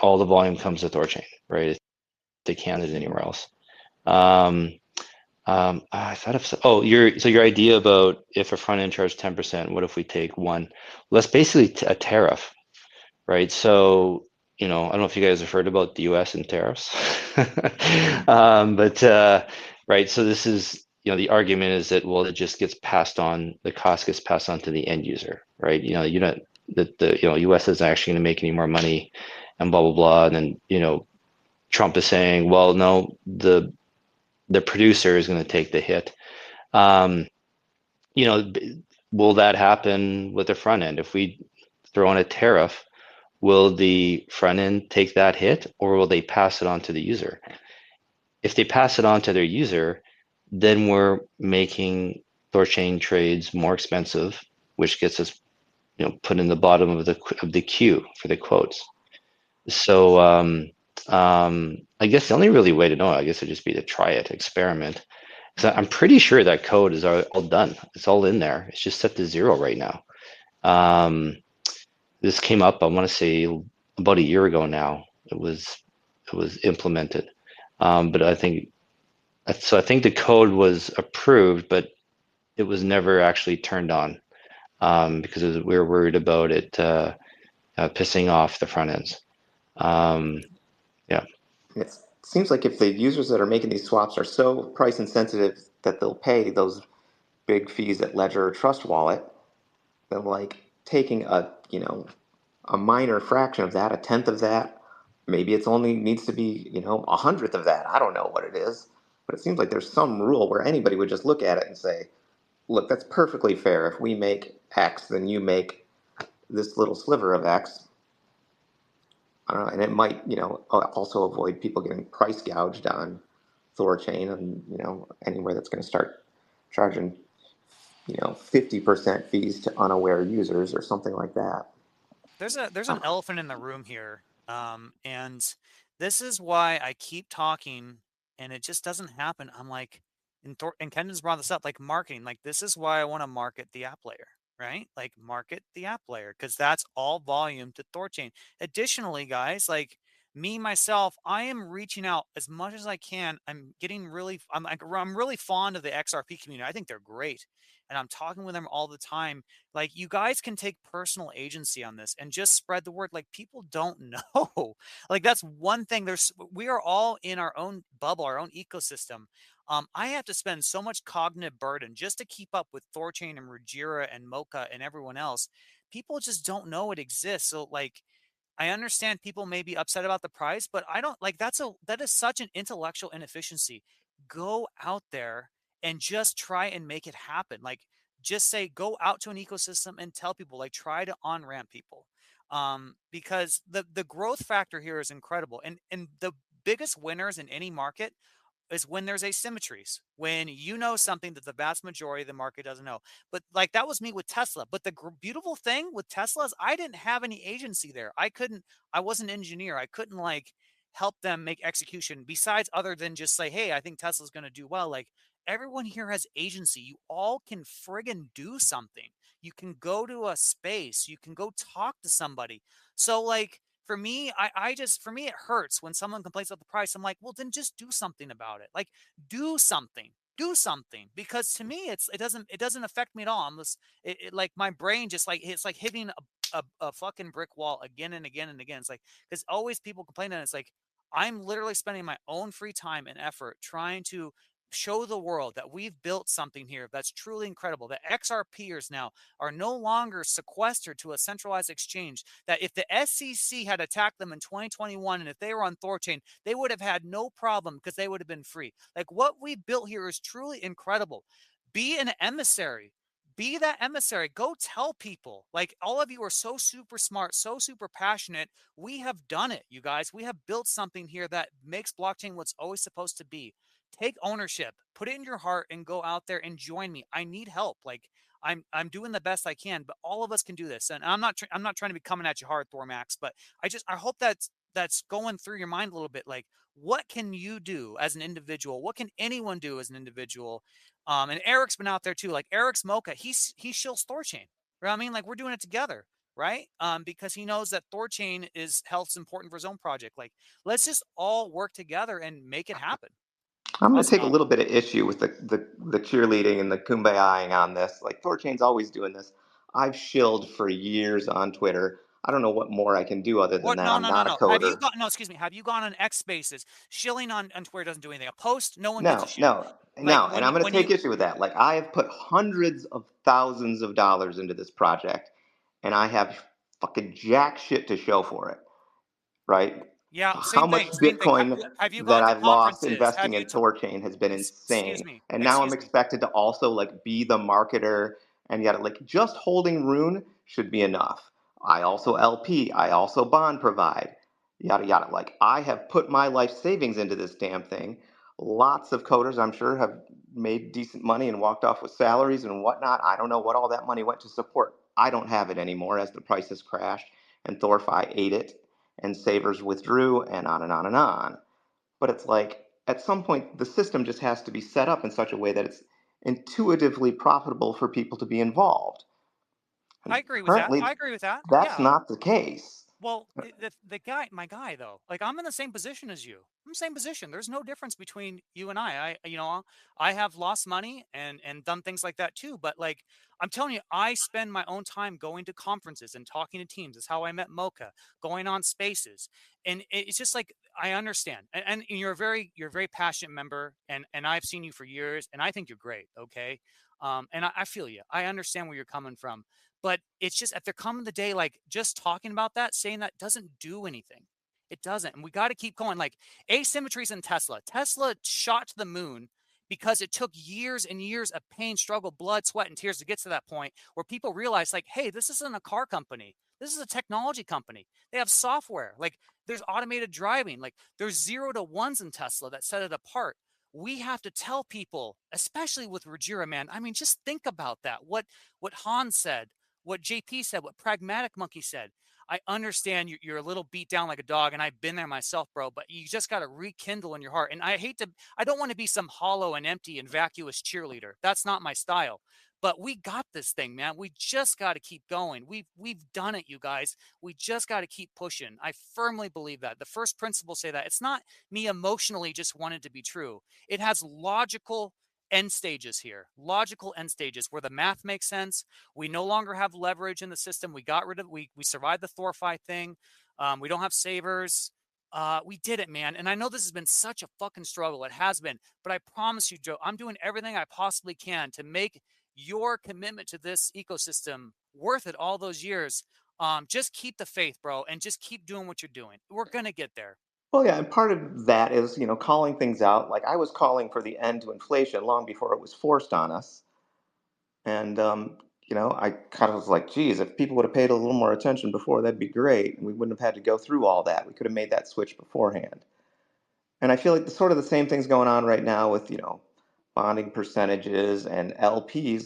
all the volume comes to THORChain, right? They can't do it anywhere else. I thought of your idea about if a front end charges 10%, what if we take one? Well, that's basically a tariff, right? So, you know, I don't know if you guys have heard about the US and tariffs, but right. So this is, you know, the argument is that, well, it just gets passed on, the cost gets passed on to the end user, right? You know that the US isn't actually going to make any more money, and blah blah blah. And then, you know, Trump is saying, well, no, the producer is going to take the hit. You know, will that happen with the front end if we throw in a tariff? Will the front end take that hit, or will they pass it on to the user? If they pass it on to their user, then we're making THORChain trades more expensive, which gets us, you know, put in the bottom of the queue for the quotes. So I guess the only really way to know, I guess, would just be to try it, experiment. Because I'm pretty sure that code is all done. It's all in there. It's just set to 0 right now. This came up, I want to say, about a year ago now. It was implemented, but I think the code was approved, but it was never actually turned on because we were worried about it pissing off the front ends. Yeah. it seems like if the users that are making these swaps are so price insensitive that they'll pay those big fees at Ledger or Trust Wallet, then like taking a, you know, a minor fraction of that, a tenth of that, maybe it's only needs to be, you know, 100th of that. I don't know what it is, but it seems like there's some rule where anybody would just look at it and say, look, that's perfectly fair. If we make X, then you make this little sliver of X. I don't know, and it might, you know, also avoid people getting price gouged on THORChain, and, you know, anywhere that's going to start charging, you know, 50% fees to unaware users or something like that. There's an elephant in the room here, and this is why I keep talking, and it just doesn't happen. I'm like, and Kendon's brought this up, like marketing. Like, this is why I want to market the app layer, right? Like, market the app layer because that's all volume to THORChain. Additionally, guys, like me myself, I am reaching out as much as I can. I'm really fond of the XRP community. I think they're great, and I'm talking with them all the time. Like, you guys can take personal agency on this and just spread the word. Like, people don't know. Like, that's one thing. We are all in our own bubble, our own ecosystem. I have to spend so much cognitive burden just to keep up with THORChain and Ruggira and Mocha and everyone else. People just don't know it exists. So, like, I understand people may be upset about the price, but I don't like that is such an intellectual inefficiency. Go out there and just try and make it happen. Like, just say, go out to an ecosystem and tell people, like, try to on-ramp people. Because the growth factor here is incredible. And the biggest winners in any market is when there's asymmetries, when you know something that the vast majority of the market doesn't know. But like, that was me with Tesla. But the beautiful thing with Tesla is I didn't have any agency there. I wasn't an engineer. I couldn't like help them make execution besides other than just say, hey, I think Tesla's going to do well. Like, everyone here has agency. You all can friggin' do something. You can go to a space. You can go talk to somebody. So like, for me, for me, it hurts when someone complains about the price. I'm like, well, then just do something about it. Like, do something, because to me, it doesn't affect me at all. I'm just, like, my brain just like, it's like hitting a fucking brick wall again and again and again. It's like, because always people complain, and it's like, I'm literally spending my own free time and effort trying to show the world that we've built something here that's truly incredible. That XRPers now are no longer sequestered to a centralized exchange. That if the SEC had attacked them in 2021 and if they were on THORChain, they would have had no problem because they would have been free. Like, what we built here is truly incredible. Be an emissary. Be that emissary. Go tell people. Like, all of you are so super smart, so super passionate. We have done it, you guys. We have built something here that makes blockchain what's always supposed to be. Take ownership, put it in your heart, and go out there and join me. I need help. Like, I'm doing the best I can, but all of us can do this. And I'm not trying to be coming at you hard, THORMax, but I hope that's going through your mind a little bit. Like, what can you do as an individual? What can anyone do as an individual? And Eric's been out there too. Like, Eric's Mocha, he shills THORChain. Right? I mean, like, we're doing it together, right? Because he knows that THORChain is health's important for his own project. Like, let's just all work together and make it happen. I'm going to Awesome. take a little bit of issue with the cheerleading and the kumbayaing on this. Like, THORChain's always doing this. I've shilled for years on Twitter. I don't know what more I can do other than What? that. No, I'm no, no, not a no. Have you coder. got no? Excuse me. Have you gone on X Spaces? Shilling on Twitter doesn't do anything. A post, no one gives a No, shit. no, Like, no. And I'm going to take issue with that. Like, I have put hundreds of thousands of dollars into this project, and I have fucking jack shit to show for it, right? Yeah, How same much thing. Same thing. Bitcoin Have you that gone to I've lost conferences? investing in THORChain has been Excuse insane. me. And now I'm Excuse me. expected to also like be the marketer and yet like just holding Rune should be enough. I also LP, I also bond provide, yada yada. Like, I have put my life savings into this damn thing. Lots of coders, I'm sure, have made decent money and walked off with salaries and whatnot. I don't know what all that money went to support. I don't have it anymore as the prices crashed and THORFi ate it and savers withdrew and on and on and on. But it's like, at some point, the system just has to be set up in such a way that it's intuitively profitable for people to be involved. And I agree with that. currently, I agree with that. that's Yeah. not the case. Well, the guy, my guy, though, like, I'm in the same position as you. I'm in the same position. There's no difference between you and I. I have lost money and done things like that too. But, like, I'm telling you, I spend my own time going to conferences and talking to teams. That's how I met Mocha, going on spaces, and it's just like, I understand. And you're a very passionate member, and I've seen you for years, and I think you're great. Okay, and I feel you. I understand where you're coming from. But it's just, at there come the day, like, just talking about that, saying that doesn't do anything. It doesn't. And we got to keep going. Like, asymmetries in Tesla. Tesla shot to the moon because it took years and years of pain, struggle, blood, sweat, and tears to get to that point where people realized, like, hey, this isn't a car company. This is a technology company. They have software. Like, there's automated driving. Like, there's 0 to 1s in Tesla that set it apart. We have to tell people, especially with Ruggiero, man. I mean, just think about that. What Han said, what JP said, what Pragmatic Monkey said. I understand you're a little beat down like a dog, and I've been there myself, bro, but you just got to rekindle in your heart. And I don't want to be some hollow and empty and vacuous cheerleader. That's not my style. But we got this thing, man. We just got to keep going. We've done it, you guys. We just got to keep pushing. I firmly believe that. The first principles say that. It's not me emotionally just wanting to be true. It has logical end stages here, logical end stages where the math makes sense. We no longer have leverage in the system. We got rid of, we survived the THORFi thing. We don't have savers. We did it, man. And I know this has been such a fucking struggle. It has been, but I promise you, Joe, I'm doing everything I possibly can to make your commitment to this ecosystem worth it all those years. Just keep the faith, bro, and just keep doing what you're doing. We're going to get there. Well, yeah, and part of that is, calling things out. Like, I was calling for the end to inflation long before it was forced on us. And, I kind of was like, geez, if people would have paid a little more attention before, that'd be great. And we wouldn't have had to go through all that. We could have made that switch beforehand. And I feel like sort of the same thing's going on right now with, bonding percentages and LPs.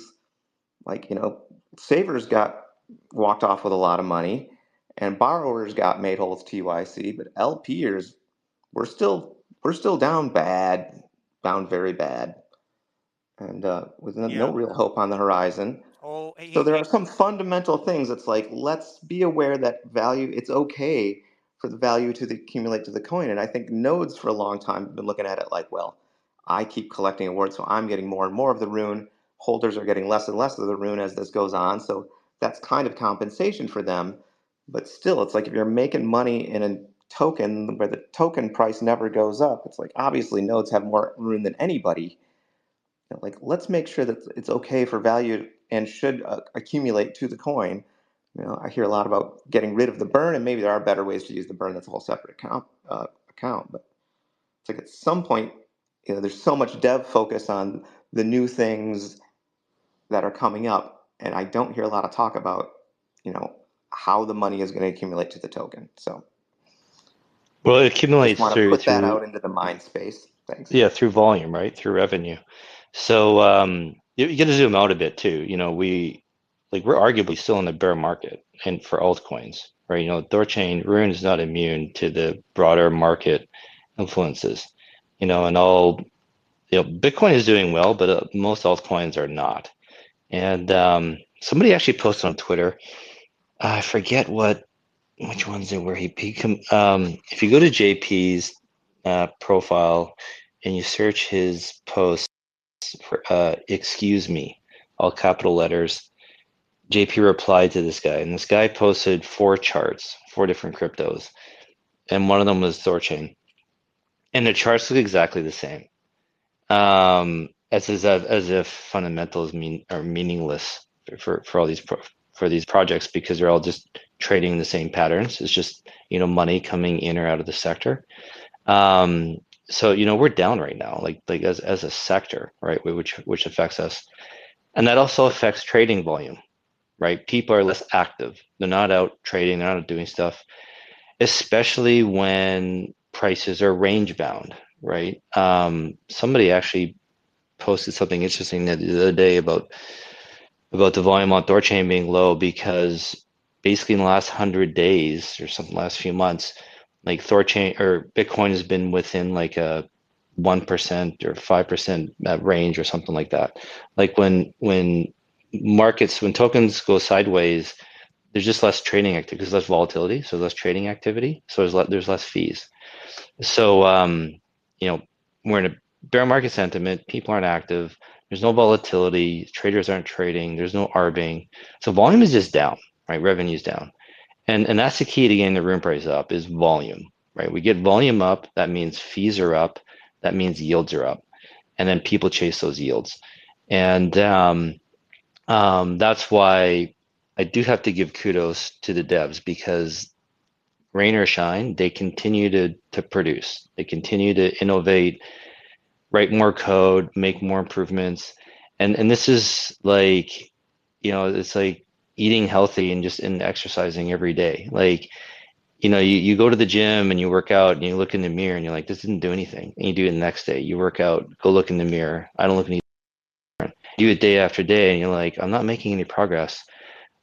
Like, savers got walked off with a lot of money and borrowers got made whole as TYC, but LPers, we're still down bad, down very bad. And with no real hope on the horizon. Oh, So there are some fundamental things. It's like, let's be aware that value, it's okay for the value to accumulate to the coin. And I think nodes for a long time have been looking at it like, well, I keep collecting awards, so I'm getting more and more of the rune. Holders are getting less and less of the rune as this goes on. So that's kind of compensation for them. But still, it's like if you're making money in a token where the token price never goes up, it's like obviously nodes have more room than anybody. Like, let's make sure that it's okay for value and should accumulate to the coin. I hear a lot about getting rid of the burn, and maybe there are better ways to use the burn. That's a whole separate account. But it's like at some point, there's so much dev focus on the new things that are coming up, and I don't hear a lot of talk about, how the money is going to accumulate to the token. So, well, it just accumulates want to put that through out into the mind space. Thanks. yeah, through volume, right? Through revenue. So you got to zoom out a bit too. We're arguably still in a bear market and for altcoins, right? THORChain, Rune is not immune to the broader market influences. And all, Bitcoin is doing well, but most altcoins are not. And somebody actually posted on Twitter, I forget which ones they were. If you go to JP's profile and you search his post for excuse me, all capital letters, JP replied to this guy, and this guy posted 4 charts, 4 different cryptos, and one of them was THORChain, and the charts look exactly the same, as if fundamentals are meaningless for all these projects, because they're all just trading the same patterns. It's just money coming in or out of the sector. So we're down right now, like as a sector, right, which affects us, and that also affects trading volume, right? People are less active. They're not out trading. They're not out doing stuff, especially when prices are range bound, right? Somebody actually posted something interesting the other day about the volume on THORChain being low, because basically in the last 100 days or something, last few months, like THORChain or Bitcoin has been within like a 1% or 5% range or something like that. Like when tokens go sideways, there's just less trading activity because less volatility, so less trading activity, so there's less fees. So we're in a bear market sentiment. People aren't active. There's no volatility. Traders aren't trading. There's no arbing. So volume is just down, right? Revenue's down. And that's the key to getting the room price up, is volume, right? We get volume up, that means fees are up, that means yields are up, and then people chase those yields. And that's why I do have to give kudos to the devs, because rain or shine, they continue to produce. They continue to innovate, write more code, make more improvements. And this is like, it's like eating healthy and exercising every day. Like, you go to the gym and you work out and you look in the mirror and you're like, this didn't do anything. And you do it the next day. You work out, go look in the mirror. I don't look any different. You do it day after day and you're like, I'm not making any progress.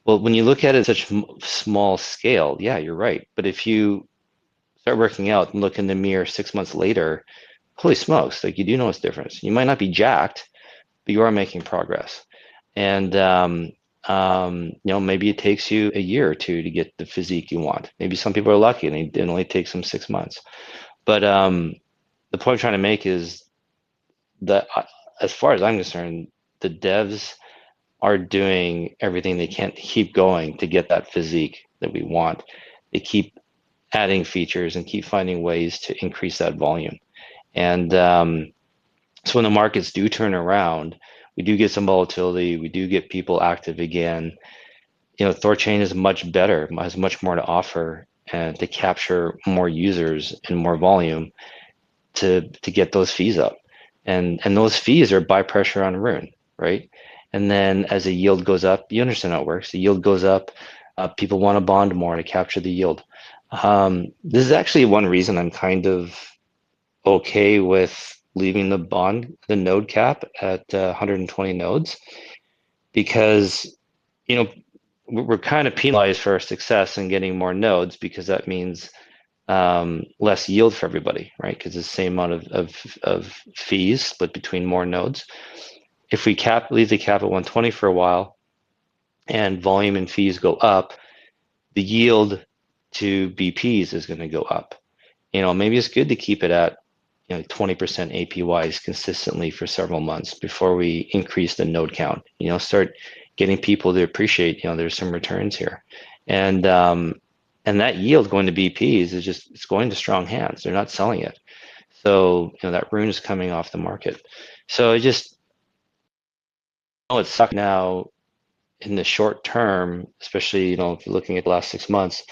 Well, when you look at it at such small scale, yeah, you're right. But if you start working out and look in the mirror 6 months later, holy smokes, like you do notice difference. You might not be jacked, but you are making progress. And maybe it takes you a year or two to get the physique you want. Maybe some people are lucky and it only takes them 6 months. But the point I'm trying to make is that, as far as I'm concerned, the devs are doing everything they can to keep going to get that physique that we want. They keep adding features and keep finding ways to increase that volume. And so when the markets do turn around, we do get some volatility. We do get people active again. THORChain is much better, has much more to offer, and to capture more users and more volume to get those fees up. And those fees are by pressure on Rune, right? And then as the yield goes up, you understand how it works. The yield goes up. People want to bond more to capture the yield. This is actually one reason I'm kind of okay with leaving the node cap at 120 nodes, because we're kind of penalized for our success in getting more nodes, because that means less yield for everybody, right? Because it's the same amount of fees split between more nodes. If we leave the cap at 120 for a while and volume and fees go up, the yield to BPs is going to go up. Maybe it's good to keep it at 20% APYs consistently for several months before we increase the node count. Start getting people to appreciate, there's some returns here, and that yield going to BPs is just, it's going to strong hands. They're not selling it, so that rune is coming off the market. So it just, it sucks now in the short term, especially if you're looking at the last 6 months.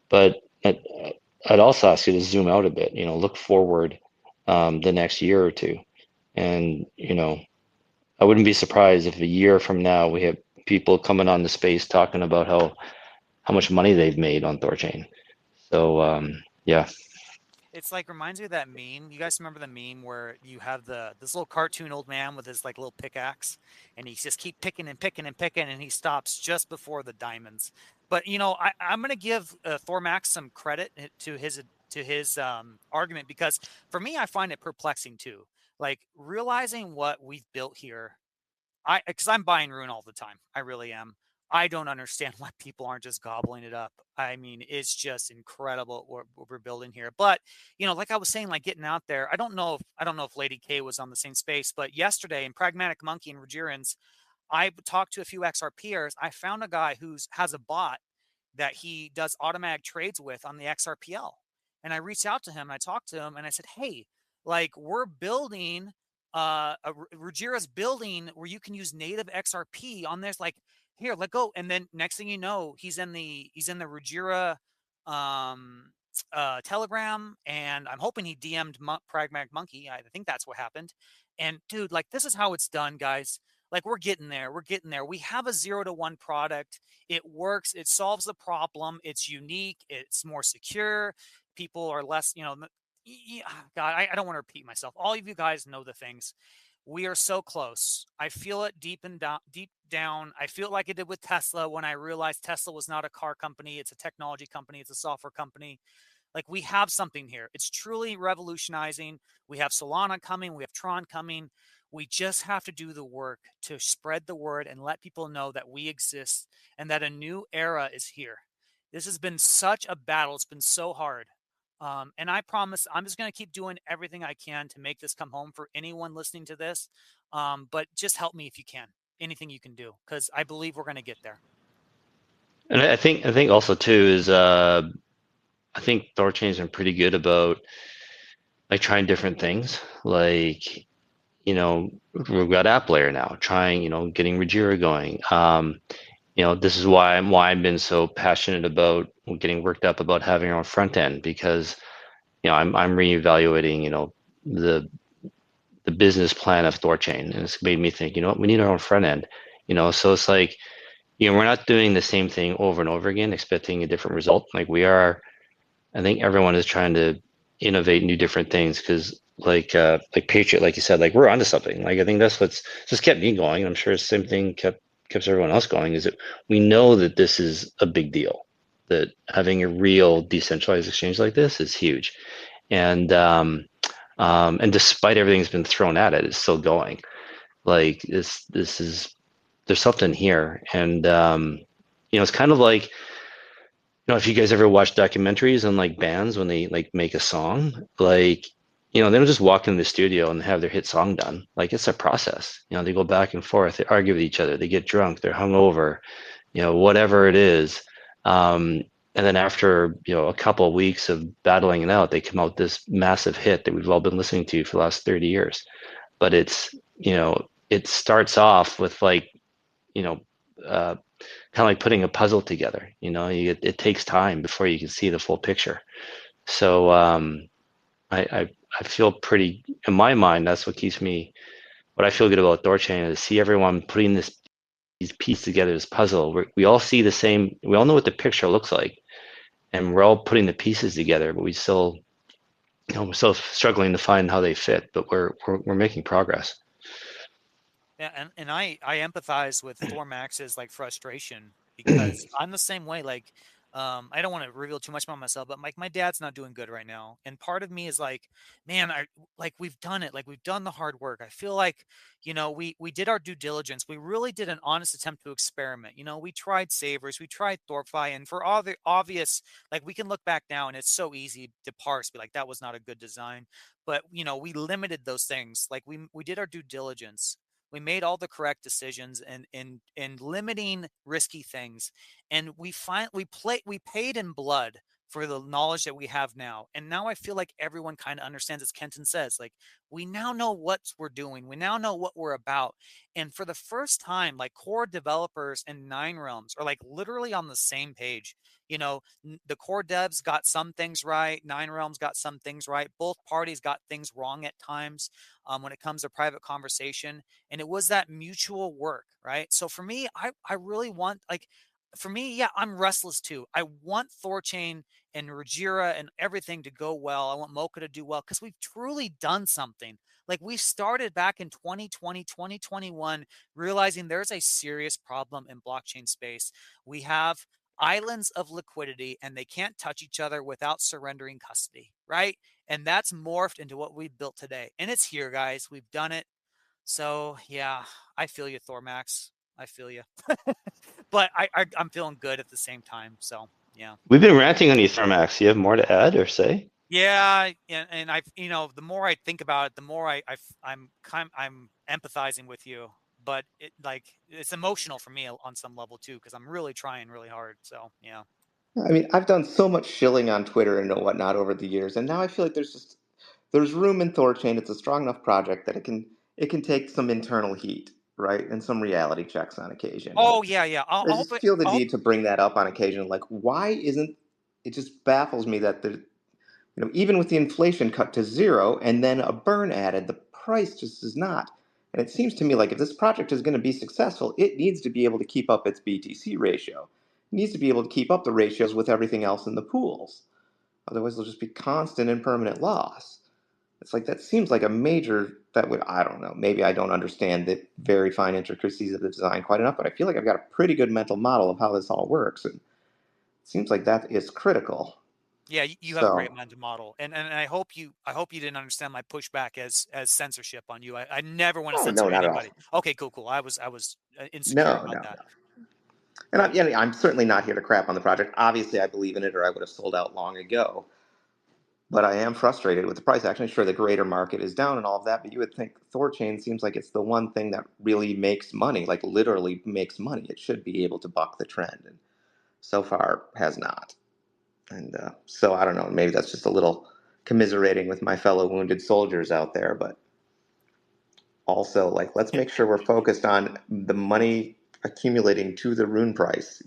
But I'd also ask you to zoom out a bit. Look forward the next year or two, and I wouldn't be surprised if a year from now we have people coming on the space talking about how much money they've made on THORChain. So yeah. It's like, reminds me of that meme. You guys remember the meme where you have this little cartoon old man with his like little pickaxe, and he just keep picking and picking and picking, and he stops just before the diamonds. But I'm gonna give THORMax some credit to his argument, because for me, I find it perplexing too. Like, realizing what we've built here, because I'm buying Rune all the time. I really am. I don't understand why people aren't just gobbling it up. I mean, it's just incredible what we're building here. But like I was saying, like getting out there. I don't know if Lady K was on the same space, but yesterday in Pragmatic Monkey and Rogerians, I talked to a few XRPers. I found a guy who has a bot that he does automatic trades with on the XRPL. And I reached out to him and I talked to him and I said, hey, like, we're building Ruggiera's building where you can use native XRP on this. Like, here, let go. And then next thing you know, he's in the Ruggiera Telegram, and I'm hoping he DM'd Pragmatic Monkey. I think that's what happened. And dude, like, this is how it's done, guys. Like, we're getting there. We're getting there. We have a 0 to 1 product. It works. It solves the problem. It's unique. It's more secure. People are less, God, I don't want to repeat myself. All of you guys know the things. We are so close. I feel it deep down. I feel like I did with Tesla when I realized Tesla was not a car company. It's a technology company. It's a software company. Like, we have something here. It's truly revolutionizing. We have Solana coming. We have Tron coming. We just have to do the work to spread the word and let people know that we exist and that a new era is here. This has been such a battle. It's been so hard. And I promise I'm just going to keep doing everything I can to make this come home for anyone listening to this. But just help me if you can. Anything you can do, because I believe we're going to get there. And I think also too is I think THORChain's been pretty good about like trying different things. Like, we've got app layer now, trying, getting Ruggiera going. This is why I've been so passionate about getting worked up about having our own front end, because I'm reevaluating the business plan of THORChain, and it's made me think, what, we need our own front end. So it's like, we're not doing the same thing over and over again expecting a different result. Like, we are, I think everyone is trying to innovate new different things, because like Patriot, like you said, like, we're onto something. Like, I think that's what's just kept me going. I'm sure the same thing kept everyone else going, is that we know that this is a big deal, that having a real decentralized exchange like this is huge. And despite everything that's been thrown at it, it's still going. Like, this is, there's something here. And it's kind of like, if you guys ever watch documentaries on like bands when they like make a song, like, they don't just walk into the studio and have their hit song done. Like, it's a process. They go back and forth, they argue with each other, they get drunk, they're hungover, whatever it is. And then after, a couple of weeks of battling it out, they come out this massive hit that we've all been listening to for the last 30 years. But it's, it starts off with like, kind of like putting a puzzle together. It takes time before you can see the full picture. So I feel pretty, in my mind, that's what keeps me, what I feel good about THORChain is see everyone putting these pieces together, this puzzle. We all see the same, we all know what the picture looks like, and we're all putting the pieces together, but we still, we're still struggling to find how they fit, but we're making progress. Yeah, and I empathize with THORMax's like frustration, because I'm the same way. Like, I don't want to reveal too much about myself, but like, my dad's not doing good right now, and part of me is like, man, we've done it, like, we've done the hard work. I feel like, we did our due diligence. We really did an honest attempt to experiment. We tried Savers, we tried THORFi, and for all the obvious, like, we can look back now and it's so easy to parse, be like, that was not a good design. But we limited those things. Like, we did our due diligence. We made all the correct decisions in limiting risky things, and we paid in blood for the knowledge that we have now. And now I feel like everyone kind of understands, as Kenton says, like, we now know what we're doing. We now know what we're about. And for the first time, like, core developers and Nine Realms are like literally on the same page. You know, the core devs got some things right. Nine Realms got some things right. Both parties got things wrong at times when it comes to private conversation. And it was that mutual work, right? So for me, I really want, like, for me, yeah, I'm restless too. I want THORChain and Rajira and everything to go well. I want Mocha to do well because we've truly done something. Like, we started back in 2020, 2021, realizing there's a serious problem in blockchain space. We have islands of liquidity and they can't touch each other without surrendering custody, right? And that's morphed into what we've built today. And it's here, guys. We've done it. So yeah, I feel you, Thormax. I feel you. But I'm feeling good at the same time. So yeah. We've been ranting on you, THORmax. You have more to add or say? Yeah, and I've, you know, the more I think about it, the more I'm empathizing with you. But it's emotional for me on some level too, because I'm really trying really hard. So yeah. I mean, I've done so much shilling on Twitter and whatnot over the years, and now I feel like there's room in THORChain. It's a strong enough project that it can take some internal heat, right, and some reality checks on occasion. Oh yeah. I just feel the need to bring that up on occasion. Like, why isn't it? Just baffles me that even with the inflation cut to zero and then a burn added, the price just is not. And it seems to me like if this project is going to be successful, it needs to be able to keep up its BTC ratio. It needs to be able to keep up the ratios with everything else in the pools. Otherwise, there'll just be constant and permanent loss. It's like that seems like a major that would, I don't know, maybe I don't understand the very fine intricacies of the design quite enough, but I feel like I've got a pretty good mental model of how this all works. And it seems like that is critical. Yeah, you have a great mental model, and I hope you didn't understand my pushback as censorship on you. I never want to censor anybody. Okay, cool. I was insecure about that. And I'm certainly not here to crap on the project. Obviously, I believe in it, or I would have sold out long ago. But I am frustrated with the price action. Sure, the greater market is down and all of that, but you would think THORChain seems like it's the one thing that really makes money, like literally makes money. It should be able to buck the trend, and so far has not. And so I don't know, maybe that's just a little commiserating with my fellow wounded soldiers out there, but also, like, let's make sure we're focused on the money accumulating to the rune price,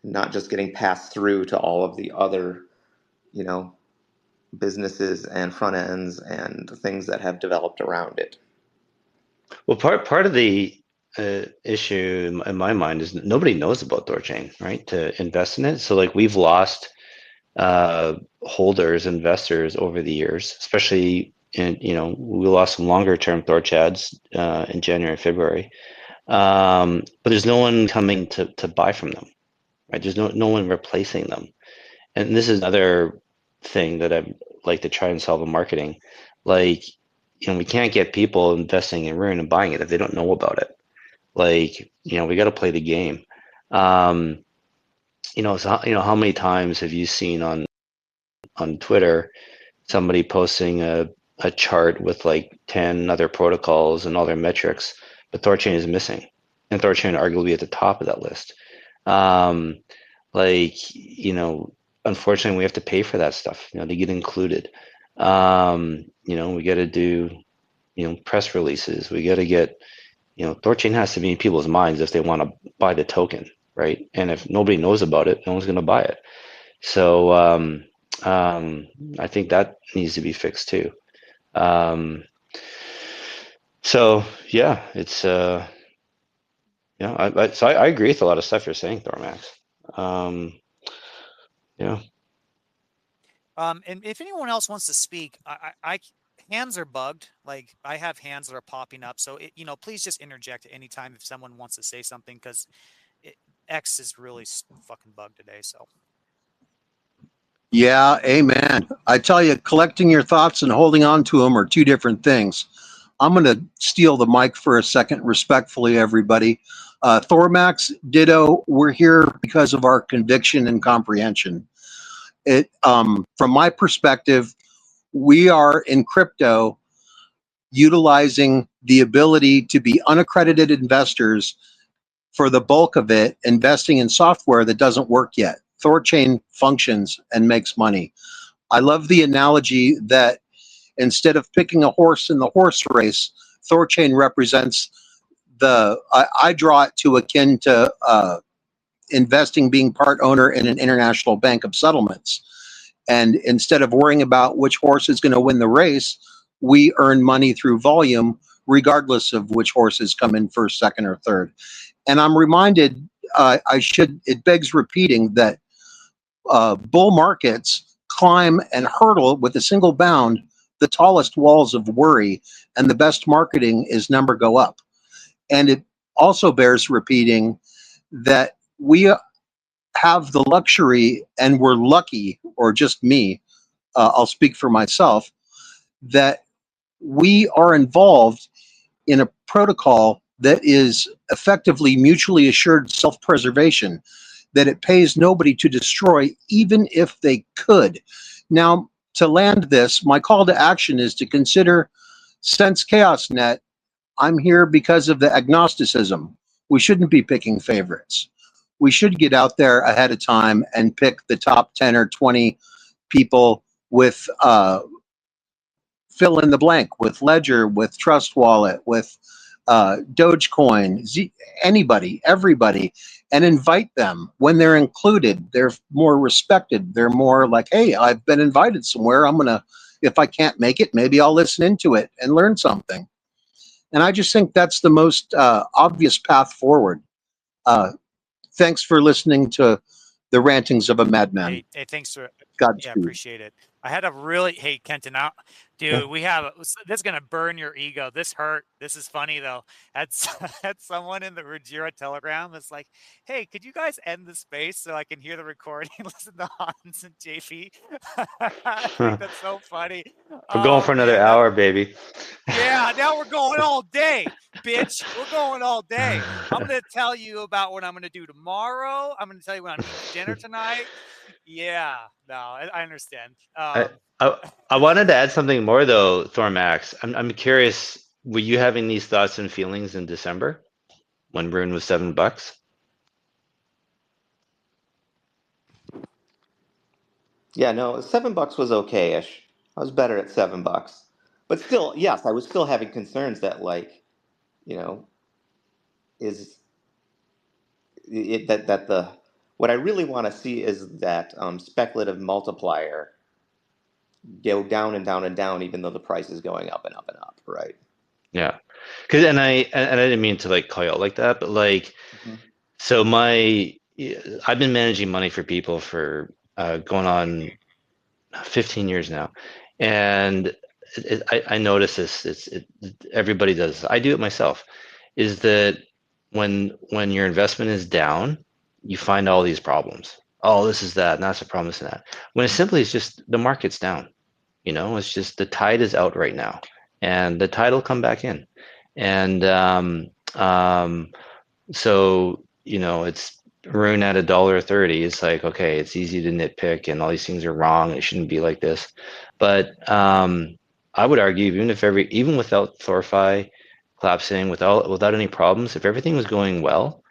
not just getting passed through to all of the other, businesses and front ends and things that have developed around it. Well, part of the issue in my mind is nobody knows about THORChain, right? To invest in it. So like we've lost holders, investors over the years, especially in, we lost some longer term THORChads in January, February. But there's no one coming to buy from them, right? There's no one replacing them. And this is another thing that I'd like to try and solve in marketing. Like, we can't get people investing in Rune and buying it if they don't know about it. Like, we got to play the game. So, how many times have you seen on Twitter somebody posting a chart with like 10 other protocols and all their metrics, but THORChain is missing, and THORChain arguably at the top of that list. Unfortunately, we have to pay for that stuff. They get included. We got to do, press releases. We got to get, THORChain has to be in people's minds if they want to buy the token, right? And if nobody knows about it, no one's going to buy it. So I think that needs to be fixed too. So yeah, it's so I agree with a lot of stuff you're saying, THORmax. Yeah. And if anyone else wants to speak, I hands are bugged. Like, I have hands that are popping up. So please just interject at any time if someone wants to say something, because X is really fucking bugged today. So. Yeah, amen. I tell you, collecting your thoughts and holding on to them are two different things. I'm going to steal the mic for a second, respectfully, everybody. THORmax, ditto. We're here because of our conviction and comprehension. From my perspective, we are in crypto utilizing the ability to be unaccredited investors for the bulk of it, investing in software that doesn't work yet. THORChain functions and makes money. I love the analogy that instead of picking a horse in the horse race, THORChain represents I draw it to akin to investing, being part owner in an international bank of settlements. And instead of worrying about which horse is going to win the race, we earn money through volume, regardless of which horses come in first, second, or third. And I'm reminded, it begs repeating that bull markets climb and hurdle with a single bound the tallest walls of worry, and the best marketing is number go up. And it also bears repeating that we have the luxury, and we're lucky, or just me, I'll speak for myself, that we are involved in a protocol that is effectively mutually assured self-preservation, that it pays nobody to destroy, even if they could. Now, to land this, my call to action is to consider Sense ChaosNet. I'm here because of the agnosticism. We shouldn't be picking favorites. We should get out there ahead of time and pick the top 10 or 20 people with fill in the blank, with Ledger, with Trust Wallet, with Dogecoin, anybody, everybody, and invite them. When they're included, they're more respected. They're more like, hey, I've been invited somewhere. I'm going to, if I can't make it, maybe I'll listen into it and learn something. And I just think that's the most obvious path forward. Thanks for listening to the rantings of a madman. Hey, thanks for Godspeed. Yeah, appreciate it. I had a really Kenton out, dude. We have this is gonna burn your ego. This hurt. This is funny though. Had someone in the Ruggiero Telegram that's like, "Hey, could you guys end the space so I can hear the recording and listen to Hans and JP?" I think that's so funny. We're going for another hour, baby. Yeah, now we're going all day, bitch. We're going all day. I'm gonna tell you about what I'm gonna do tomorrow. I'm gonna tell you when I'm eating dinner tonight. Yeah, no, I understand. I wanted to add something more though, THORMax. I'm curious, were you having these thoughts and feelings in December when Rune was $7? Yeah, no, $7 was okay-ish. I was better at $7, but still, yes, I was still having concerns that, like, you know, is it that the what I really want to see is that speculative multiplier go down and down and down, even though the price is going up and up and up, right? Yeah, because and I didn't mean to like call you out like that, but like, so I've been managing money for people for going on 15 years now, and I notice this. Everybody does. I do it myself. Is that when your investment is down, you find all these problems. Oh, this is that, and that's a problem, this and that. When it simply is just the market's down. You know, it's just the tide is out right now, and the tide will come back in. And so you know, it's Rune at $1.30. It's like, okay, it's easy to nitpick, and all these things are wrong. It shouldn't be like this. But I would argue, even without THORFi collapsing, without any problems, if everything was going well,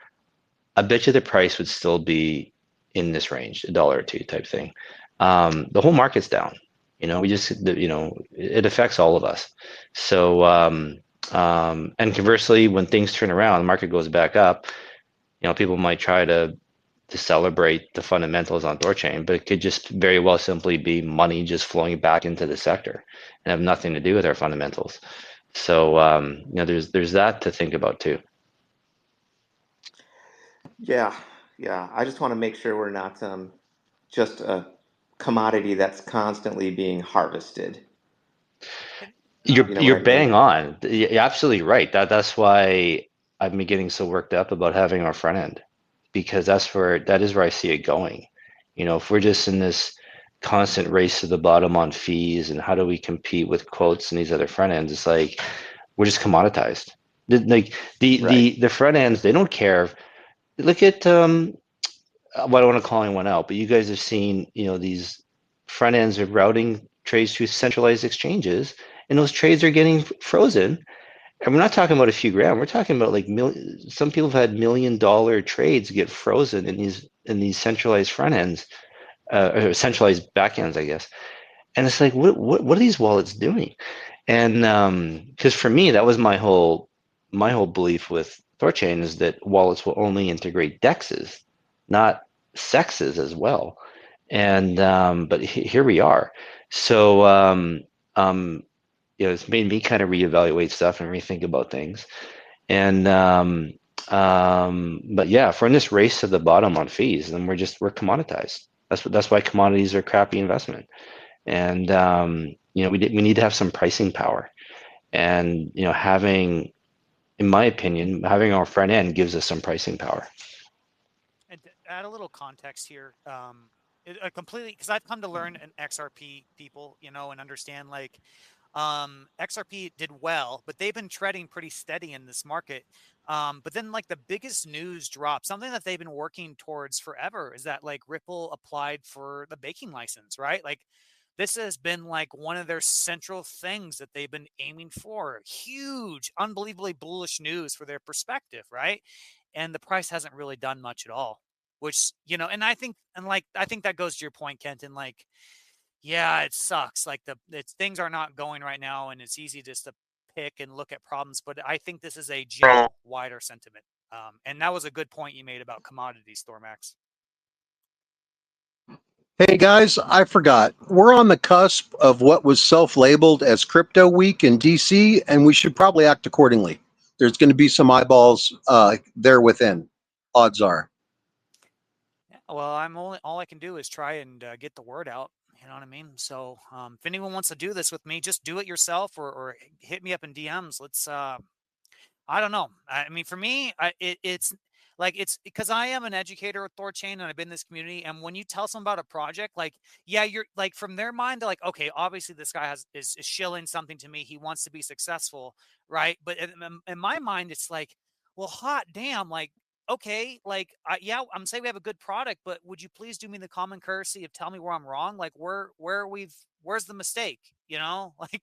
I bet you the price would still be in this range, $1 or $2 type thing. The whole market's down. You know, it affects all of us. So, and conversely, when things turn around, the market goes back up, you know, people might try to celebrate the fundamentals on THORChain, but it could just very well simply be money just flowing back into the sector and have nothing to do with our fundamentals. So, you know, there's that to think about too. Yeah. I just want to make sure we're not just a commodity that's constantly being harvested. You're bang on. You're absolutely right. That's why I've been getting so worked up about having our front end, because that is where I see it going. You know, if we're just in this constant race to the bottom on fees and how do we compete with quotes and these other front ends, it's like we're just commoditized. Like the front ends, they don't care. Look at well, I don't want to call anyone out, but you guys have seen, you know, these front ends are routing trades through centralized exchanges, and those trades are getting frozen, And we're not talking about a few grand. We're talking about like some people have had $1 million trades get frozen in these centralized front ends, or centralized back ends, I guess. And it's like, what are these wallets doing? And because for me, that was my whole belief with THORChain, is that wallets will only integrate dexes, not sexes as well. And but here we are. So it's made me kind of reevaluate stuff and rethink about things. And but yeah, if we're in this race to the bottom on fees, then we're commoditized. That's why commodities are a crappy investment. And we need to have some pricing power. And having, in my opinion, having our front end gives us some pricing power. And to add a little context here, completely, because I've come to learn an XRP people, and understand like XRP did well, but they've been treading pretty steady in this market. But then like the biggest news drop, something that they've been working towards forever, is that like Ripple applied for the baking license, right? Like this has been like one of their central things that they've been aiming for. Huge, unbelievably bullish news for their perspective, right? And the price hasn't really done much at all, which, and I think that goes to your point, Kenton, like, yeah, it sucks. Like things are not going right now, and it's easy just to pick and look at problems. But I think this is a general wider sentiment. And that was a good point you made about commodities, Thormax. Hey guys, I forgot. We're on the cusp of what was self-labeled as Crypto Week in DC, and we should probably act accordingly. There's going to be some eyeballs there within. Odds are. Yeah, well, all I can do is try and get the word out. You know what I mean? So if anyone wants to do this with me, just do it yourself, or hit me up in DMs. Let's I don't know. I mean, for me, it's like, it's because I am an educator with THORChain, and I've been in this community. And when you tell someone about a project, like, yeah, you're like, from their mind, they're like, okay, obviously this guy is shilling something to me. He wants to be successful, right? But in my mind, it's like, well, hot damn, like, okay, like, yeah, I'm saying we have a good product, but would you please do me the common courtesy of tell me where I'm wrong? Like, where's the mistake? Like,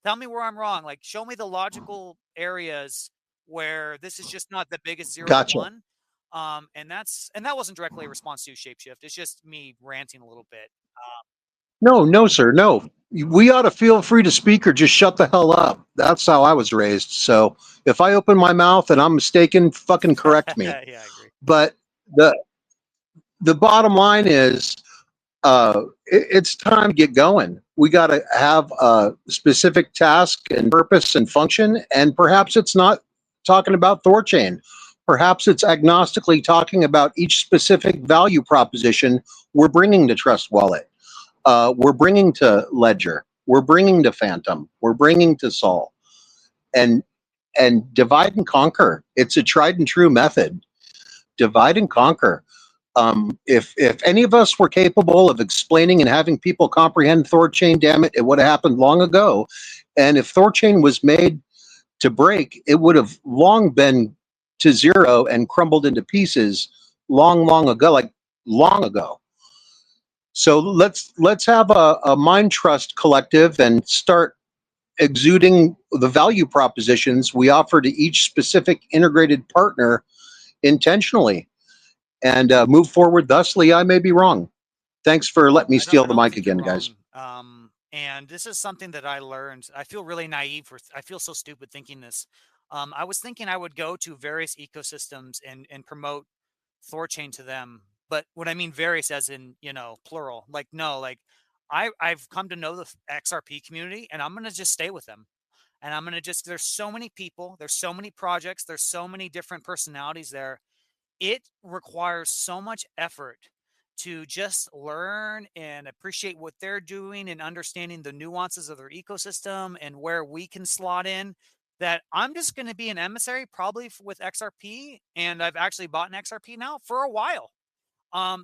tell me where I'm wrong. Like, show me the logical areas where this is just not the biggest zero to Gotcha. one. And that wasn't directly a response to Shapeshift. It's just me ranting a little bit. No, sir, no. We ought to feel free to speak or just shut the hell up. That's how I was raised. So if I open my mouth and I'm mistaken, fucking correct me. Yeah, I agree. But the bottom line is, it's time to get going. We got to have a specific task and purpose and function, and perhaps it's not talking about THORChain. Perhaps it's agnostically talking about each specific value proposition we're bringing to Trust Wallet. We're bringing to Ledger. We're bringing to Phantom. We're bringing to Sol. And divide and conquer. It's a tried and true method. Divide and conquer. If any of us were capable of explaining and having people comprehend THORChain, damn it, it would have happened long ago. And if THORChain was made to break, it would have long been to zero and crumbled into pieces long ago, like long ago. So let's have a mind trust collective and start exuding the value propositions we offer to each specific integrated partner intentionally, and move forward thusly. I may be wrong. Thanks for letting me steal the mic again, guys. And this is something that I learned. I feel really naive. I feel so stupid thinking this. I was thinking I would go to various ecosystems and promote THORChain to them. But what I mean various as in, plural. Like, no, like I've come to know the XRP community, and I'm going to just stay with them. And I'm going to there's so many people, there's so many projects, there's so many different personalities there. It requires so much effort to just learn and appreciate what they're doing and understanding the nuances of their ecosystem and where we can slot in, that I'm just going to be an emissary probably with XRP. And I've actually bought an XRP now for a while.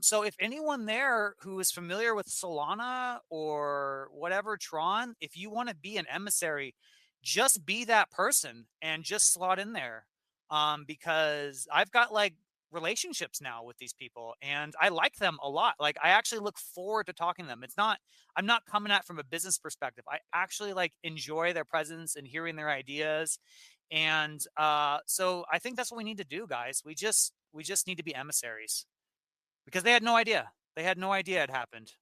So if anyone there who is familiar with Solana or whatever Tron, if you want to be an emissary, just be that person and just slot in there. Because I've got like relationships now with these people, and I like them a lot. Like, I actually look forward to talking to them. I'm not coming at from a business perspective. I actually like enjoy their presence and hearing their ideas. And so I think that's what we need to do, guys. We just need to be emissaries, because they had no idea. They had no idea it happened.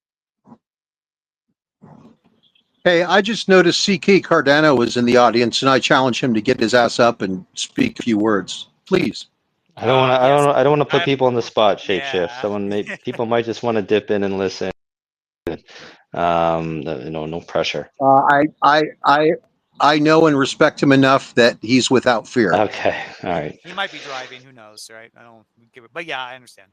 Hey, I just noticed CK Cardano was in the audience, and I challenge him to get his ass up and speak a few words, please. I don't want to. Yes, I don't want to put I- people on the spot. Shapeshift. yeah. People might just want to dip in and listen. No pressure. I know and respect him enough that he's without fear. Okay, all right. He might be driving. Who knows, right? I don't give it, but yeah, I understand.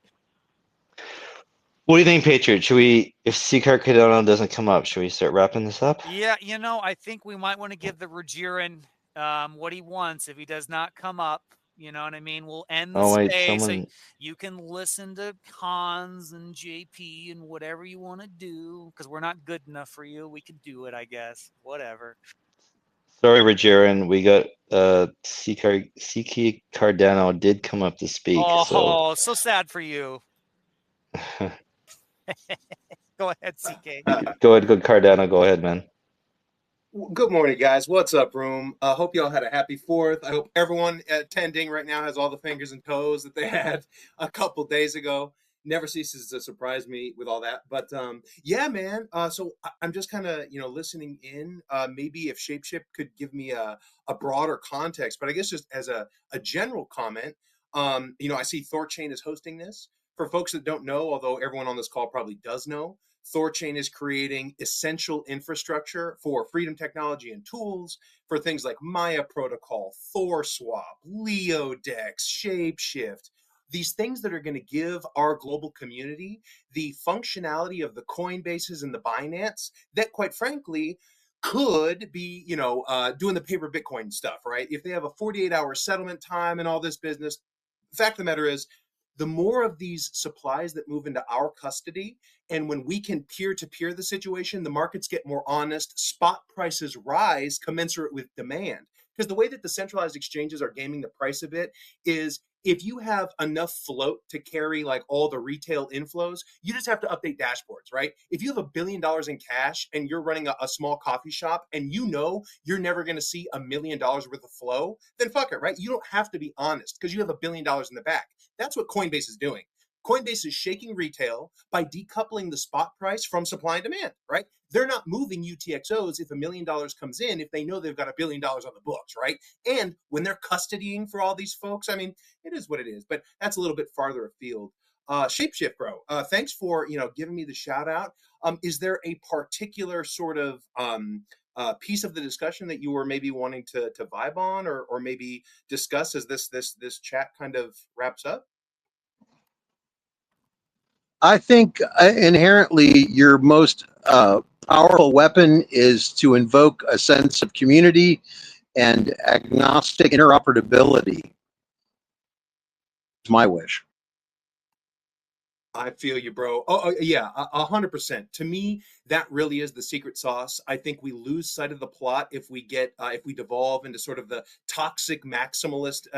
What do you think, Patriot? Should we, if Cardano doesn't come up, should we start wrapping this up? Yeah, I think we might want to give the Rogerin what he wants. If he does not come up, you know what I mean? We'll end the Oh wait, space. someone. You can listen to Hans and JP and whatever you want to do, because we're not good enough for you. We can do it, I guess. Whatever. Sorry, Rogerin. We got CK Cardano did come up to speak. Oh, so sad for you. Go ahead, CK. Go ahead, good Cardano. Go ahead, man. Good morning, guys. What's up, room? Hope y'all had a happy 4th. I hope everyone attending right now has all the fingers and toes that they had a couple days ago. Never ceases to surprise me with all that. But yeah, man. So I'm just kind of listening in. Maybe if Shapeshift could give me a broader context, but I guess just as a general comment, I see THORChain is hosting this. For folks that don't know, although everyone on this call probably does know, THORChain is creating essential infrastructure for freedom technology and tools for things like Maya Protocol, THORSwap, LeoDex, Shapeshift, these things that are going to give our global community the functionality of the Coinbases and the Binance that, quite frankly, could be, doing the paper Bitcoin stuff, right? If they have a 48-hour settlement time and all this business, the fact of the matter is, the more of these supplies that move into our custody, and when we can peer-to-peer the situation, the markets get more honest, spot prices rise commensurate with demand. Because the way that the centralized exchanges are gaming the price a bit is, if you have enough float to carry like all the retail inflows, you just have to update dashboards, right? If you have $1 billion in cash and you're running a small coffee shop and you're never going to see $1 million worth of flow, then fuck it, right? You don't have to be honest because you have $1 billion in the back. That's what Coinbase is doing. Coinbase is shaking retail by decoupling the spot price from supply and demand, right? They're not moving UTXOs if $1 million comes in if they know they've got $1 billion on the books, right? And when they're custodying for all these folks, I mean, it is what it is, but that's a little bit farther afield. Shapeshift, bro, thanks for giving me the shout out. Is there a particular sort of piece of the discussion that you were maybe wanting to vibe on or maybe discuss as this chat kind of wraps up? I think inherently your most powerful weapon is to invoke a sense of community and agnostic interoperability. It's my wish. I feel you, bro. Oh yeah, 100%. To me, that really is the secret sauce. I think we lose sight of the plot if we devolve into sort of the toxic maximalist,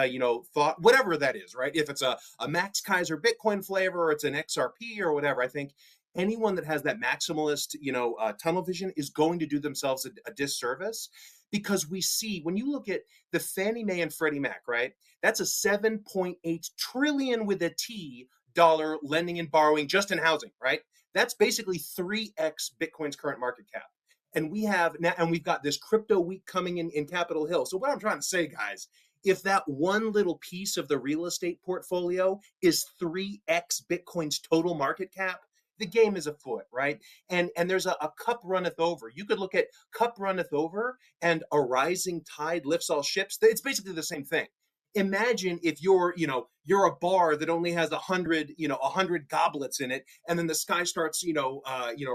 thought, whatever that is, right? If it's a Max Kaiser Bitcoin flavor or it's an XRP or whatever, I think anyone that has that maximalist, tunnel vision is going to do themselves a disservice, because we see, when you look at the Fannie Mae and Freddie Mac, right? That's a 7.8 trillion with a T dollar lending and borrowing just in housing, right? That's basically 3x Bitcoin's current market cap. And we've got this crypto week coming in Capitol Hill. So what I'm trying to say, guys, if that one little piece of the real estate portfolio is 3x Bitcoin's total market cap, the game is afoot, right? And there's a cup runneth over. You could look at cup runneth over and a rising tide lifts all ships. It's basically the same thing. Imagine if you're a bar that only has 100 goblets in it, and then the sky starts,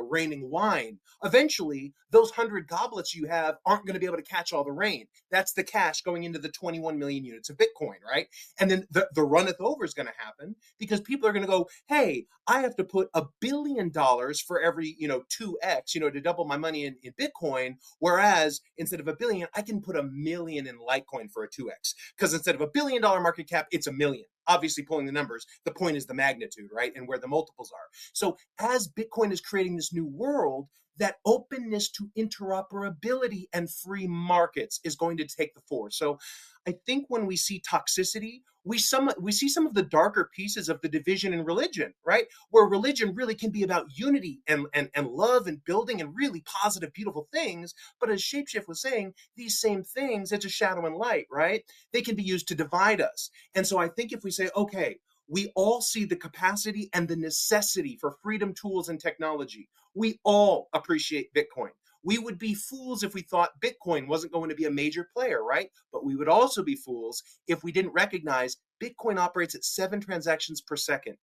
raining wine. Eventually, those 100 goblets you have aren't going to be able to catch all the rain. That's the cash going into the 21 million units of Bitcoin, right? And then the runneth over is going to happen because people are going to go, hey, I have to put $1 billion for every, 2x, to double my money in Bitcoin. Whereas instead of $1 billion, I can put $1 million in Litecoin for a 2x. Because instead of $1 billion market cap, it's $1 million. obviously pulling the numbers. The point is the magnitude, right? And where the multiples are. So as Bitcoin is creating this new world, that openness to interoperability and free markets is going to take the fore. So I think when we see toxicity, we see some of the darker pieces of the division in religion, right? Where religion really can be about unity and love and building and really positive, beautiful things. But as Shapeshift was saying, these same things, it's a shadow and light, right? They can be used to divide us. And so I think if we say, okay, we all see the capacity and the necessity for freedom, tools, and technology. We all appreciate Bitcoin. We would be fools if we thought Bitcoin wasn't going to be a major player, right? But we would also be fools if we didn't recognize Bitcoin operates at 7 transactions per second.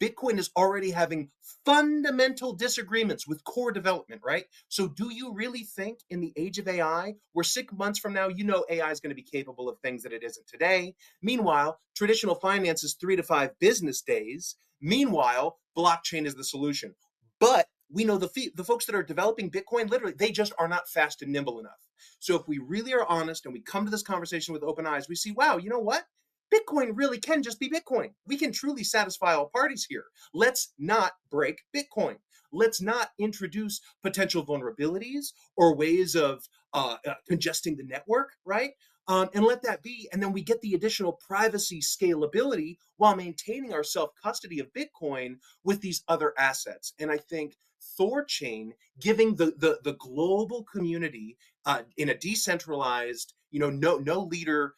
Bitcoin is already having fundamental disagreements with core development, right? So do you really think in the age of AI, where 6 months from now, you know AI is going to be capable of things that it isn't today? Meanwhile, traditional finance is 3 to 5 business days. Meanwhile, blockchain is the solution. But we know the folks that are developing Bitcoin, literally, they just are not fast and nimble enough. So if we really are honest and we come to this conversation with open eyes, we see, wow, you know what? Bitcoin really can just be Bitcoin. We can truly satisfy all parties here. Let's not break Bitcoin. Let's not introduce potential vulnerabilities or ways of congesting the network, right? And let that be. And then we get the additional privacy scalability while maintaining our self-custody of Bitcoin with these other assets. And I think THORChain giving the global community in a decentralized, no leader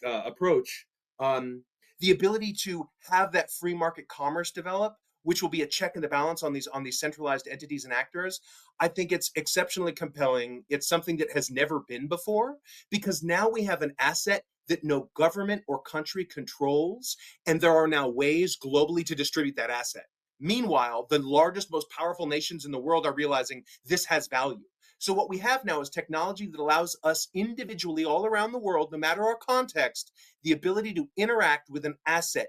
approach, the ability to have that free market commerce develop, which will be a check and the balance on these centralized entities and actors. I think it's exceptionally compelling. It's something that has never been before, because now we have an asset that no government or country controls, and there are now ways globally to distribute that asset. Meanwhile, the largest, most powerful nations in the world are realizing this has value. So what we have now is technology that allows us individually all around the world, no matter our context, the ability to interact with an asset,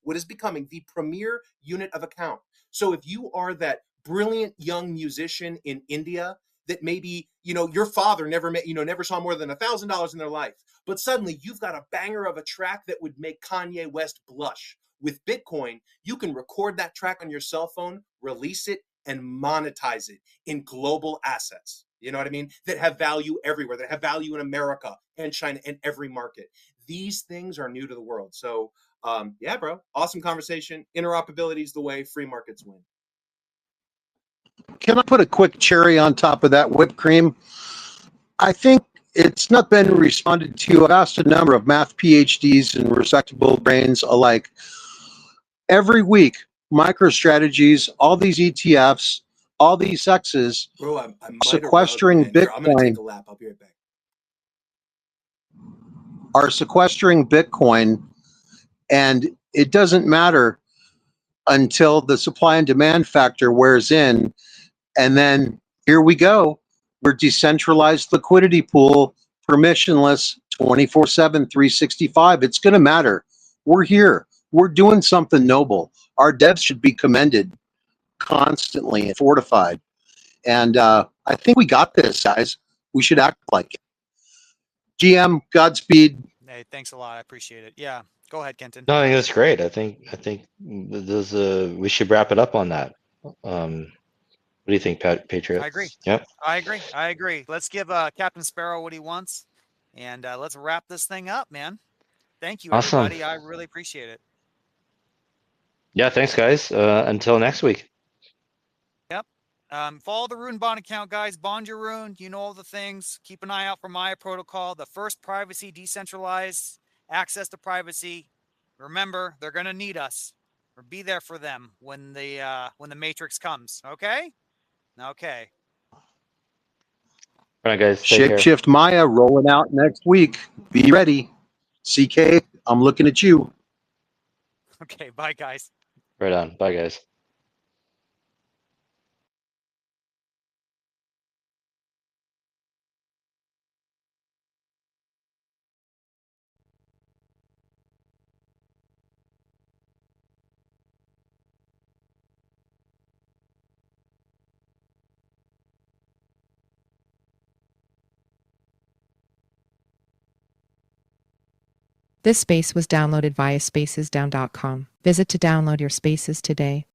what is becoming the premier unit of account. So if you are that brilliant young musician in India that maybe, your father never saw more than $1,000 in their life, but suddenly you've got a banger of a track that would make Kanye West blush. With Bitcoin, you can record that track on your cell phone, release it, and monetize it in global assets. You know what I mean? That have value everywhere, that have value in America and China and every market. These things are new to the world. So yeah, bro, awesome conversation. Interoperability is the way, free markets win. Can I put a quick cherry on top of that whipped cream? I think it's not been responded to. I've asked a number of math PhDs and respectable brains alike. Every week, MicroStrategies, all these ETFs, all these SEXs Bro, I sequestering Bitcoin. I'm going to take Bitcoin a lap. I'll be right back. are sequestering Bitcoin, and it doesn't matter until the supply and demand factor wears in, and then here we go. We're decentralized liquidity pool, permissionless, 24/7, 365. It's going to matter. We're here. We're doing something noble. Our devs should be commended constantly and fortified. And I think we got this, guys. We should act like it. GM, Godspeed. Hey, thanks a lot. I appreciate it. Yeah, go ahead, Kenton. No, I think that's great. I think there's we should wrap it up on that. What do you think, Patriot? I agree. Yep. I agree. Let's give Captain Sparrow what he wants, and let's wrap this thing up, man. Thank you, Awesome. everybody. I really appreciate it. Yeah, thanks, guys. Until next week. Yep. Follow the Rune Bond account, guys. Bond your Rune. You know all the things. Keep an eye out for Maya Protocol, the first privacy, decentralized access to privacy. Remember, they're gonna need us. Or be there for them when the matrix comes. Okay. Okay. All right, guys. Take care. Shapeshift Maya rolling out next week. Be ready. CK, I'm looking at you. Okay. Bye, guys. Right on. Bye, guys. This space was downloaded via spacesdown.com. Visit to download your spaces today.